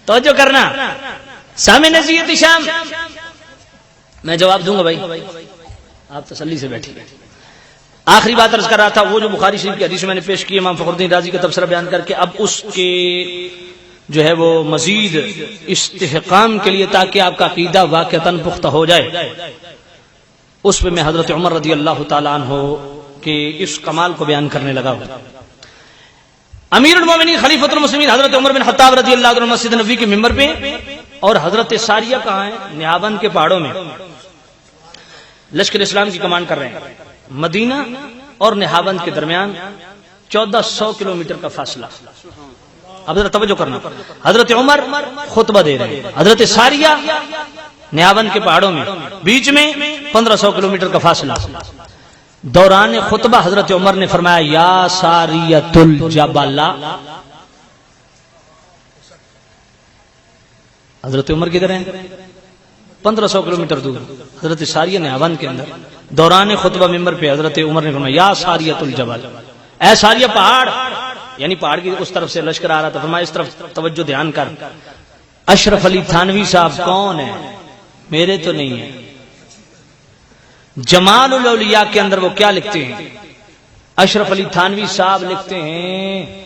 توجہ کرنا. شام نزیت شام میں جواب دوں گا بھائی، آپ تسلی سے بیٹھیے. آخری بات عرض کر رہا تھا، وہ جو بخاری شریف کی حدیث میں نے پیش کی امام فخر الدین رازی کا تبصرہ بیان کر کے، اب اس کے جو ہے وہ مزید استحکام کے لیے تاکہ آپ کا عقیدہ واقعتاً پختہ ہو جائے، اس پہ میں حضرت عمر رضی اللہ تعالیٰ عنہ کے اس کمال کو بیان کرنے لگا ہوں. امیر المومنین خلیفۃ المسلمین حضرت عمر بن خطاب رضی اللہ عنہ مسجد نبوی کے ممبر پہ، اور حضرت ساریہ کہاں ہیں؟ نیابند کے پہاڑوں میں لشکر اسلام کی کمان کر رہے ہیں. مدینہ اور نہاوند کے درمیان 1400 کلومیٹر کا فاصلہ. اب ذرا توجہ کرنا، حضرت عمر خطبہ دے رہے ہیں، حضرت ساریہ نہاوند کے پہاڑوں میں، بیچ میں 1500 کلومیٹر کا فاصلہ. دوران خطبہ حضرت عمر نے فرمایا یا ساریۃ الجبل. حضرت عمر کدھر ہیں؟ 1500 کلومیٹر دور حضرت ساریہ نہاوند کے اندر. دوران خطبہ ممبر پہ حضرت عمر نے فرمایا یا ساریۃ الجبل، اے ساریہ پہاڑ، یعنی پہاڑ کی اس طرف سے لشکر آ رہا تھا. فرمایا اس طرف توجہ دھیان کر. اشرف علی تھانوی صاحب کون ہیں؟ میرے تو نہیں ہیں. جمال الاولیاء کے اندر وہ کیا لکھتے ہیں؟ اشرف علی تھانوی صاحب لکھتے ہیں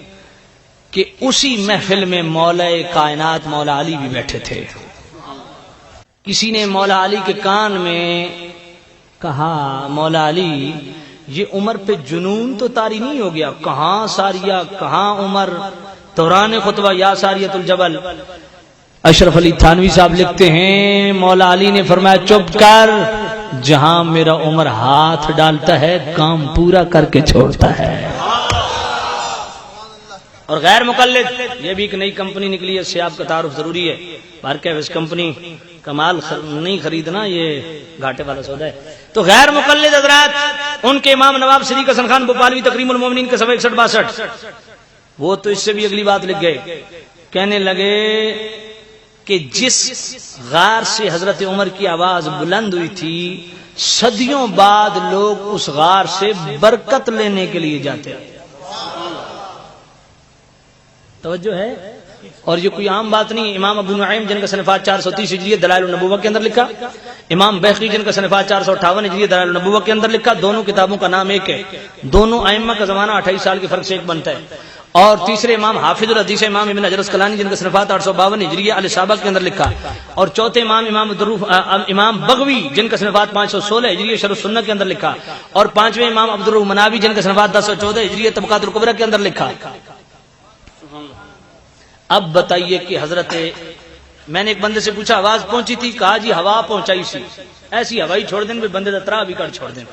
کہ اسی محفل میں مولا کائنات مولا علی بھی بیٹھے تھے. کسی نے مولا علی کے کان میں کہا مولا علی یہ عمر پہ جنون تو طاری نہیں ہو گیا؟ کہاں ساریہ، کہاں عمر، دوران خطبہ یا ساریۃ الجبل. اشرف علی تھانوی صاحب لکھتے ہیں مولا علی نے فرمایا چپ کر، جہاں میرا عمر ہاتھ ڈالتا ہے کام پورا کر کے چھوڑتا ہے. اور غیر مقلد، یہ بھی ایک نئی کمپنی نکلی ہے، اس سے آپ کا تعارف ضروری ہے. بارکیوس کمپنی کا مال نہیں خریدنا، یہ گھاٹے والا سودا ہے. تو غیر مقلد حضرات، ان کے امام نواب صدیق حسن خان بھوپالوی تکریم المومنین کے صفحہ 61-62، وہ تو اس سے بھی اگلی بات لکھ گئے. کہنے لگے کہ جس غار سے حضرت عمر کی آواز بلند ہوئی تھی، صدیوں بعد لوگ اس غار سے برکت لینے کے لیے جاتے ہیں. توجہ ہے. اور یہ کوئی عام بات نہیں. امام ابو نعیم جن کا صنفات 430 ہجری دلائل النبوہ کے اندر لکھا، امام بہقی جن کا صنفات 458 ہجری دلائل النبوہ کے اندر لکھا. دونوں کتابوں کا نام ایک ہے، دونوں ائمہ کا زمانہ 28 سال کے فرق سے ایک بنتا ہے. اور تیسرے امام حافظ الحدیث امام ابن حجر اسقلانی جن کا صنفات 852 ہجری الصحابہ کے اندر لکھا. اور چوتھے امام بغوی جن کا صنفات 516 ہجری شرح السنہ کے اندر لکھا. اور پانچویں امام عبدالرحمن مناوی جن کا صنفات 1014 ہجری طبقات الکبریٰ کے اندر لکھا. اب بتائیے کہ حضرت، میں نے ایک بندے سے پوچھا آواز پہنچی تھی، کہا جی ہوا پہنچائی سی، ایسی ہوائی چھوڑ دیں بھی بندے دا ترا بھی کر چھوڑ دیں.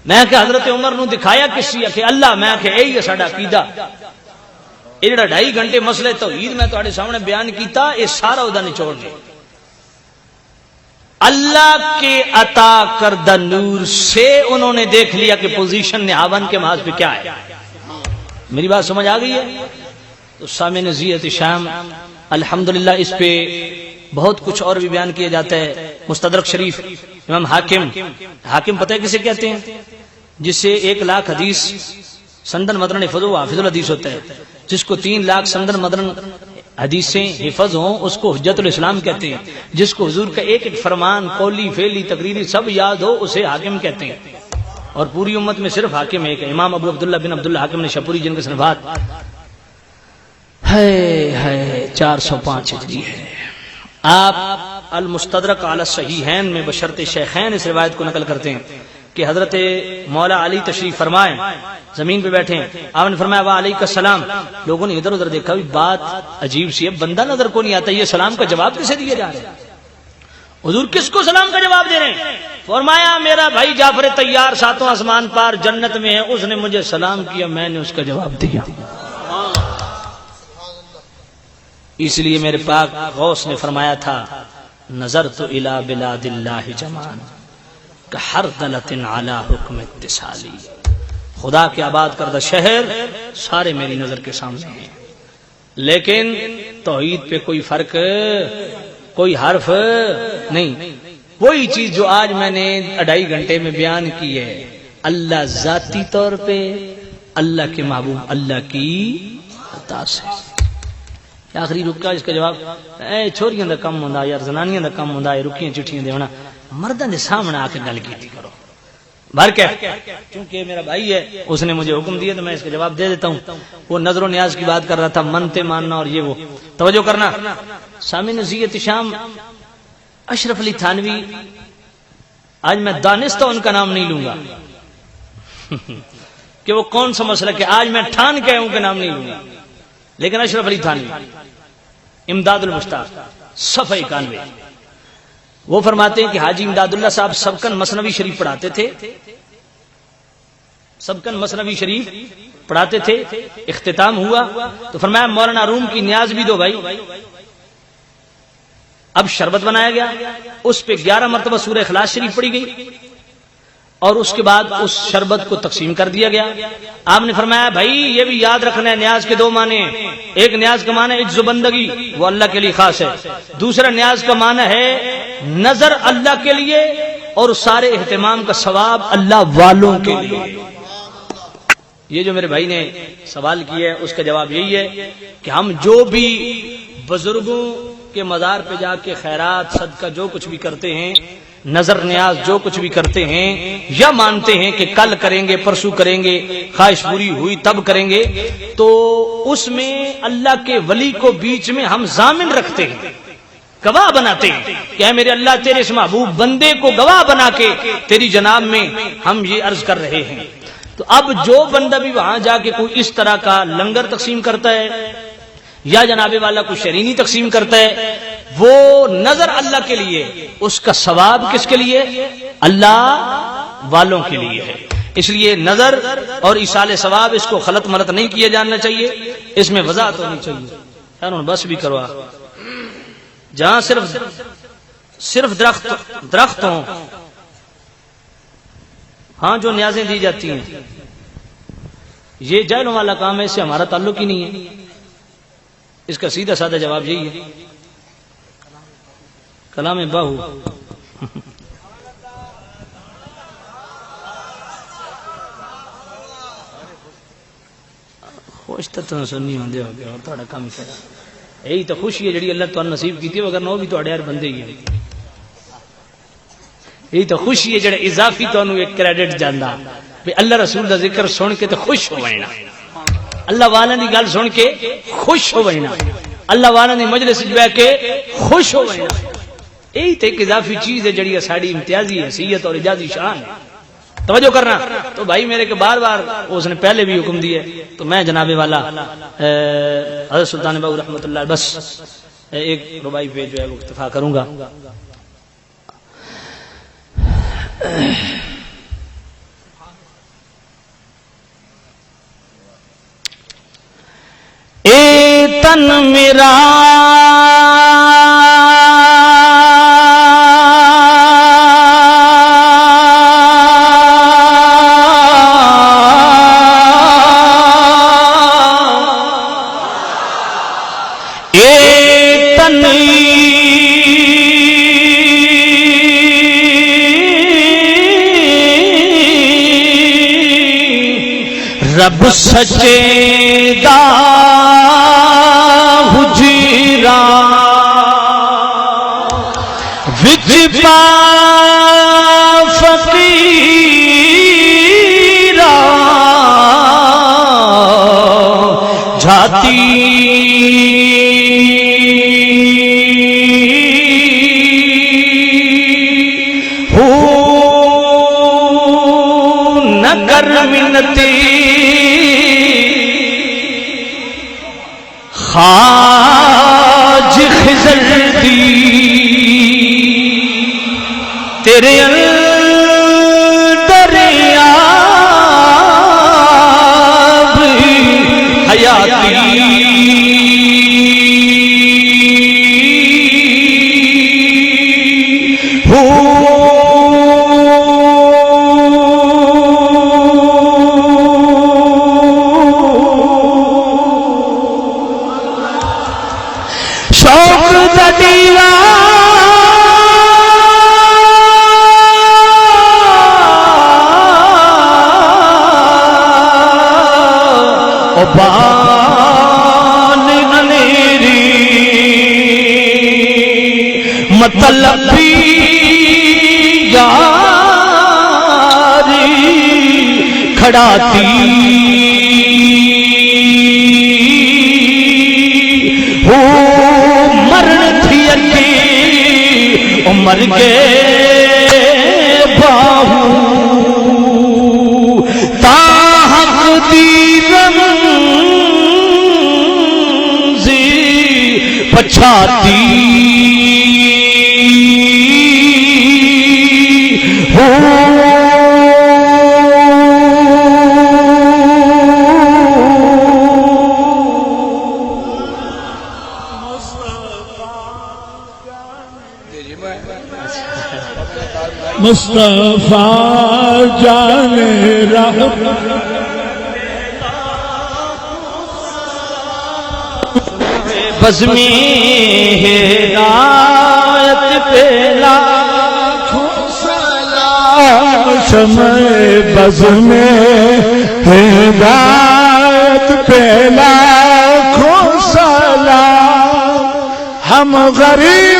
میں کہ حضرت عمر نو دکھایا کسی کہ اللہ، میں کہ یہی ہے ساڈا عقیدہ. یہ جڑا 2.5 گھنٹے مسئلے توحید میں تہاڈے سامنے بیان کیتا، یہ سارا ادا نچوڑ دے. اللہ کے عطا کردہ نور سے انہوں نے دیکھ لیا کہ پوزیشن نہاون کے محاذ پہ کیا ہے. میری بات سمجھ آ گئی ہے؟ تو سامعین زیت شام الحمدللہ اس پہ بہت کچھ اور بھی بیان کیا جاتا ہے. مستدرک شریف امام حاکم پتہ ہے کسے کہتے ہیں؟ جس سے 1,00,000 حدیث سندن مدن حفظ و حافظ الحدیث ہوتا ہے. جس کو 3,00,000 سندن مدن حدیثیں حفظ ہوں اس کو حجت الاسلام کہتے ہیں. جس کو حضور کا ایک ایک فرمان قولی فعلی تقریری سب یاد ہو اسے حاکم کہتے ہیں. اور پوری امت میں صرف حاکم ایک ہے، امام ابو عبداللہ بن عبداللہ حاکم نے شپوری، جن کے صنفات ہے 405 ہجری ہے. آپ المستدرک علی الصحیحین میں بشرط شیخین اس روایت کو نقل کرتے ہیں کہ حضرت مولا علی تشریف فرمائے، زمین پہ بیٹھے ہیں، آپ نے فرمایا وعلیکم السلام. لوگوں نے ادھر ادھر دیکھا، بات عجیب سی ہے، بندہ نظر کو نہیں آتا، یہ سلام کا جواب کسے دیا جا رہا ہے؟ حضور کس کو سلام کا جواب دے رہے ہیں؟ فرمایا میرا بھائی جعفر طیار 7واں آسمان پار جنت میں ہے، اس نے مجھے سلام کیا، میں نے اس کا جواب دیا. اس لیے میرے پاک غوث نے فرمایا تھا نظرت الی بلاد اللہ جمان کحردلۃ علی حکم اتصالی. خدا کے آباد کردہ شہر سارے میری نظر کے سامنے ہیں، لیکن توحید پہ کوئی فرق، کوئی حرف نہیں. وہی چیز جو آج میں نے 2.5 گھنٹے میں بیان کی ہے، اللہ ذاتی طور پہ، اللہ کے محبوب اللہ کی عطا سے. آخری رکا اس کا جواب چھوڑیاں دا کم ہوندا یار، زنانیاں دا کم ہوندا ہے رکیاں چٹھیاں دیونا، مرداں دے سامنے آ کے گل کیتی کرو. بھر کے چونکہ میرا بھائی ہے اس نے مجھے حکم دیا تو میں اس کا جواب دے دیتا ہوں. وہ نظر و نیاز کی بات کر رہا تھا، منتے ماننا اور یہ وہ. توجہ کرنا سامعین زیت شام، اشرف علی تھانوی، آج میں دانستہ ان کا نام نہیں لوں گا کہ وہ کون سا مسئلہ کہ آج میں ٹھان کے ان کا نام نہیں لوں گا، لیکن اشرف علی تھانوی امداد المشتاق صفحہ 91 وہ فرماتے ہیں کہ حاجی امداد اللہ صاحب سبکن مثنوی شریف پڑھاتے تھے، سبکن مثنوی شریف پڑھاتے تھے. اختتام ہوا تو فرمایا مولانا روم کی نیاز بھی دو بھائی. اب شربت بنایا گیا، اس پہ 11 مرتبہ سورہ اخلاص شریف پڑھی گئی اور اس کے بعد اس شربت کو تقسیم کر دیا گیا. آپ نے فرمایا بھائی یہ بھی یاد رکھنا ہے نیاز کے 2 معنی ہیں. ایک نیاز کا معنی عجز و بندگی، وہ اللہ کے لیے خاص ہے. دوسرا نیاز کا معنی ہے نظر اللہ کے لیے، اور سارے اہتمام کا ثواب اللہ والوں کے لیے. یہ جو میرے بھائی نے سوال کیا ہے اس کا جواب یہی ہے کہ ہم جو بھی بزرگوں کے مزار پہ جا کے خیرات صدقہ جو کچھ بھی کرتے ہیں، نظر نیاز جو کچھ بھی کرتے ہیں، یا مانتے ہیں کہ کل کریں گے، پرسوں کریں گے، خواہش پوری ہوئی تب کریں گے، تو اس میں اللہ کے ولی کو بیچ میں ہم ضامن رکھتے ہیں، گواہ بناتے ہیں کہ اے میرے اللہ تیرے اس محبوب بندے کو گواہ بنا کے تیری جناب میں ہم یہ عرض کر رہے ہیں. تو اب جو بندہ بھی وہاں جا کے کوئی اس طرح کا لنگر تقسیم کرتا ہے یا جناب والا کوئی شرینی تقسیم کرتا ہے، وہ نظر اللہ کے لیے، اس کا ثواب کس کے لیے؟ اللہ والوں کے لیے ہے. اس لیے نظر اور ایصال ثواب اس کو غلط ملت نہیں کیا جانا چاہیے، اس میں وضاحت ہونی چاہیے. یار بس بھی کروا، جہاں صرف درخت ہوں، ہاں جو نیازیں دی جاتی ہیں، یہ جاہلوں والا کام ہے، اس سے ہمارا تعلق ہی نہیں ہے. اس کا سیدھا سادہ جواب یہی ہے، کلام باہو خوش تو سننی ہوندے ہو گیا اور تھوڑا کام کرا. یہی تو خوشی ہے جڑی اللہ تعالی نصیب کی تھی، اگر نہ وہ بھی تھوڑے یار بندے ہی ہیں. یہی تو خوشی ہے جڑا اضافی تو ایک کریڈٹ جاندا بھی اللہ رسول دا ذکر سن کے تو خوش ہو وینا، اللہ والا دی گل سن کے خوش ہو وینا، اللہ والا دی مجلس وچ بیٹھ کے خوش ہو وینا. یہی تو ایک اضافی چیز ہے جڑی ساری امتیازی حیثیت اور اعجازی شان ہے. توجہ کرنا. تو بھائی میرے کے بار بار اس نے پہلے بھی حکم دیا تو میں جناب والا حضرت سلطان باہو رحمۃ اللہ بس ایک ربائی پہ جو ہے وہ اکتفا کروں گا. اے تن میرا سچے دا حجرا وچ پا فقیرا جھاتی ہو نہ کر منتی خاج خضر دی تیرے دریاب حیاتی ہو شوق ددیلا بان انیری مطلبی یاری کھڑاتی ہو مرن تھی اکی عمر کے باہو تاحق دیرم پچھاتی ہو مصطفیٰ جان رحم بزمی ہدایت پہ لاکھوں سلام شمع بزمی ہدایت پہ لاکھوں سلام ہم غریب